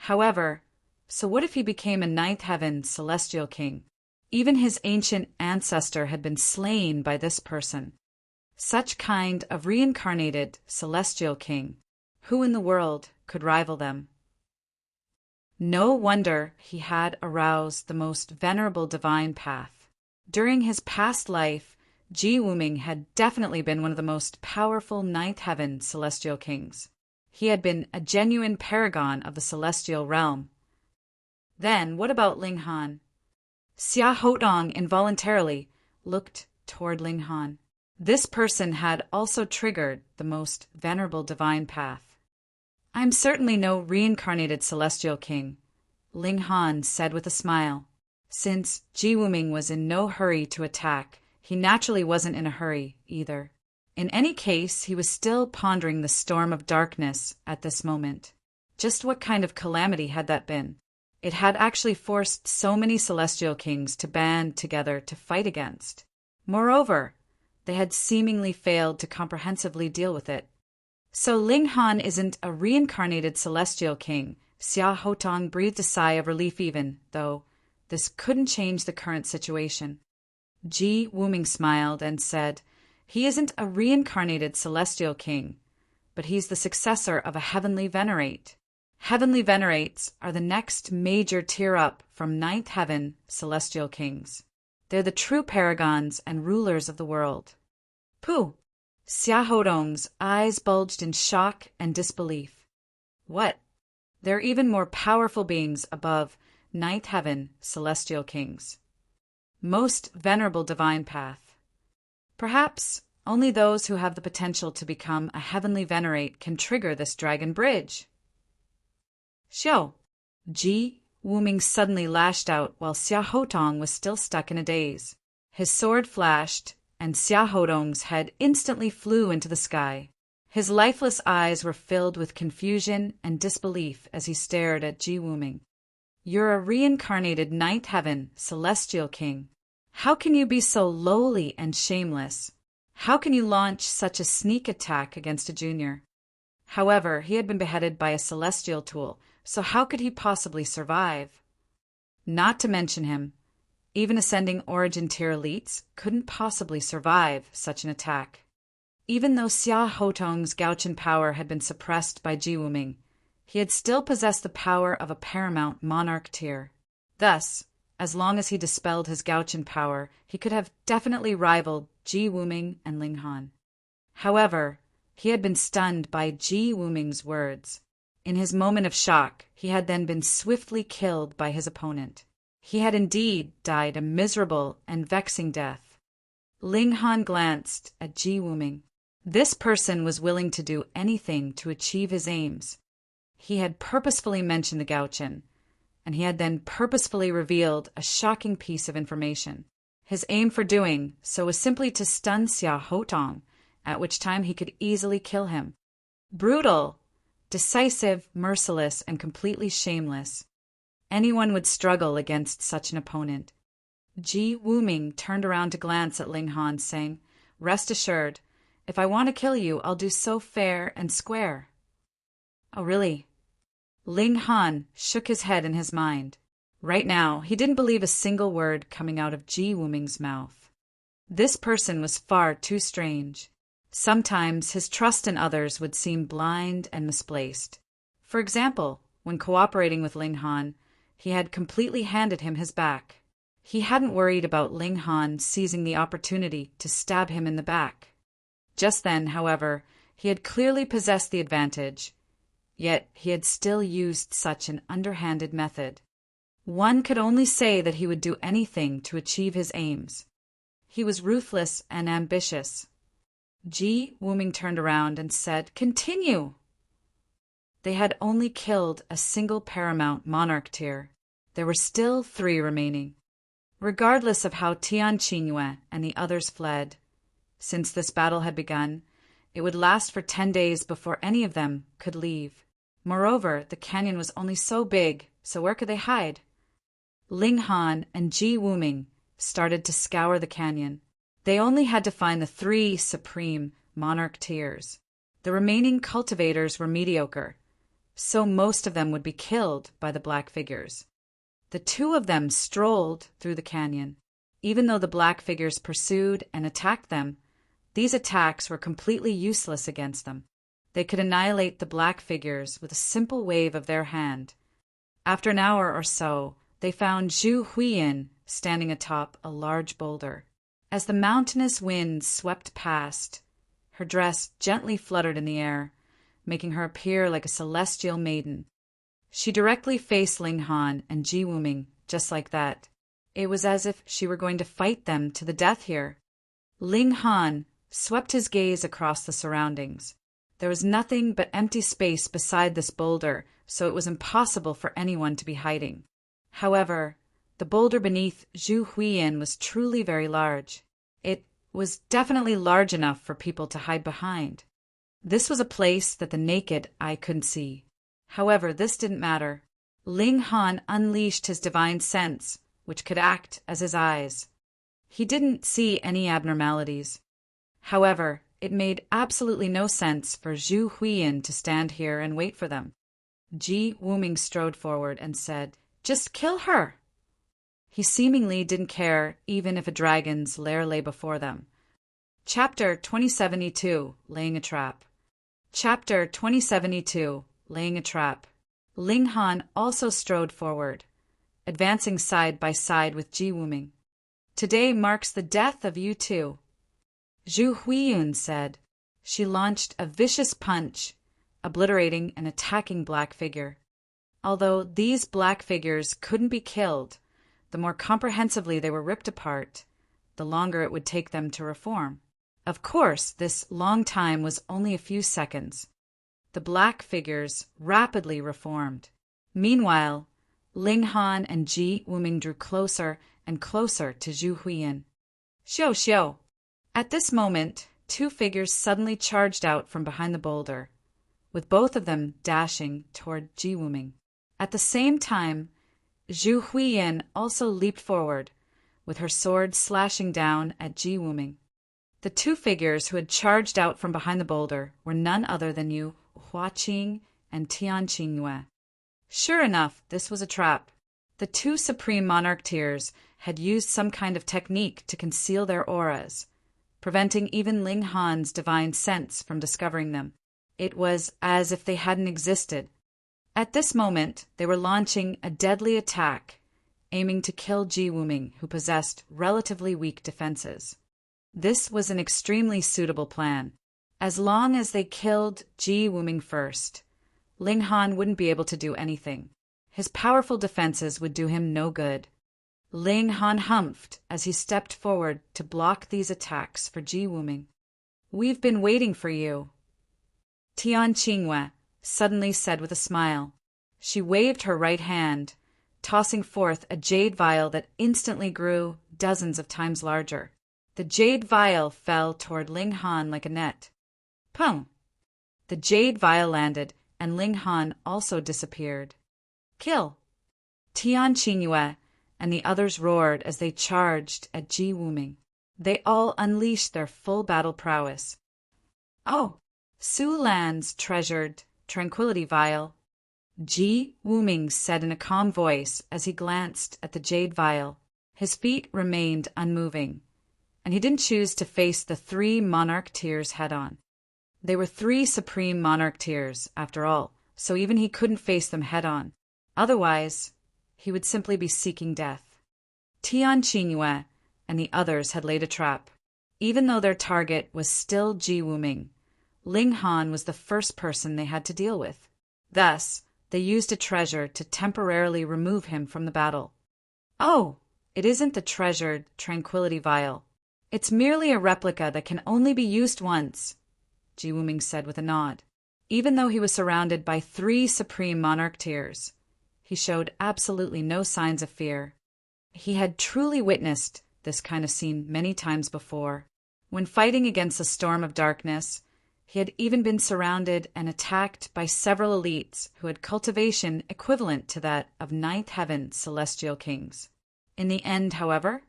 However, so what if he became a ninth heaven, celestial king? Even his ancient ancestor had been slain by this person. Such kind of reincarnated celestial king. Who in the world could rival them? No wonder he had aroused the most venerable divine path. During his past life, Ji Wuming had definitely been one of the most powerful ninth heaven celestial kings. He had been a genuine paragon of the celestial realm. Then, what about Ling Han? Xia Hotong involuntarily looked toward Ling Han. This person had also triggered the most venerable divine path. "I'm certainly no reincarnated celestial king," Ling Han said with a smile. Since Ji Wuming was in no hurry to attack, he naturally wasn't in a hurry either. In any case, he was still pondering the storm of darkness at this moment. Just what kind of calamity had that been? It had actually forced so many celestial kings to band together to fight against. Moreover, they had seemingly failed to comprehensively deal with it. So Ling Han isn't a reincarnated celestial king. Xia Hotong breathed a sigh of relief even, though this couldn't change the current situation. Ji Wuming smiled and said, "He isn't a reincarnated celestial king, but he's the successor of a heavenly venerate. Heavenly venerates are the next major tier up from ninth heaven celestial kings. They're the true paragons and rulers of the world." Pooh! Xia Hotong's eyes bulged in shock and disbelief. What? There are even more powerful beings above ninth heaven celestial kings. Most venerable divine path. Perhaps only those who have the potential to become a heavenly venerate can trigger this dragon bridge. Xiao! Ji Wuming suddenly lashed out while Xia Hotong was still stuck in a daze. His sword flashed, and Xia Hotong's head instantly flew into the sky. His lifeless eyes were filled with confusion and disbelief as he stared at Ji Wuming. "You're a reincarnated ninth heaven celestial king. How can you be so lowly and shameless? How can you launch such a sneak attack against a junior?" However, he had been beheaded by a celestial tool, so how could he possibly survive? Not to mention him, even ascending origin tier elites couldn't possibly survive such an attack. Even though Xia Hotong's Gaochen power had been suppressed by Ji Wuming, he had still possessed the power of a paramount monarch tier. Thus, as long as he dispelled his Gaochen power, he could have definitely rivaled Ji Wuming and Ling Han. However, he had been stunned by Ji Wuming's words. In his moment of shock, he had then been swiftly killed by his opponent. He had indeed died a miserable and vexing death. Ling Han glanced at Ji Wuming. This person was willing to do anything to achieve his aims. He had purposefully mentioned the Gaochen, and he had then purposefully revealed a shocking piece of information. His aim for doing so was simply to stun Xia Hotong, at which time he could easily kill him. Brutal, decisive, merciless, and completely shameless. Anyone would struggle against such an opponent. Ji Wuming turned around to glance at Ling Han, saying, "Rest assured, if I want to kill you, I'll do so fair and square." "Oh, really?" Ling Han shook his head in his mind. Right now, he didn't believe a single word coming out of Ji Wuming's mouth. This person was far too strange. Sometimes his trust in others would seem blind and misplaced. For example, when cooperating with Ling Han, he had completely handed him his back. He hadn't worried about Ling Han seizing the opportunity to stab him in the back. Just then, however, he had clearly possessed the advantage, yet he had still used such an underhanded method. One could only say that he would do anything to achieve his aims. He was ruthless and ambitious. Ji Wuming turned around and said, "Continue!" They had only killed a single paramount monarch tier. There were still 3 remaining. Regardless of how Tian Qingyue and the others fled, since this battle had begun, it would last for 10 days before any of them could leave. Moreover, the canyon was only so big, so where could they hide? Ling Han and Ji Wuming started to scour the canyon. They only had to find the 3 supreme monarch tiers. The remaining cultivators were mediocre, so most of them would be killed by the black figures. The 2 of them strolled through the canyon. Even though the black figures pursued and attacked them, these attacks were completely useless against them. They could annihilate the black figures with a simple wave of their hand. After an hour or so, they found Zhu Huiyin standing atop a large boulder. As the mountainous wind swept past, her dress gently fluttered in the air, making her appear like a celestial maiden. She directly faced Ling Han and Ji Wuming, just like that. It was as if she were going to fight them to the death here. Ling Han swept his gaze across the surroundings. There was nothing but empty space beside this boulder, so it was impossible for anyone to be hiding. However, the boulder beneath Zhu Huiyin was truly very large. It was definitely large enough for people to hide behind. This was a place that the naked eye couldn't see. However, this didn't matter. Ling Han unleashed his divine sense, which could act as his eyes. He didn't see any abnormalities. However, it made absolutely no sense for Zhu Huiyin to stand here and wait for them. Ji Wuming strode forward and said, "Just kill her!" He seemingly didn't care even if a dragon's lair lay before them. Chapter 2072, Laying a Trap. Chapter 2072, Laying a Trap. Ling Han also strode forward, advancing side by side with Ji Wuming. "Today marks the death of you two," Zhu Huiyun said. She launched a vicious punch, obliterating an attacking black figure. Although these black figures couldn't be killed, the more comprehensively they were ripped apart, the longer it would take them to reform. Of course, this long time was only a few seconds. The black figures rapidly reformed. Meanwhile, Ling Han and Ji Wuming drew closer and closer to Zhu Huiyin. "Xiu xiu!" At this moment, 2 figures suddenly charged out from behind the boulder, with both of them dashing toward Ji Wuming. At the same time, Zhu Huiyin also leaped forward, with her sword slashing down at Ji Wuming. The 2 figures who had charged out from behind the boulder were none other than Yu Huaqing and Tian Qingyue. Sure enough, this was a trap. The 2 supreme monarch tiers had used some kind of technique to conceal their auras, preventing even Ling Han's divine sense from discovering them. It was as if they hadn't existed. At this moment, they were launching a deadly attack, aiming to kill Ji Wuming, who possessed relatively weak defenses. This was an extremely suitable plan. As long as they killed Ji Wuming first, Ling Han wouldn't be able to do anything. His powerful defenses would do him no good. Ling Han humphed as he stepped forward to block these attacks for Ji Wuming. "We've been waiting for you," Tian Qingyue suddenly said with a smile. She waved her right hand, tossing forth a jade vial that instantly grew dozens of times larger. The jade vial fell toward Ling Han like a net. Pum! The jade vial landed, and Ling Han also disappeared. Kill! Tian Qingyue and the others roared as they charged at Ji Wuming. They all unleashed their full battle prowess. Oh! Su Lan's treasured tranquility vial, Ji Wuming said in a calm voice as he glanced at the jade vial. His feet remained unmoving, and he didn't choose to face the 3 monarch tears head-on. They were 3 supreme monarch tears, after all, so even he couldn't face them head-on. Otherwise, he would simply be seeking death. Tian Qingyue and the others had laid a trap. Even though their target was still Ji Wuming, Ling Han was the first person they had to deal with. Thus, they used a treasure to temporarily remove him from the battle. Oh, it isn't the treasured tranquility vial. It's merely a replica that can only be used once, Ji Wuming said with a nod. Even though he was surrounded by 3 supreme monarch tears, he showed absolutely no signs of fear. He had truly witnessed this kind of scene many times before. When fighting against a storm of darkness, he had even been surrounded and attacked by several elites who had cultivation equivalent to that of ninth heaven celestial kings. In the end, however,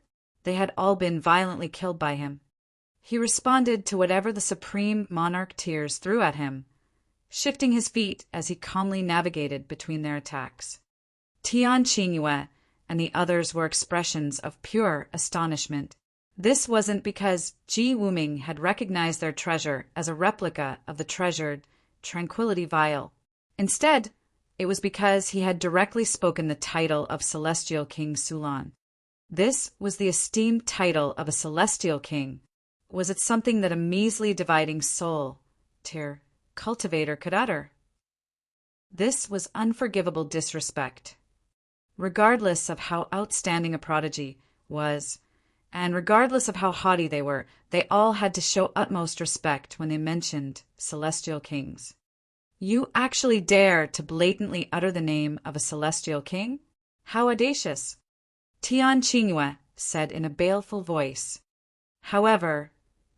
they had all been violently killed by him. He responded to whatever the supreme monarch tears threw at him, shifting his feet as he calmly navigated between their attacks. Tian Qingyue and the others were expressions of pure astonishment. This wasn't because Ji Wuming had recognized their treasure as a replica of the treasured tranquility vial. Instead, it was because he had directly spoken the title of Celestial King Sulan. This was the esteemed title of a celestial king. Was it something that a measly dividing soul tier cultivator could utter? This was unforgivable disrespect. Regardless of how outstanding a prodigy was, and regardless of how haughty they were, they all had to show utmost respect when they mentioned celestial kings. You actually dare to blatantly utter the name of a celestial king? How audacious! Tian Qingyue said in a baleful voice. However,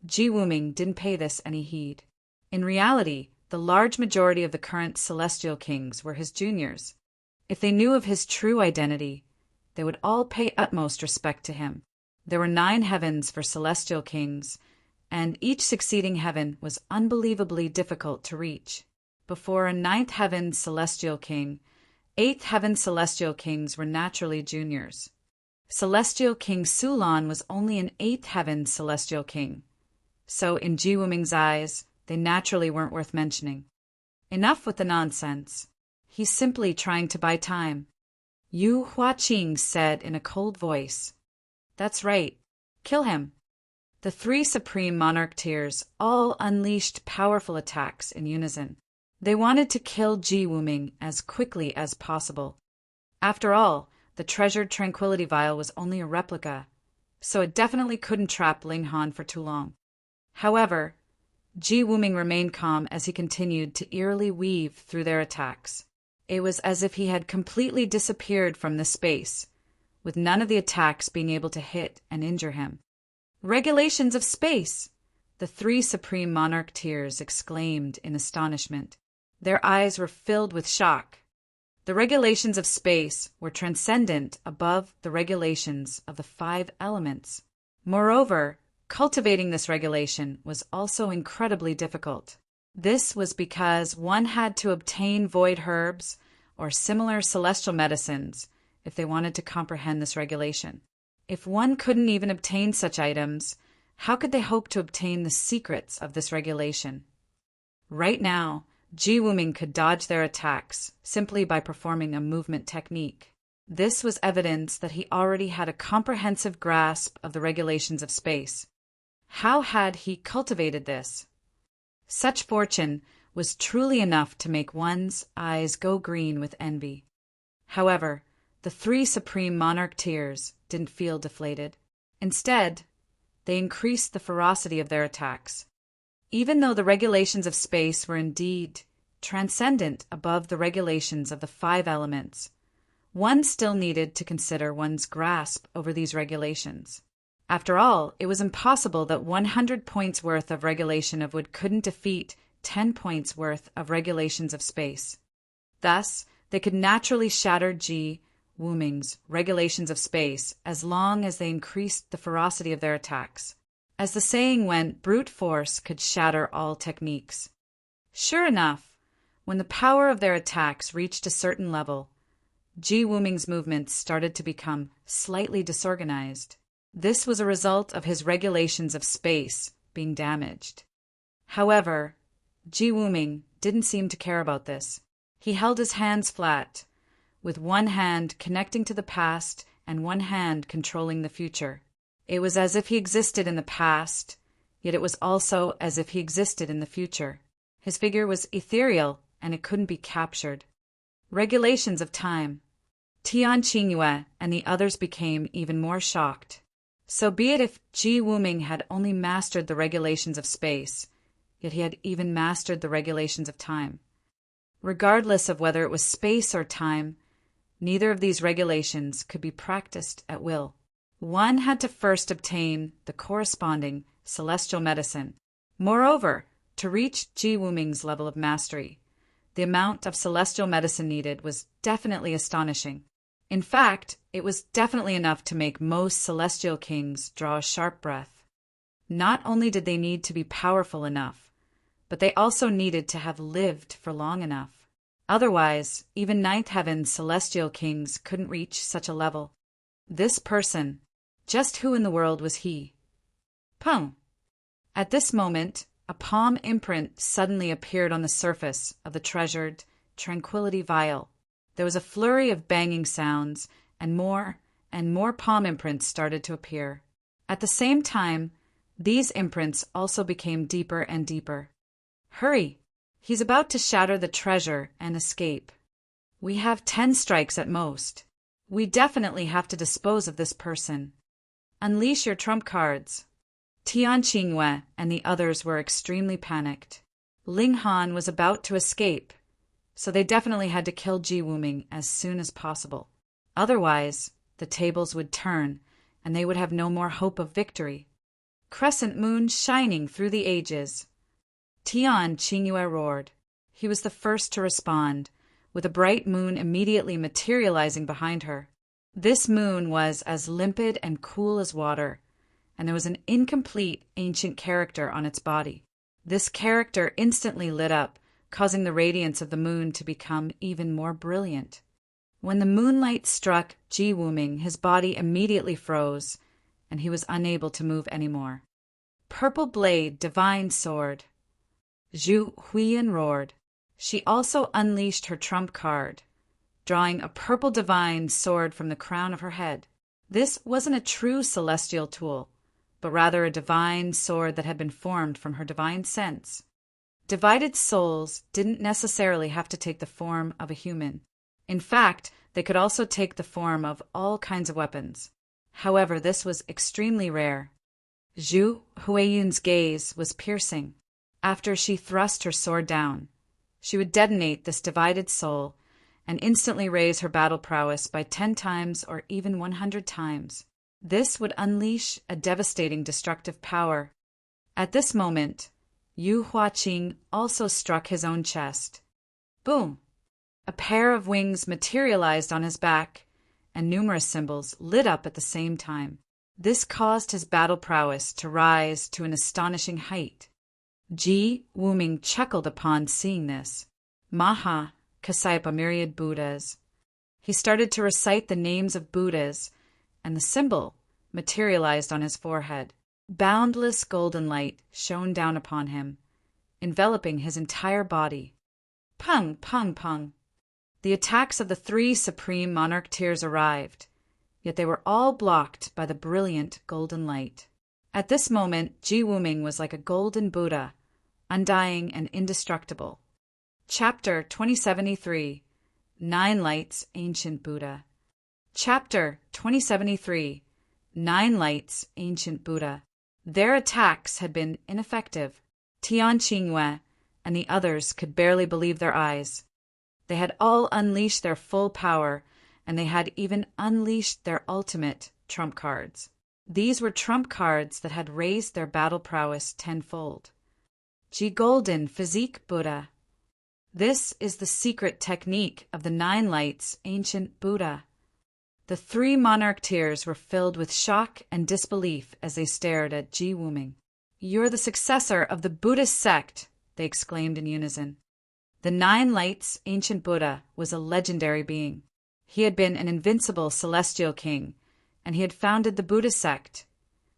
Ji Wuming didn't pay this any heed. In reality, the large majority of the current celestial kings were his juniors. If they knew of his true identity, they would all pay utmost respect to him. There were 9 heavens for celestial kings, and each succeeding heaven was unbelievably difficult to reach. Before a 9th heaven celestial king, 8th heaven celestial kings were naturally juniors. Celestial King Sulan was only an 8th heaven celestial king, so in Ji Wuming's eyes, they naturally weren't worth mentioning. Enough with the nonsense. He's simply trying to buy time. Yu Huaqing said in a cold voice. That's right. Kill him. The 3 supreme monarch tears all unleashed powerful attacks in unison. They wanted to kill Ji Wuming as quickly as possible. After all, the treasured tranquility vial was only a replica, so it definitely couldn't trap Ling Han for too long. However, Ji Wuming remained calm as he continued to eerily weave through their attacks. It was as if he had completely disappeared from the space, with none of the attacks being able to hit and injure him. Regulations of space! The 3 supreme monarch tears exclaimed in astonishment. Their eyes were filled with shock. The regulations of space were transcendent above the regulations of the 5 elements. Moreover, cultivating this regulation was also incredibly difficult. This was because one had to obtain void herbs or similar celestial medicines if they wanted to comprehend this regulation. If one couldn't even obtain such items, how could they hope to obtain the secrets of this regulation? Right now, Ji Wuming could dodge their attacks simply by performing a movement technique. This was evidence that he already had a comprehensive grasp of the regulations of space. How had he cultivated this? Such fortune was truly enough to make one's eyes go green with envy. However, the 3 supreme monarch tears didn't feel deflated. Instead, they increased the ferocity of their attacks. Even though the regulations of space were indeed transcendent above the regulations of the 5 elements, one still needed to consider one's grasp over these regulations. After all, it was impossible that 100 points worth of regulation of wood couldn't defeat 10 points worth of regulations of space. Thus, they could naturally shatter Ji Wuming's regulations of space as long as they increased the ferocity of their attacks. As the saying went, brute force could shatter all techniques. Sure enough, when the power of their attacks reached a certain level, Ji Wuming's movements started to become slightly disorganized. This was a result of his regulations of space being damaged. However, Ji Wuming didn't seem to care about this. He held his hands flat, with one hand connecting to the past and one hand controlling the future. It was as if he existed in the past, yet it was also as if he existed in the future. His figure was ethereal, and it couldn't be captured. Regulations of time. Tian Qingyue and the others became even more shocked. So be it if Ji Wuming had only mastered the regulations of space, yet he had even mastered the regulations of time. Regardless of whether it was space or time, neither of these regulations could be practiced at will. One had to first obtain the corresponding celestial medicine. Moreover, to reach Ji Wuming's level of mastery, the amount of celestial medicine needed was definitely astonishing. In fact, it was definitely enough to make most celestial kings draw a sharp breath. Not only did they need to be powerful enough, but they also needed to have lived for long enough. Otherwise, even ninth heaven's celestial kings couldn't reach such a level. This person, just who in the world was he? Peng. At this moment, a palm imprint suddenly appeared on the surface of the treasured tranquility vial. There was a flurry of banging sounds, and more palm imprints started to appear. At the same time, these imprints also became deeper and deeper. Hurry! He's about to shatter the treasure and escape. We have 10 strikes at most. We definitely have to dispose of this person. Unleash your trump cards. Tian Qingyue and the others were extremely panicked. Ling Han was about to escape, so they definitely had to kill Ji Wuming as soon as possible. Otherwise, the tables would turn, and they would have no more hope of victory. Crescent moon shining through the ages. Tian Qingyue roared. He was the first to respond, with a bright moon immediately materializing behind her. This moon was as limpid and cool as water, and there was an incomplete ancient character on its body. This character instantly lit up, causing the radiance of the moon to become even more brilliant. When the moonlight struck Ji Wuming, his body immediately froze, and he was unable to move anymore. Purple blade, divine sword. Zhu Huiyan roared. She also unleashed her trump card, drawing a purple divine sword from the crown of her head. This wasn't a true celestial tool, but rather a divine sword that had been formed from her divine sense. Divided souls didn't necessarily have to take the form of a human. In fact, they could also take the form of all kinds of weapons. However, this was extremely rare. Zhu Huiyun's gaze was piercing. After she thrust her sword down, she would detonate this divided soul and instantly raise her battle prowess by 10 times or even 100 times. This would unleash a devastating destructive power. At this moment, Yu Huaqing also struck his own chest. Boom! A pair of wings materialized on his back, and numerous symbols lit up at the same time. This caused his battle prowess to rise to an astonishing height. Ji Wuming chuckled upon seeing this. Maha Kasayapa myriad Buddhas. He started to recite the names of Buddhas, and the symbol materialized on his forehead. Boundless golden light shone down upon him, enveloping his entire body. Peng, peng, peng. The attacks of the 3 supreme monarch tiers arrived, yet they were all blocked by the brilliant golden light. At this moment, Ji Wuming was like a golden Buddha, undying and indestructible. Chapter 2073. 9 Lights, Ancient Buddha. Chapter 2073. 9 Lights, Ancient Buddha. Their attacks had been ineffective. Tian Qingyue and the others could barely believe their eyes. They had all unleashed their full power, and they had even unleashed their ultimate trump cards. These were trump cards that had raised their battle prowess tenfold. Ji Golden Physique Buddha. This is the secret technique of the 9 lights ancient Buddha. The 3 monarch tears were filled with shock and disbelief as they stared at Ji Wuming. "You're the successor of the Buddhist sect," they exclaimed in unison. The 9 lights ancient Buddha was a legendary being. He had been an invincible celestial king, and he had founded the Buddhist sect,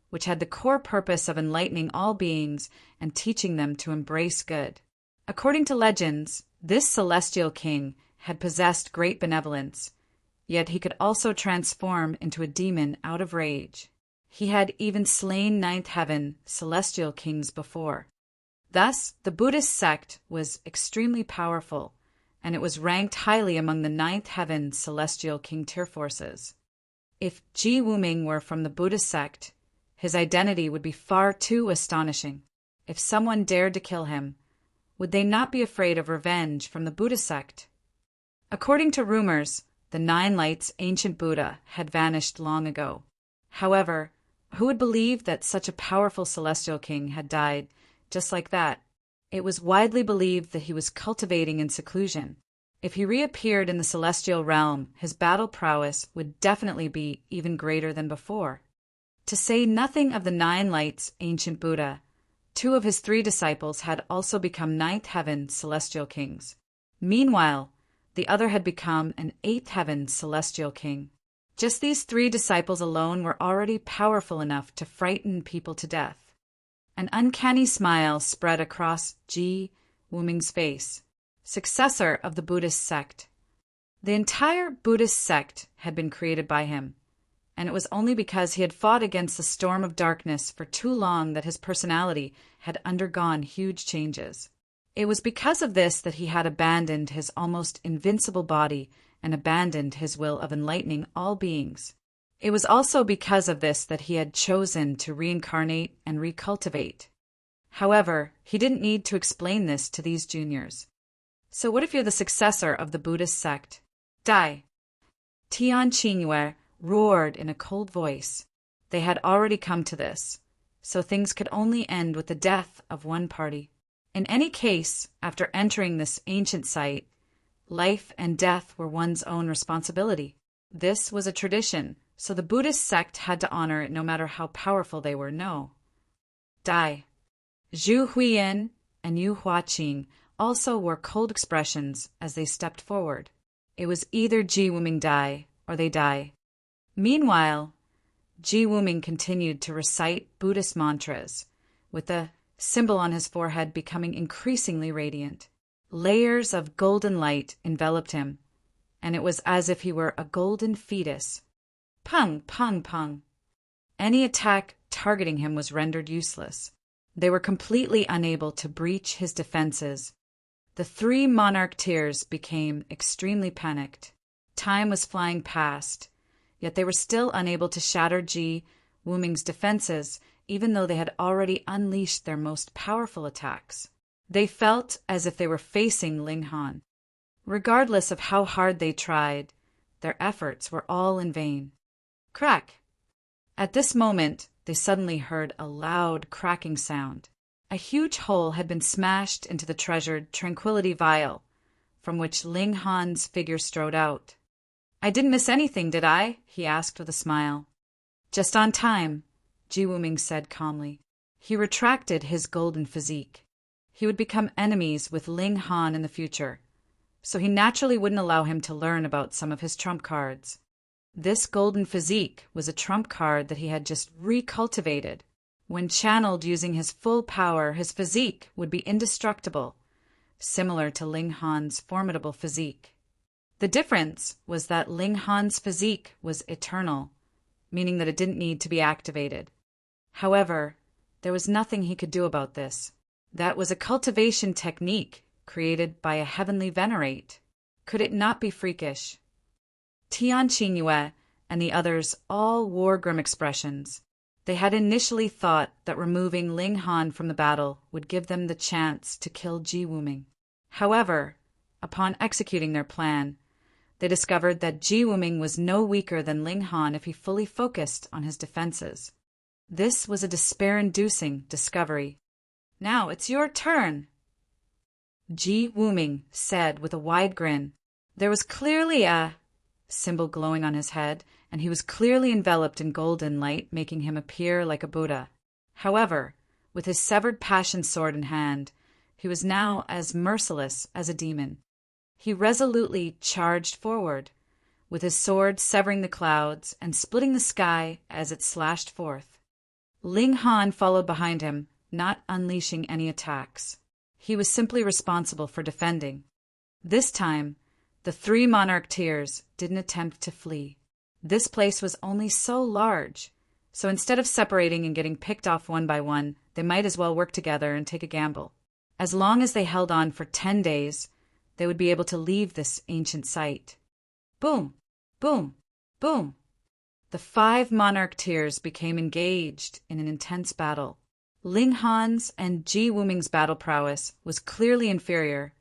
which had the core purpose of enlightening all beings and teaching them to embrace good. According to legends, this celestial king had possessed great benevolence, yet he could also transform into a demon out of rage. He had even slain 9th heaven celestial kings before. Thus, the Buddhist sect was extremely powerful, and it was ranked highly among the 9th heaven celestial king tier forces. If Ji Wuming were from the Buddhist sect, his identity would be far too astonishing. If someone dared to kill him, would they not be afraid of revenge from the Buddhist sect? According to rumors, the 9 lights ancient Buddha had vanished long ago. However, who would believe that such a powerful celestial king had died just like that? It was widely believed that he was cultivating in seclusion. If he reappeared in the celestial realm, his battle prowess would definitely be even greater than before. To say nothing of the 9 lights ancient Buddha, 2 of his 3 disciples had also become 9th heaven celestial kings. Meanwhile, the other had become an 8th heaven celestial king. Just these 3 disciples alone were already powerful enough to frighten people to death. An uncanny smile spread across Ji Wuming's face. Successor of the Buddhist sect. The entire Buddhist sect had been created by him, and it was only because he had fought against the storm of darkness for too long that his personality had undergone huge changes. It was because of this that he had abandoned his almost invincible body and abandoned his will of enlightening all beings. It was also because of this that he had chosen to reincarnate and recultivate. However, he didn't need to explain this to these juniors. So what if you're the successor of the Buddhist sect? Die! Tian Qingyue roared in a cold voice. They had already come to this, so things could only end with the death of one party. In any case, after entering this ancient site, life and death were one's own responsibility. This was a tradition, so the Buddhist sect had to honor it no matter how powerful they were. No. Die. Zhu Huiyin and Yu Huaqing also wore cold expressions as they stepped forward. It was either Ji Wuming die or they die. Meanwhile, Ji Wuming continued to recite Buddhist mantras, with the symbol on his forehead becoming increasingly radiant. Layers of golden light enveloped him, and it was as if he were a golden fetus. Pung, pung, pung. Any attack targeting him was rendered useless. They were completely unable to breach his defenses. The 3 monarch tears became extremely panicked. Time was flying past, yet they were still unable to shatter Ji Wuming's defenses, even though they had already unleashed their most powerful attacks. They felt as if they were facing Ling Han. Regardless of how hard they tried, their efforts were all in vain. Crack! At this moment, they suddenly heard a loud cracking sound. A huge hole had been smashed into the treasured Tranquility Vial, from which Ling Han's figure strode out. "I didn't miss anything, did I?" he asked with a smile. "Just on time," Ji Wuming said calmly. He retracted his golden physique. He would become enemies with Ling Han in the future, so he naturally wouldn't allow him to learn about some of his trump cards. This golden physique was a trump card that he had just recultivated. When channeled using his full power, his physique would be indestructible, similar to Ling Han's formidable physique. The difference was that Ling Han's physique was eternal, meaning that it didn't need to be activated. However, there was nothing he could do about this. That was a cultivation technique created by a heavenly venerate. Could it not be freakish? Tian Qingyue and the others all wore grim expressions. They had initially thought that removing Ling Han from the battle would give them the chance to kill Ji Wuming. However, upon executing their plan, they discovered that Ji Wuming was no weaker than Ling Han if he fully focused on his defenses. This was a despair-inducing discovery. Now it's your turn, Ji Wuming said with a wide grin. There was clearly a symbol glowing on his head, and he was clearly enveloped in golden light, making him appear like a Buddha. However, with his severed passion sword in hand, he was now as merciless as a demon. He resolutely charged forward, with his sword severing the clouds and splitting the sky as it slashed forth. Ling Han followed behind him, not unleashing any attacks. He was simply responsible for defending. This time, the three monarch tiers didn't attempt to flee. This place was only so large, so instead of separating and getting picked off one by one, they might as well work together and take a gamble. As long as they held on for 10 days, they would be able to leave this ancient site. Boom! Boom! Boom! The 5 monarch tiers became engaged in an intense battle. Ling Han's and Ji Wuming's battle prowess was clearly inferior,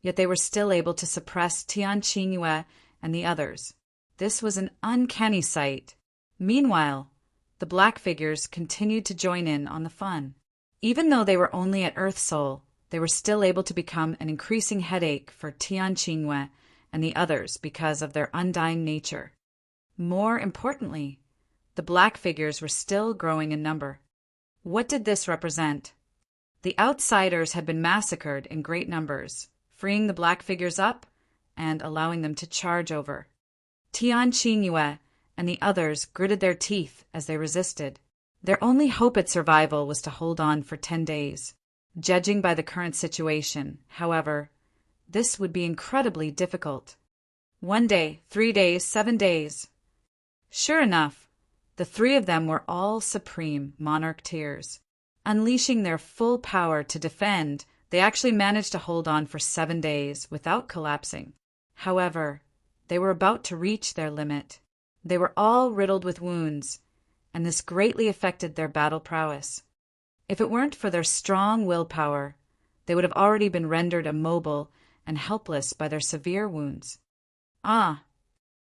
yet they were still able to suppress Tian Qingyue and the others. This was an uncanny sight. Meanwhile, the black figures continued to join in on the fun. Even though they were only at Earth Soul, they were still able to become an increasing headache for Tian Qingyue and the others because of their undying nature. More importantly, the black figures were still growing in number. What did this represent? The outsiders had been massacred in great numbers, freeing the black figures up and allowing them to charge over. Tian Qingyue and the others gritted their teeth as they resisted. Their only hope at survival was to hold on for 10 days. Judging by the current situation, however, this would be incredibly difficult. 1 day, 3 days, 7 days. Sure enough, the 3 of them were all supreme monarch tiers. Unleashing their full power to defend, they actually managed to hold on for 7 days without collapsing. However, they were about to reach their limit. They were all riddled with wounds, and this greatly affected their battle prowess. If it weren't for their strong willpower, they would have already been rendered immobile and helpless by their severe wounds.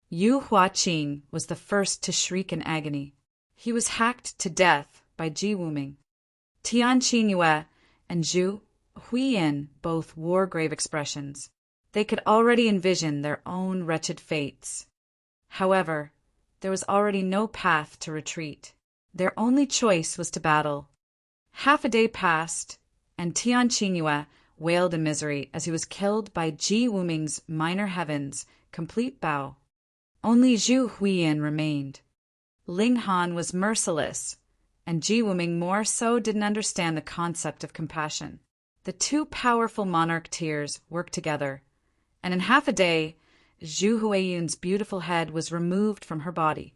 Yu Huaqing was the first to shriek in agony. He was hacked to death by Ji Wuming. Tian Qingyue and Zhu Huiyin both wore grave expressions. They could already envision their own wretched fates. However, there was already no path to retreat. Their only choice was to battle. Half a day passed, and Tian Qingyue wailed in misery as he was killed by Ji Wuming's minor heaven's complete bow. Only Zhu Huiyin remained. Ling Han was merciless, and Ji Wuming more so didn't understand the concept of compassion. The 2 powerful monarch tiers worked together, and in half a day, Zhu Huiyin's beautiful head was removed from her body.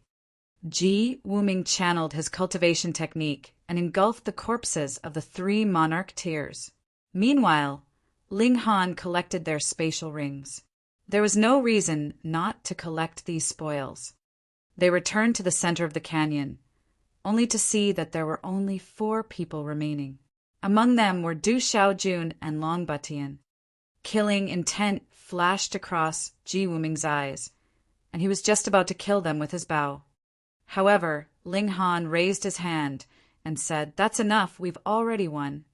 Ji Wuming channeled his cultivation technique and engulfed the corpses of the 3 monarch tiers. Meanwhile, Ling Han collected their spatial rings. There was no reason not to collect these spoils. They returned to the center of the canyon, only to see that there were only 4 people remaining. Among them were Du Xiaojun and Long Batian. Killing intent flashed across Ji Wuming's eyes, and he was just about to kill them with his bow. However, Ling Han raised his hand and said, "That's enough, we've already won."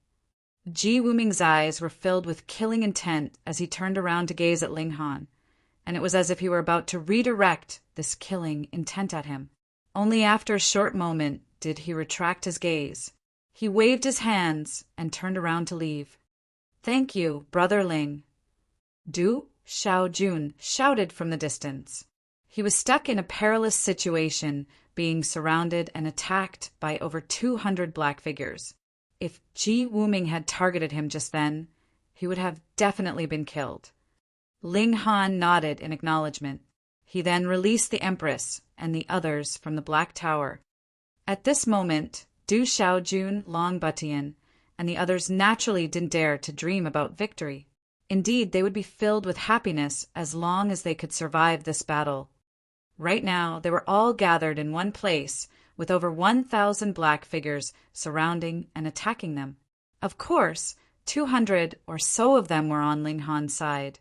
Ji Wuming's eyes were filled with killing intent as he turned around to gaze at Ling Han, and it was as if he were about to redirect this killing intent at him. Only after a short moment did he retract his gaze. He waved his hands and turned around to leave. "Thank you, Brother Ling," Du Xiaojun shouted from the distance. He was stuck in a perilous situation, being surrounded and attacked by over 200 black figures. If Ji Wuming had targeted him just then, he would have definitely been killed. Ling Han nodded in acknowledgement. He then released the Empress and the others from the Black Tower. At this moment, Du Xiaojun, Long Batian, and the others naturally didn't dare to dream about victory. Indeed, they would be filled with happiness as long as they could survive this battle. Right now, they were all gathered in one place, with over 1,000 black figures surrounding and attacking them. Of course, 200 or so of them were on Ling Han's side,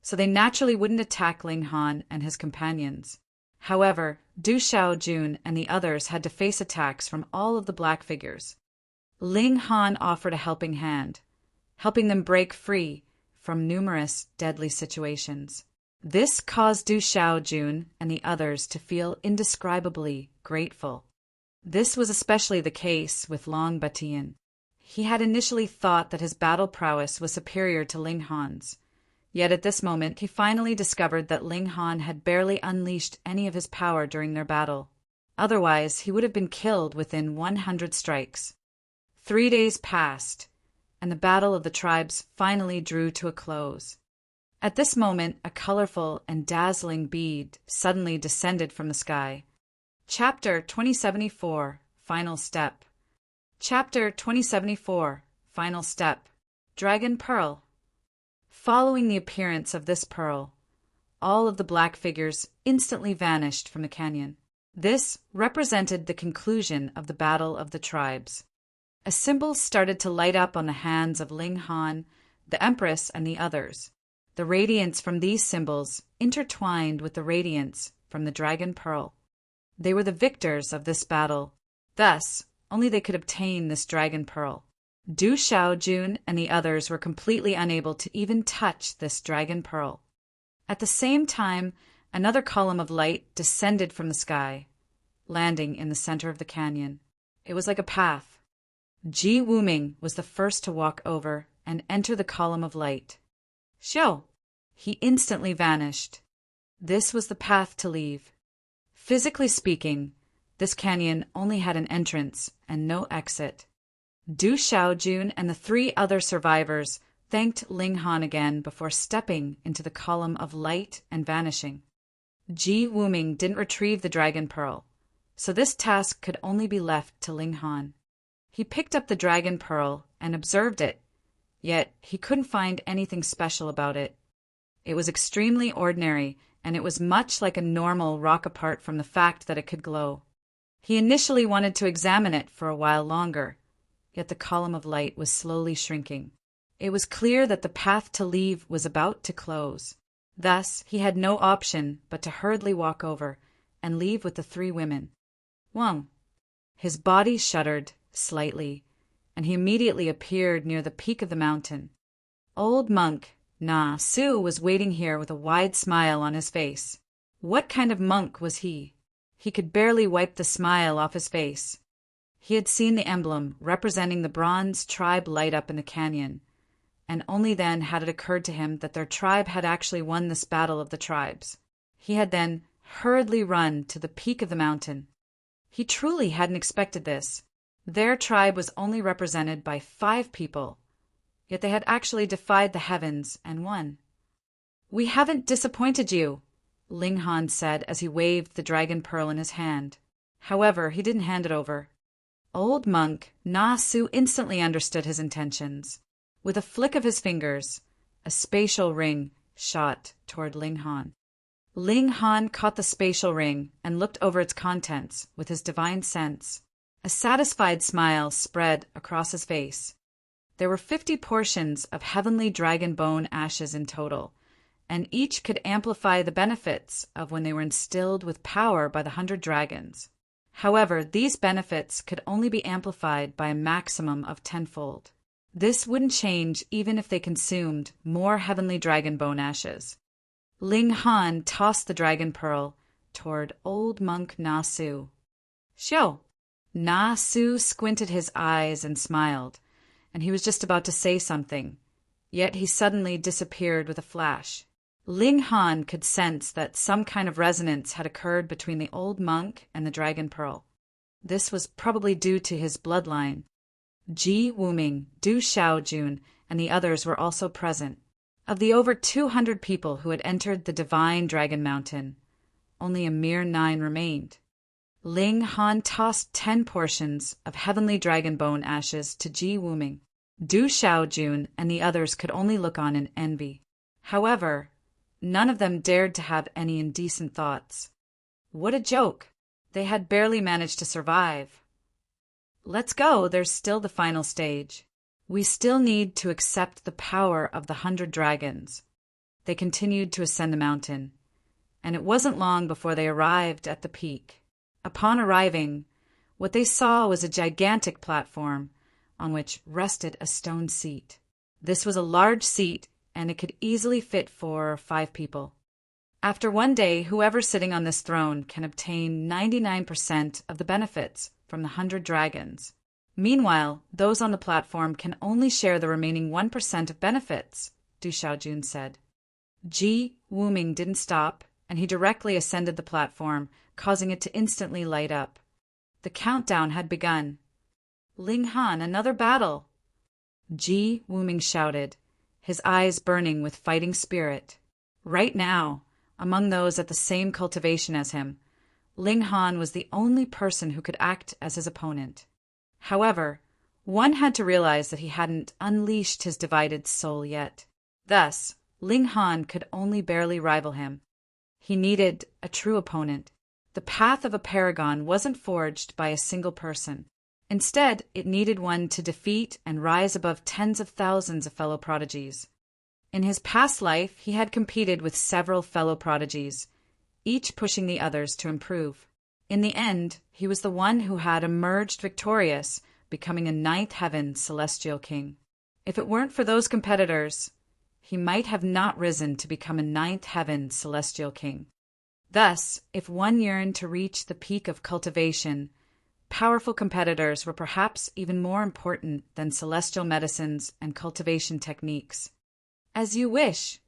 so they naturally wouldn't attack Ling Han and his companions. However, Du Xiaojun and the others had to face attacks from all of the black figures. Ling Han offered a helping hand, helping them break free from numerous deadly situations. This caused Du Xiaojun and the others to feel indescribably grateful. This was especially the case with Long Batian. He had initially thought that his battle prowess was superior to Ling Han's, yet at this moment he finally discovered that Ling Han had barely unleashed any of his power during their battle. Otherwise, he would have been killed within 100 strikes. 3 days passed, and the battle of the tribes finally drew to a close. At this moment, a colorful and dazzling bead suddenly descended from the sky. Chapter 2074, Final Step. Chapter 2074, Final Step. Dragon Pearl. Following the appearance of this pearl, all of the black figures instantly vanished from the canyon. This represented the conclusion of the Battle of the Tribes. A symbol started to light up on the hands of Ling Han, the Empress, and the others. The radiance from these symbols intertwined with the radiance from the Dragon Pearl. They were the victors of this battle. Thus, only they could obtain this Dragon Pearl. Du Xiaojun and the others were completely unable to even touch this Dragon Pearl. At the same time, another column of light descended from the sky, landing in the center of the canyon. It was like a path. Ji Wuming was the first to walk over and enter the column of light. Xiao! He instantly vanished. This was the path to leave. Physically speaking, this canyon only had an entrance and no exit. Du Xiaojun and the 3 other survivors thanked Ling Han again before stepping into the column of light and vanishing. Ji Wuming didn't retrieve the Dragon Pearl, so this task could only be left to Ling Han. He picked up the Dragon Pearl and observed it, yet he couldn't find anything special about it. It was extremely ordinary, and it was much like a normal rock apart from the fact that it could glow. He initially wanted to examine it for a while longer, yet the column of light was slowly shrinking. It was clear that the path to leave was about to close. Thus, he had no option but to hurriedly walk over and leave with the 3 women. Wang. His body shuddered slightly, and he immediately appeared near the peak of the mountain. Old monk Na Su was waiting here with a wide smile on his face. What kind of monk was he? He could barely wipe the smile off his face. He had seen the emblem representing the bronze tribe light up in the canyon, and only then had it occurred to him that their tribe had actually won this battle of the tribes. He had then hurriedly run to the peak of the mountain. He truly hadn't expected this. Their tribe was only represented by 5 people, yet they had actually defied the heavens and won. "We haven't disappointed you," Ling Han said as he waved the Dragon Pearl in his hand. However, he didn't hand it over. Old monk Na Su instantly understood his intentions. With a flick of his fingers, a spatial ring shot toward Ling Han. Ling Han caught the spatial ring and looked over its contents with his divine sense. A satisfied smile spread across his face. There were 50 portions of heavenly dragon bone ashes in total, and each could amplify the benefits of when they were instilled with power by the 100 dragons. However, these benefits could only be amplified by a maximum of 10-fold. This wouldn't change even if they consumed more heavenly dragon bone ashes. Ling Han tossed the Dragon Pearl toward old monk Na Su. "Xiao!" Na Su squinted his eyes and smiled, and he was just about to say something, yet he suddenly disappeared with a flash. Ling Han could sense that some kind of resonance had occurred between the old monk and the Dragon Pearl. This was probably due to his bloodline. Ji Wuming, Du Xiaojun, and the others were also present. Of the over 200 people who had entered the divine Dragon Mountain, only a mere 9 remained. Ling Han tossed 10 portions of heavenly dragon bone ashes to Ji Wuming. Du Xiaojun and the others could only look on in envy. However, none of them dared to have any indecent thoughts. What a joke! They had barely managed to survive. Let's go, there's still the final stage. We still need to accept the power of the 100 dragons. They continued to ascend the mountain, and it wasn't long before they arrived at the peak. Upon arriving, what they saw was a gigantic platform on which rested a stone seat. This was a large seat, and it could easily fit for 5 people. After one day, whoever sitting on this throne can obtain 99% of the benefits from the 100 dragons. Meanwhile, those on the platform can only share the remaining 1% of benefits, Du Xiaojun said. Ji Wuming didn't stop, and he directly ascended the platform, causing it to instantly light up. The countdown had begun. Ling Han, another battle! Ji Wuming shouted, his eyes burning with fighting spirit. Right now, among those at the same cultivation as him, Ling Han was the only person who could act as his opponent. However, one had to realize that he hadn't unleashed his divided soul yet. Thus, Ling Han could only barely rival him. He needed a true opponent. The path of a paragon wasn't forged by a single person. Instead, it needed one to defeat and rise above tens of thousands of fellow prodigies. In his past life, he had competed with several fellow prodigies, each pushing the others to improve. In the end, he was the one who had emerged victorious, becoming a 9th heaven celestial king. If it weren't for those competitors, he might have not risen to become a 9th heaven celestial king. Thus, if one yearned to reach the peak of cultivation, powerful competitors were perhaps even more important than celestial medicines and cultivation techniques. As you wish,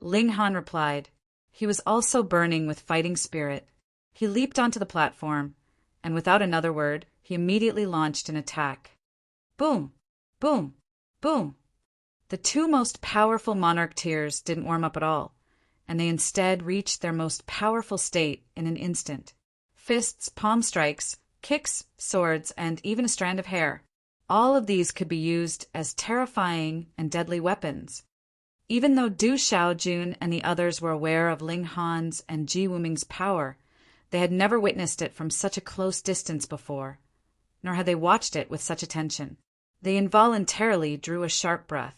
Ling Han replied. He was also burning with fighting spirit. He leaped onto the platform, and without another word, he immediately launched an attack. Boom! Boom! Boom! The 2 most powerful monarch tiers didn't warm up at all, and they instead reached their most powerful state in an instant. Fists, palm strikes, kicks, swords, and even a strand of hair. All of these could be used as terrifying and deadly weapons. Even though Du Xiaojun and the others were aware of Ling Han's and Ji Wuming's power, they had never witnessed it from such a close distance before, nor had they watched it with such attention. They involuntarily drew a sharp breath.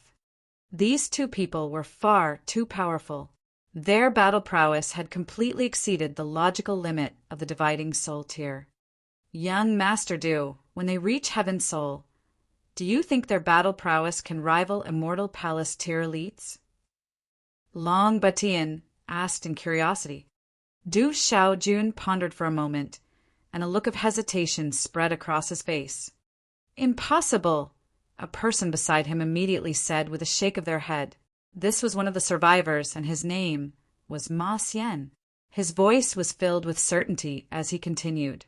These 2 people were far too powerful. Their battle prowess had completely exceeded the logical limit of the dividing soul tier. Young Master Du, when they reach Heaven Soul, do you think their battle prowess can rival Immortal Palace tier elites? Long Batian asked in curiosity. Du Xiaojun pondered for a moment, and a look of hesitation spread across his face. Impossible, a person beside him immediately said with a shake of their head. This was one of the survivors, and his name was Ma Xian. His voice was filled with certainty as he continued.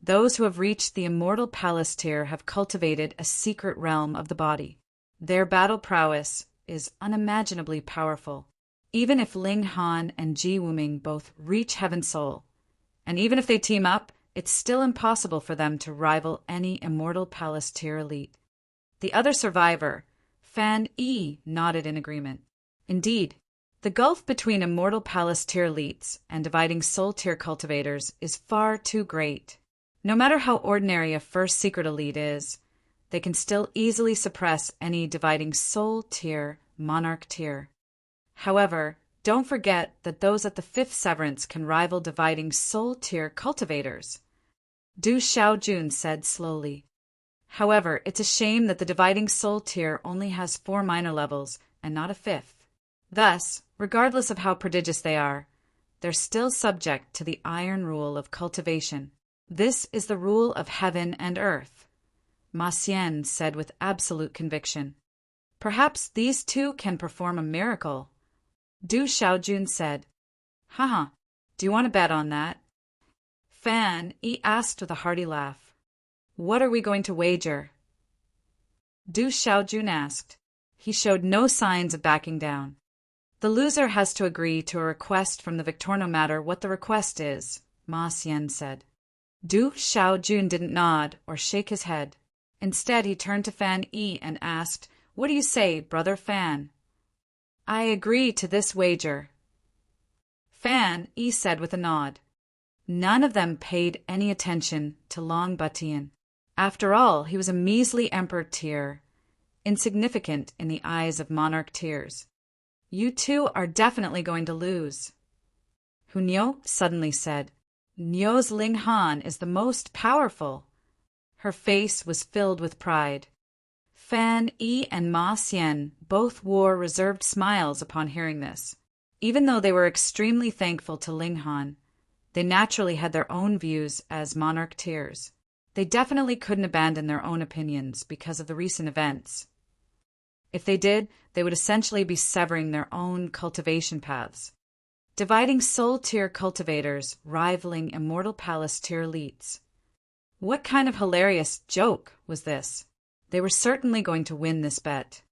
Those who have reached the Immortal Palace tier have cultivated a secret realm of the body. Their battle prowess is unimaginably powerful. Even if Ling Han and Ji Wuming both reach Heaven Soul, and even if they team up, it's still impossible for them to rival any Immortal Palace tier elite. The other survivor, Fan Yi, nodded in agreement. Indeed, the gulf between Immortal Palace tier elites and dividing soul tier cultivators is far too great. No matter how ordinary a first secret elite is, they can still easily suppress any dividing soul tier, monarch tier. However, don't forget that those at the 5th severance can rival dividing soul tier cultivators. Du Xiaojun said slowly. However, it's a shame that the dividing soul tier only has 4 minor levels and not a 5th. Thus, regardless of how prodigious they are, they're still subject to the iron rule of cultivation. This is the rule of heaven and earth, Ma Xian said with absolute conviction. Perhaps these 2 can perform a miracle. Du Xiaojun said. Haha, do you want to bet on that? Fan Yi asked with a hearty laugh. What are we going to wager? Du Xiaojun asked. He showed no signs of backing down. The loser has to agree to a request from the victor no matter what the request is, Ma Xian said. Du Xiaojun didn't nod or shake his head. Instead, he turned to Fan Yi and asked, What do you say, Brother Fan? I agree to this wager. Fan Yi said with a nod. None of them paid any attention to Long Batian. After all, he was a measly emperor tier, insignificant in the eyes of monarch tiers. You 2 are definitely going to lose. Hunyo suddenly said. Nyo's Ling Han is the most powerful. Her face was filled with pride. Fan Yi and Ma Xian both wore reserved smiles upon hearing this. Even though they were extremely thankful to Ling Han, they naturally had their own views as monarch tiers. They definitely couldn't abandon their own opinions because of the recent events. If they did, they would essentially be severing their own cultivation paths. Dividing soul tier cultivators rivaling Immortal Palace tier elites. What kind of hilarious joke was this? They were certainly going to win this bet.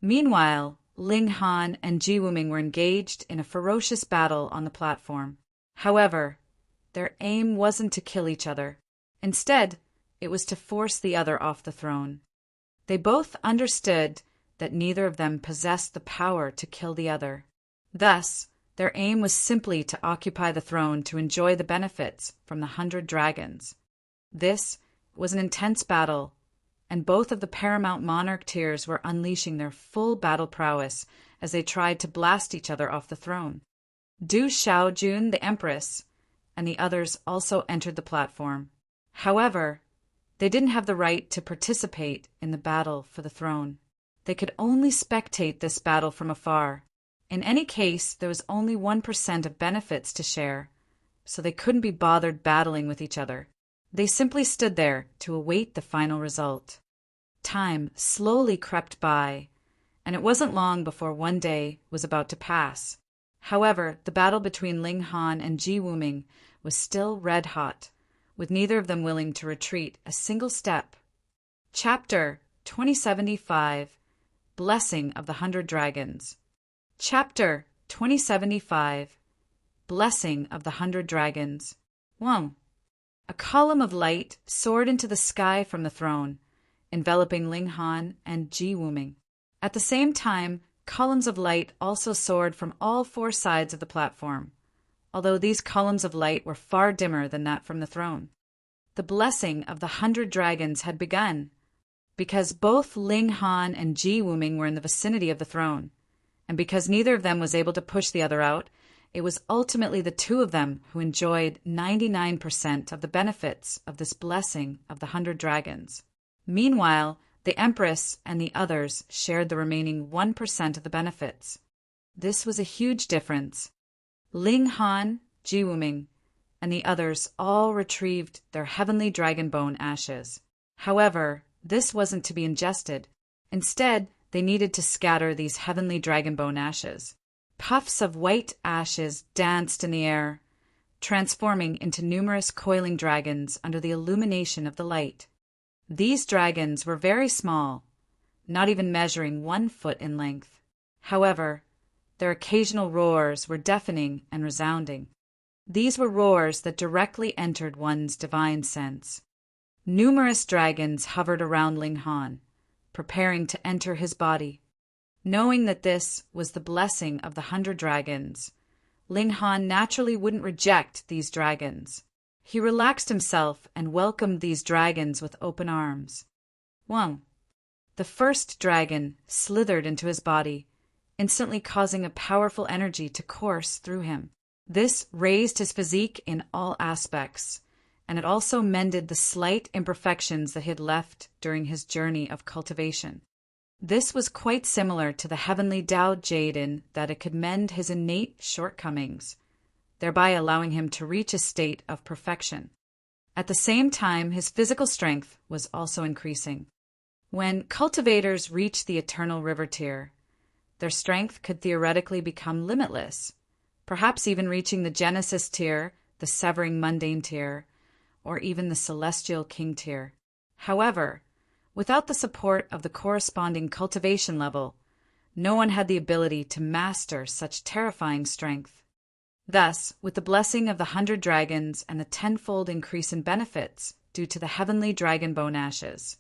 Meanwhile, Ling Han and Ji Wuming were engaged in a ferocious battle on the platform. However, their aim wasn't to kill each other. Instead, it was to force the other off the throne. They both understood that neither of them possessed the power to kill the other. Thus, their aim was simply to occupy the throne to enjoy the benefits from the 100 dragons. This was an intense battle, and both of the paramount monarch tiers were unleashing their full battle prowess as they tried to blast each other off the throne. Du Xiaojun, the Empress, and the others also entered the platform. However, they didn't have the right to participate in the battle for the throne. They could only spectate this battle from afar. In any case, there was only 1% of benefits to share, so they couldn't be bothered battling with each other. They simply stood there to await the final result. Time slowly crept by, and it wasn't long before one day was about to pass. However, the battle between Ling Han and Ji Wuming was still red hot, with neither of them willing to retreat a single step. Chapter 2075 Blessing of the 100 Dragons. Chapter 2075 Blessing of the 100 Dragons. 1. A column of light soared into the sky from the throne, enveloping Ling Han and Ji Wuming. At the same time, columns of light also soared from all 4 sides of the platform, although these columns of light were far dimmer than that from the throne. The blessing of the 100 dragons had begun, because both Ling Han and Ji Wuming were in the vicinity of the throne, and because neither of them was able to push the other out, it was ultimately the two of them who enjoyed 99% of the benefits of this blessing of the 100 dragons. Meanwhile, the Empress and the others shared the remaining 1% of the benefits. This was a huge difference. Ling Han, Ji Wuming, and the others all retrieved their heavenly dragon bone ashes. However, this wasn't to be ingested. Instead, they needed to scatter these heavenly dragon bone ashes. Puffs of white ashes danced in the air, transforming into numerous coiling dragons under the illumination of the light. These dragons were very small, not even measuring 1 foot in length. However, their occasional roars were deafening and resounding. These were roars that directly entered one's divine sense. Numerous dragons hovered around Ling Han, preparing to enter his body. Knowing that this was the blessing of the 100 dragons, Ling Han naturally wouldn't reject these dragons. He relaxed himself and welcomed these dragons with open arms. 1. The first dragon slithered into his body, instantly causing a powerful energy to course through him. This raised his physique in all aspects, and it also mended the slight imperfections that he had left during his journey of cultivation. This was quite similar to the heavenly Tao Jaden that it could mend his innate shortcomings, thereby allowing him to reach a state of perfection. At the same time, his physical strength was also increasing. When cultivators reach the Eternal River tier, their strength could theoretically become limitless, perhaps even reaching the Genesis tier, the Severing Mundane tier, or even the Celestial King tier. However, without the support of the corresponding cultivation level, no one had the ability to master such terrifying strength. Thus, with the blessing of the 100 dragons and the 10-fold increase in benefits due to the heavenly dragon bone ashes,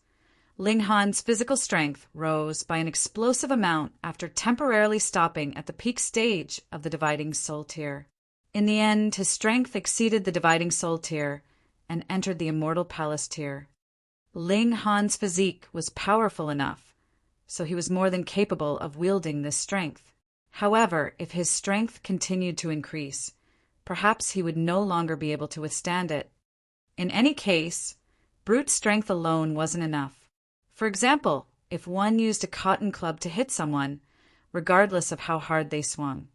Ling Han's physical strength rose by an explosive amount after temporarily stopping at the peak stage of the Dividing Soul tier. In the end, his strength exceeded the Dividing Soul tier and entered the Immortal Palace tier. Ling Han's physique was powerful enough, so he was more than capable of wielding this strength. However, if his strength continued to increase, perhaps he would no longer be able to withstand it. In any case, brute strength alone wasn't enough. For example, if one used a cotton club to hit someone, regardless of how hard they swung,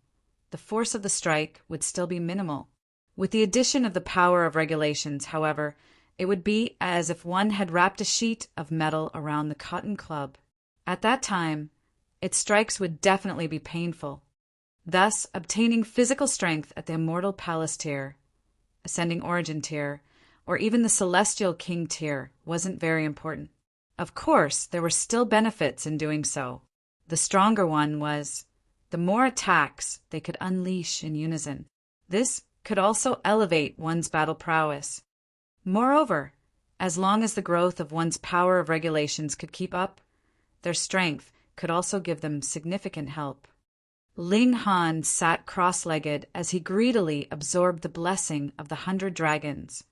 the force of the strike would still be minimal. With the addition of the power of regulations, however, it would be as if one had wrapped a sheet of metal around the cotton club. At that time, its strikes would definitely be painful. Thus, obtaining physical strength at the Immortal Palace tier, Ascending Origin tier, or even the Celestial King tier wasn't very important. Of course, there were still benefits in doing so. The stronger one was the more attacks they could unleash in unison. This could also elevate one's battle prowess. Moreover, as long as the growth of one's power of regulations could keep up, their strength could also give them significant help. Ling Han sat cross-legged as he greedily absorbed the blessing of the 100 dragons.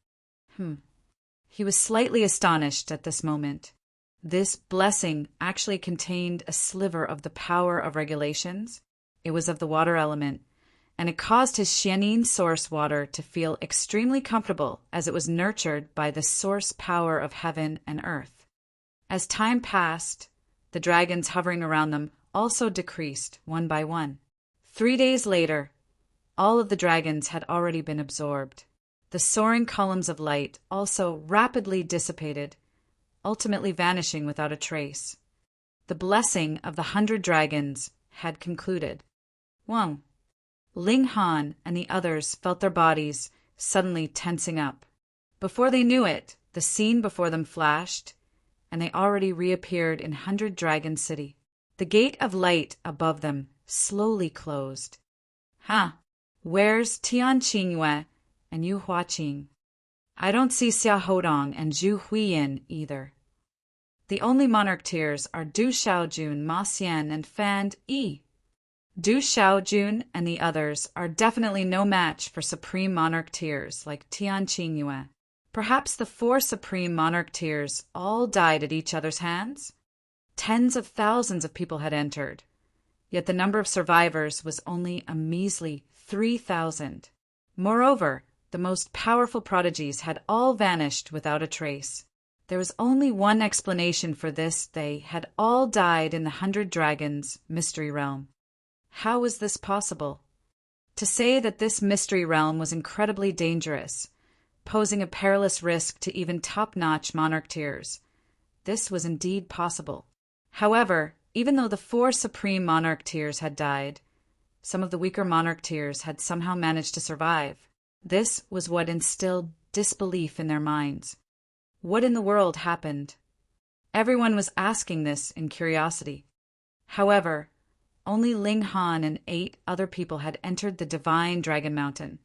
He was slightly astonished at this moment. This blessing actually contained a sliver of the power of regulations. It was of the water element, and it caused his Xianin source water to feel extremely comfortable as it was nurtured by the source power of heaven and earth. As time passed, the dragons hovering around them also decreased one by one. 3 days later, all of the dragons had already been absorbed. The soaring columns of light also rapidly dissipated, ultimately vanishing without a trace. The blessing of the 100 dragons had concluded. Ling Han and the others felt their bodies suddenly tensing up. Before they knew it, the scene before them flashed, and they already reappeared in 100 Dragon City. The gate of light above them slowly closed. Where's Tian Qingyue and Yu Huaqing? I don't see Xia Hodong and Zhu Huiyin either. The only monarch tiers are Du Xiaojun, Ma Xian, and Fan Yi. Du Xiaojun and the others are definitely no match for supreme monarch tiers like Tian Qingyue. Perhaps the 4 supreme monarch tiers all died at each other's hands? Tens of thousands of people had entered, yet the number of survivors was only a measly 3,000. Moreover, the most powerful prodigies had all vanished without a trace. There was only one explanation for this: they had all died in the 100 Dragons mystery realm. How was this possible? To say that this mystery realm was incredibly dangerous, posing a perilous risk to even top-notch monarch tiers, this was indeed possible. However, even though the 4 supreme monarch tiers had died, some of the weaker monarch tiers had somehow managed to survive. This was what instilled disbelief in their minds. What in the world happened? Everyone was asking this in curiosity. However, only Ling Han and 8 other people had entered the Divine Dragon Mountain,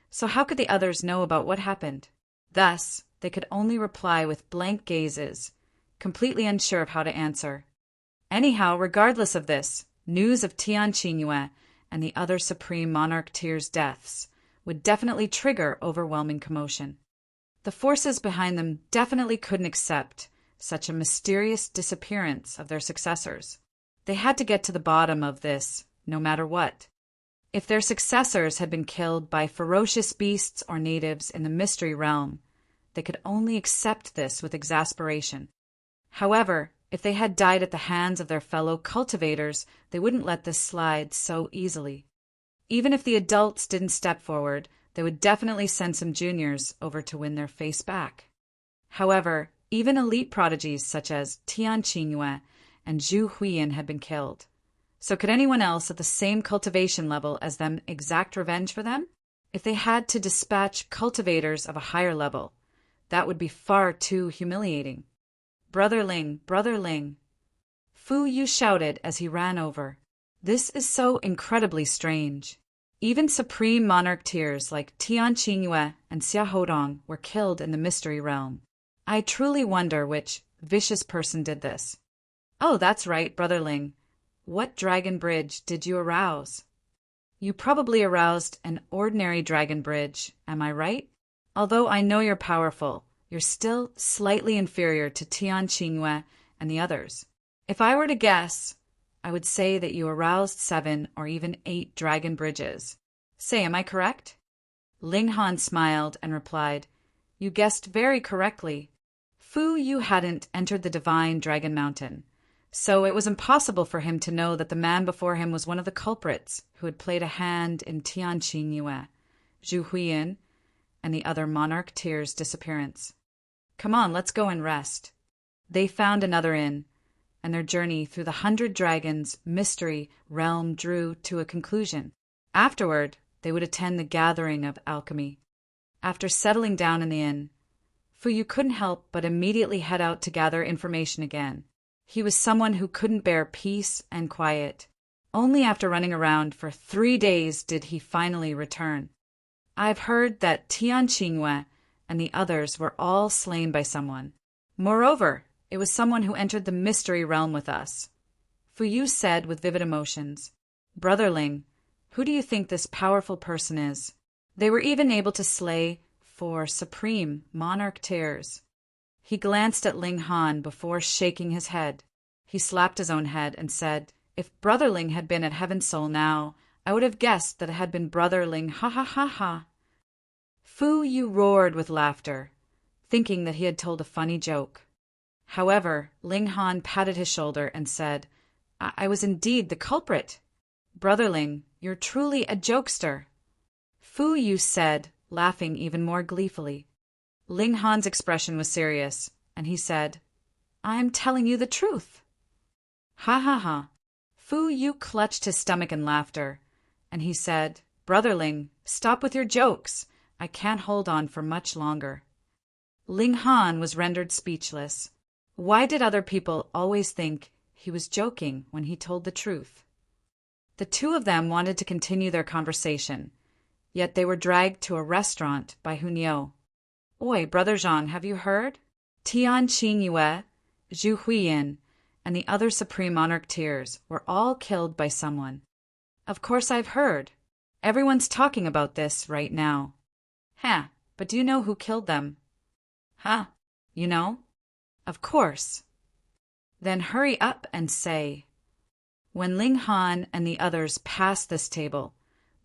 so how could the others know about what happened? Thus, they could only reply with blank gazes, completely unsure of how to answer. Anyhow, regardless of this, news of Tian Qingyue and the other Supreme Monarch tiers' deaths would definitely trigger overwhelming commotion. The forces behind them definitely couldn't accept such a mysterious disappearance of their successors. They had to get to the bottom of this, no matter what. If their successors had been killed by ferocious beasts or natives in the mystery realm, they could only accept this with exasperation. However, if they had died at the hands of their fellow cultivators, they wouldn't let this slide so easily. Even if the adults didn't step forward, they would definitely send some juniors over to win their face back. However, even elite prodigies such as Tian Qingyue and Zhu Huiyin had been killed. So could anyone else at the same cultivation level as them exact revenge for them? If they had to dispatch cultivators of a higher level, that would be far too humiliating. Brother Ling, Fu Yu shouted as he ran over. This is so incredibly strange. Even supreme monarch tiers like Tian Qingyue and Xia Hodong were killed in the mystery realm. I truly wonder which vicious person did this. Oh, that's right, Brother Ling. What dragon bridge did you arouse? You probably aroused an ordinary dragon bridge, am I right? Although I know you're powerful, you're still slightly inferior to Tian Qingyue and the others. If I were to guess, I would say that you aroused 7 or even 8 dragon bridges. Say, am I correct? Ling Han smiled and replied, You guessed very correctly. Fu Yu hadn't entered the Divine Dragon Mountain, So it was impossible for him to know that the man before him was one of the culprits who had played a hand in Tianqingyue, Zhu Huiyin, and the other monarch Tier's disappearance. Come on, let's go and rest. They found another inn, and their journey through the 100 Dragons mystery realm drew to a conclusion. Afterward, they would attend the gathering of alchemy. After settling down in the inn, Fu Yu couldn't help but immediately head out to gather information again. He was someone who couldn't bear peace and quiet. Only after running around for 3 days did he finally return. I've heard that Tianqingyue and the others were all slain by someone. Moreover, it was someone who entered the mystery realm with us. Fu Yu said with vivid emotions, Brother Ling, who do you think this powerful person is? They were even able to slay 4 supreme monarch Tiers. He glanced at Ling Han before shaking his head. He slapped his own head and said, If Brother Ling had been at Heaven's Soul now, I would have guessed that it had been Brother Ling, ha ha ha ha. Fu Yu roared with laughter, thinking that he had told a funny joke. However, Ling Han patted his shoulder and said, I was indeed the culprit. Brother Ling, you're truly a jokester. Fu Yu said, laughing even more gleefully. Ling Han's expression was serious, and he said, I am telling you the truth. Ha ha ha. Fu Yu clutched his stomach in laughter, and he said, Brother Ling, stop with your jokes. I can't hold on for much longer. Ling Han was rendered speechless. Why did other people always think he was joking when he told the truth? The two of them wanted to continue their conversation, yet they were dragged to a restaurant by Hunyao. Oi, Brother Zhang, have you heard? Tianqingyue, Zhu Huiyin, and the other supreme monarch Tiers were all killed by someone. Of course I've heard. Everyone's talking about this right now. Huh, but do you know who killed them? Huh, you know? Of course. Then hurry up and say. When Ling Han and the others passed this table,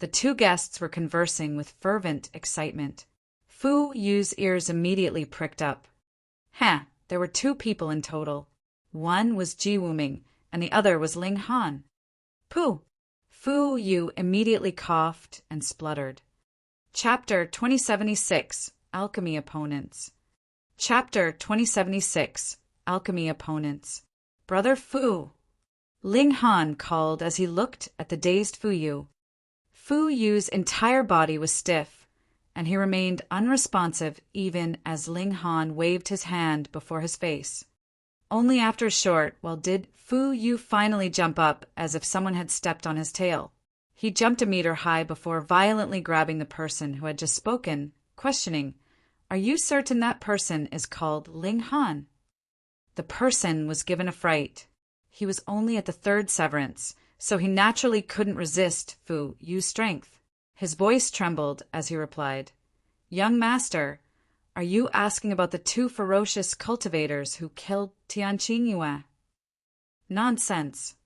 the two guests were conversing with fervent excitement. Fu Yu's ears immediately pricked up. There were 2 people in total. One was Ji Wuming, and the other was Ling Han. Pooh! Fu Yu immediately coughed and spluttered. Chapter 2076, Alchemy Opponents. Chapter 2076, Alchemy Opponents. Brother Fu! Ling Han called as he looked at the dazed Fu Yu. Fu Yu's entire body was stiff, and he remained unresponsive even as Ling Han waved his hand before his face. Only after a short while did Fu Yu finally jump up as if someone had stepped on his tail. He jumped a meter high before violently grabbing the person who had just spoken, questioning, Are you certain that person is called Ling Han? The person was given a fright. He was only at the 3rd severance, so he naturally couldn't resist Fu Yu's strength. His voice trembled as he replied, Young master, are you asking about the 2 ferocious cultivators who killed Tianqingyue? Nonsense.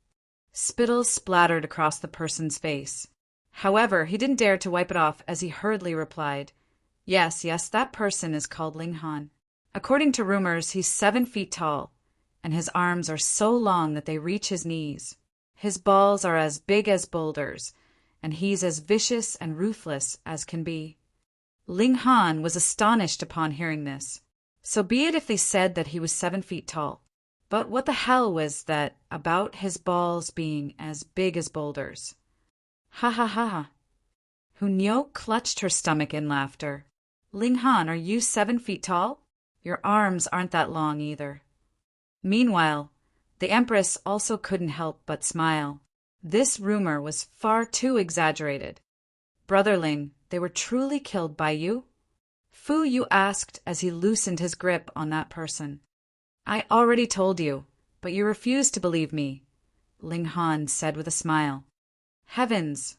Spittle splattered across the person's face. However, he didn't dare to wipe it off as he hurriedly replied, Yes, that person is called Ling Han. According to rumors, he's 7 feet tall, and his arms are so long that they reach his knees. His balls are as big as boulders, and he's as vicious and ruthless as can be. Ling Han was astonished upon hearing this. So be it if they said that he was 7 feet tall. But what the hell was that about his balls being as big as boulders? Ha ha ha ha. Hunyao clutched her stomach in laughter. Ling Han, are you 7 feet tall? Your arms aren't that long either. Meanwhile, the Empress also couldn't help but smile. This rumor was far too exaggerated. Brother Ling, they were truly killed by you? Fu Yu asked as he loosened his grip on that person. I already told you, but you refused to believe me, Ling Han said with a smile. Heavens!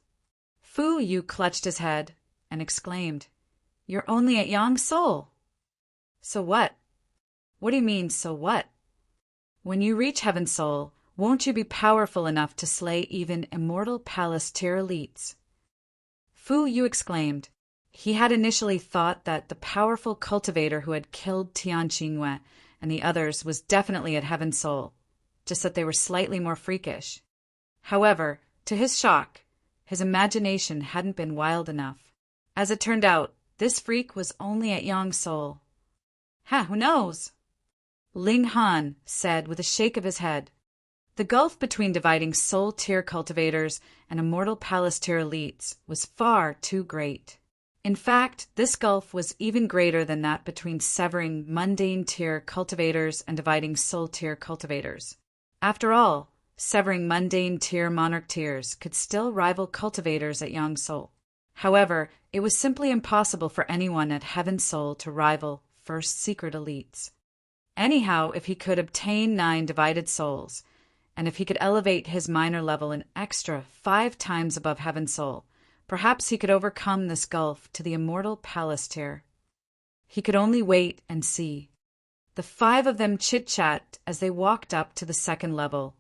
Fu Yu clutched his head and exclaimed, You're only at Yang Soul. So what? What do you mean, so what? When you reach Heaven's Soul, won't you be powerful enough to slay even immortal palace tier elites? Fu Yu exclaimed. He had initially thought that the powerful cultivator who had killed Tianqingyue and the others was definitely at Heaven's Soul. just that they were slightly more freakish. However, to his shock, his imagination hadn't been wild enough. As it turned out, this freak was only at Yang's soul. Who knows? Ling Han said with a shake of his head. The gulf between dividing soul-tier cultivators and immortal palace-tier elites was far too great. In fact, this gulf was even greater than that between severing mundane-tier cultivators and dividing soul-tier cultivators. After all, severing mundane-tier monarch tiers could still rival cultivators at Yang's soul. However, it was simply impossible for anyone at Heaven's Soul to rival first secret elites. Anyhow, if he could obtain 9 divided souls, and if he could elevate his minor level an extra 5 times above Heaven's Soul, perhaps he could overcome this gulf to the immortal palace tier. He could only wait and see. The 5 of them chit-chat as they walked up to the second level,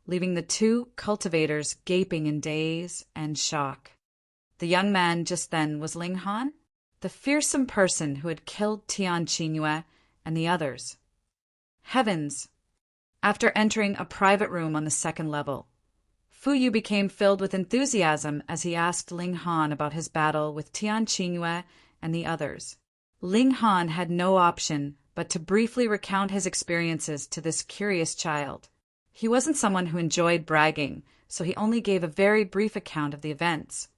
leaving the 2 cultivators gaping in daze and shock. The young man just then was Ling Han, the fearsome person who had killed Tian Qingyue and the others. Heavens! After entering a private room on the second level, Fu Yu became filled with enthusiasm as he asked Ling Han about his battle with Tian Qingyue and the others. Ling Han had no option but to briefly recount his experiences to this curious child. He wasn't someone who enjoyed bragging, so he only gave a very brief account of the events.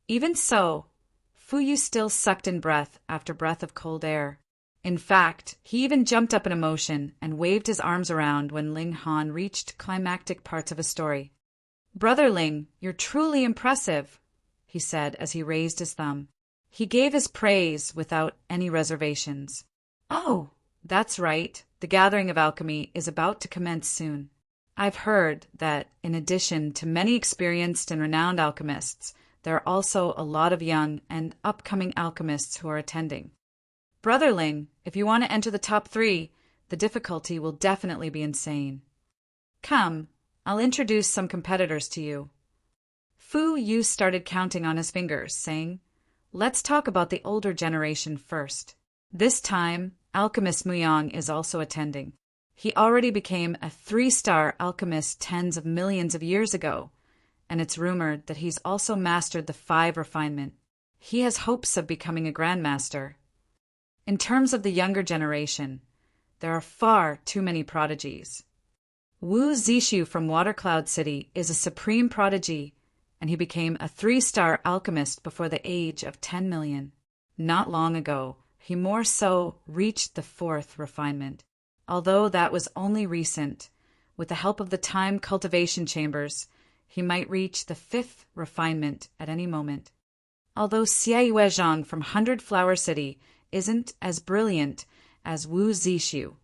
Even so, Fu Yu still sucked in breath after breath of cold air. In fact, he even jumped up in emotion and waved his arms around when Ling Han reached climactic parts of his story. "Brother Ling, you're truly impressive," he said as he raised his thumb. He gave his praise without any reservations. "Oh, that's right. The gathering of alchemy is about to commence soon. I've heard that, in addition to many experienced and renowned alchemists, there are also a lot of young and upcoming alchemists who are attending. Brother Ling, if you want to enter the top 3, the difficulty will definitely be insane. Come, I'll introduce some competitors to you." Fu Yu started counting on his fingers, saying, "Let's talk about the older generation first. This time, Alchemist Muyang is also attending. He already became a 3-star alchemist tens of millions of years ago, and it's rumored that he's also mastered the 5 refinement. He has hopes of becoming a grandmaster. In terms of the younger generation, there are far too many prodigies. Wu Zishu from Watercloud City is a supreme prodigy, and he became a 3-star alchemist before the age of 10 million. Not long ago, he more so reached the 4th refinement. Although that was only recent, with the help of the time cultivation chambers, he might reach the 5th refinement at any moment. Although Xie Weizhang from 100 Flower City isn't as brilliant as Wu Zishu,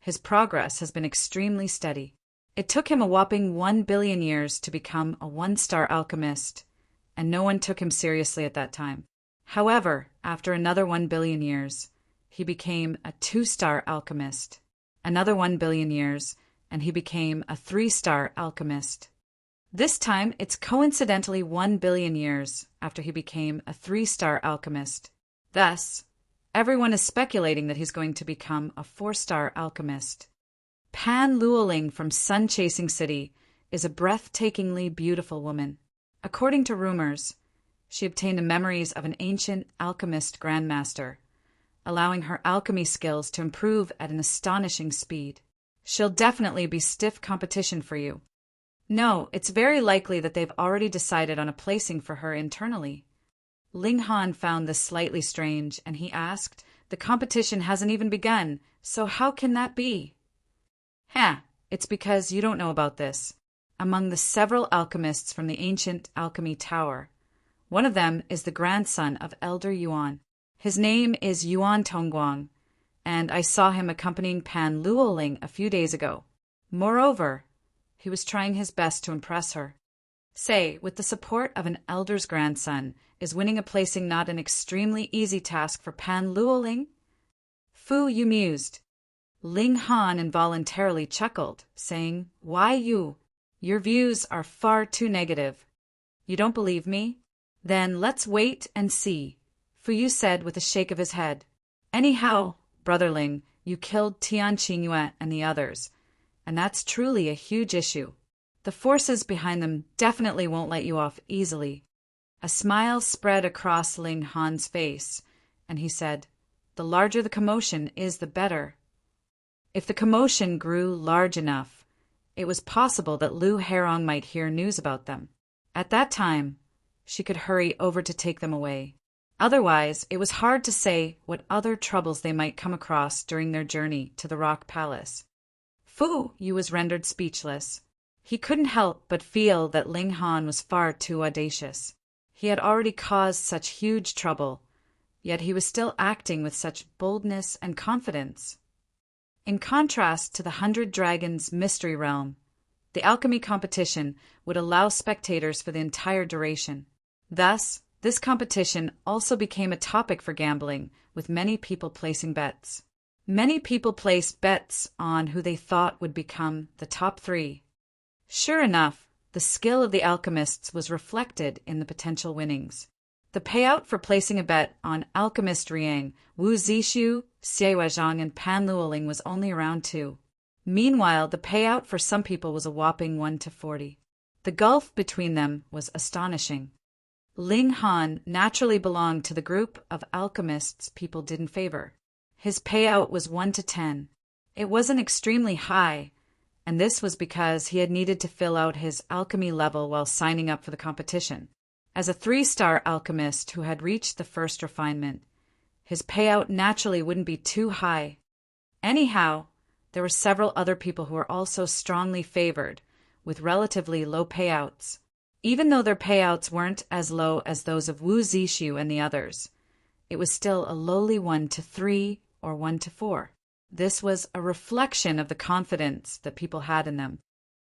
his progress has been extremely steady. It took him a whopping 1 billion years to become a 1-star alchemist, and no one took him seriously at that time. However, after another 1 billion years, he became a 2-star alchemist. Another 1 billion years, and he became a 3-star alchemist. This time, it's coincidentally 1 billion years after he became a 3-star alchemist. Thus, everyone is speculating that he's going to become a 4-star alchemist. Pan Luoling from Sun Chasing City is a breathtakingly beautiful woman. According to rumors, she obtained the memories of an ancient alchemist grandmaster, allowing her alchemy skills to improve at an astonishing speed. She'll definitely be stiff competition for you. No, it's very likely that they've already decided on a placing for her internally. Ling Han found this slightly strange, and he asked, "The competition hasn't even begun, so how can that be?" It's because you don't know about this. Among the several alchemists from the ancient alchemy tower, one of them is the grandson of Elder Yuan. His name is Yuan Tongguang, and I saw him accompanying Pan Luoling a few days ago. Moreover, he was trying his best to impress her. Say, with the support of an elder's grandson, is winning a placing not an extremely easy task for Pan Luoling? Fu Yu mused. Ling Han involuntarily chuckled, saying, "Why you? Your views are far too negative. You don't believe me? Then let's wait and see," Fu Yu said with a shake of his head. "Anyhow, Brother Ling, you killed Tian Qingyue and the others, and that's truly a huge issue. The forces behind them definitely won't let you off easily. A smile spread across Ling Han's face, and he said, "The larger the commotion is, the better." If the commotion grew large enough, it was possible that Lu Herong might hear news about them. At that time, she could hurry over to take them away. Otherwise, it was hard to say what other troubles they might come across during their journey to the Rock Palace. Fu Yu was rendered speechless. He couldn't help but feel that Ling Han was far too audacious. He had already caused such huge trouble, yet he was still acting with such boldness and confidence. In contrast to the 100 Dragons Mystery Realm, the alchemy competition would allow spectators for the entire duration. Thus, this competition also became a topic for gambling, with many people placing bets. Many people placed bets on who they thought would become the top 3. Sure enough, the skill of the alchemists was reflected in the potential winnings. The payout for placing a bet on Alchemist Riang, Wu Zixu, Xie Weizhang, and Pan Luoling was only around 2. Meanwhile, the payout for some people was a whopping 1 to 40. The gulf between them was astonishing. Ling Han naturally belonged to the group of alchemists people didn't favor. His payout was 1 to 10. It wasn't extremely high, and this was because he had needed to fill out his alchemy level while signing up for the competition. As a 3-star alchemist who had reached the first refinement, his payout naturally wouldn't be too high. Anyhow, there were several other people who were also strongly favored, with relatively low payouts. Even though their payouts weren't as low as those of Wu Zixu and the others, it was still a lowly 1 to 3 or 1 to 4. This was a reflection of the confidence that people had in them.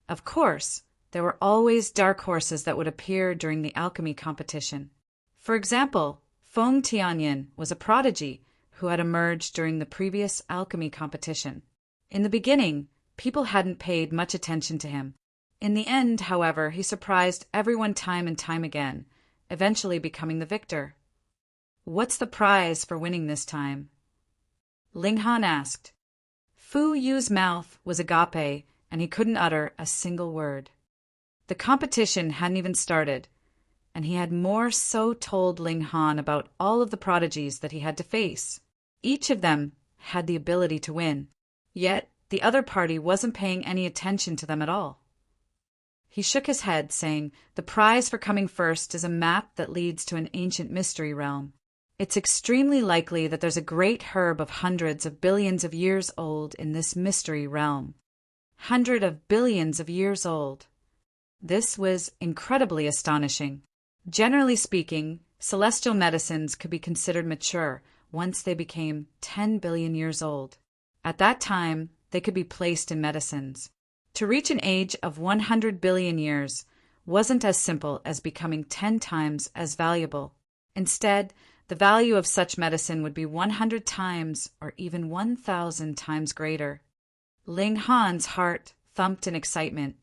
Of course, there were always dark horses that would appear during the alchemy competition. For example, Feng Tianyin was a prodigy who had emerged during the previous alchemy competition. In the beginning, people hadn't paid much attention to him. In the end, however, he surprised everyone time and time again, eventually becoming the victor. "What's the prize for winning this time?" Ling Han asked. Fu Yu's mouth was agape, and he couldn't utter a single word. The competition hadn't even started, and he had more so told Ling Han about all of the prodigies that he had to face. Each of them had the ability to win, yet the other party wasn't paying any attention to them at all. He shook his head, saying, "The prize for coming first is a map that leads to an ancient mystery realm. It's extremely likely that there's a great herb of hundreds of billions of years old in this mystery realm. 100 of billions of years old." This was incredibly astonishing. Generally speaking, celestial medicines could be considered mature once they became 10 billion years old. At that time, they could be placed in medicines. To reach an age of 100 billion years wasn't as simple as becoming 10 times as valuable. Instead, the value of such medicine would be 100 times or even 1,000 times greater. Ling Han's heart thumped in excitement.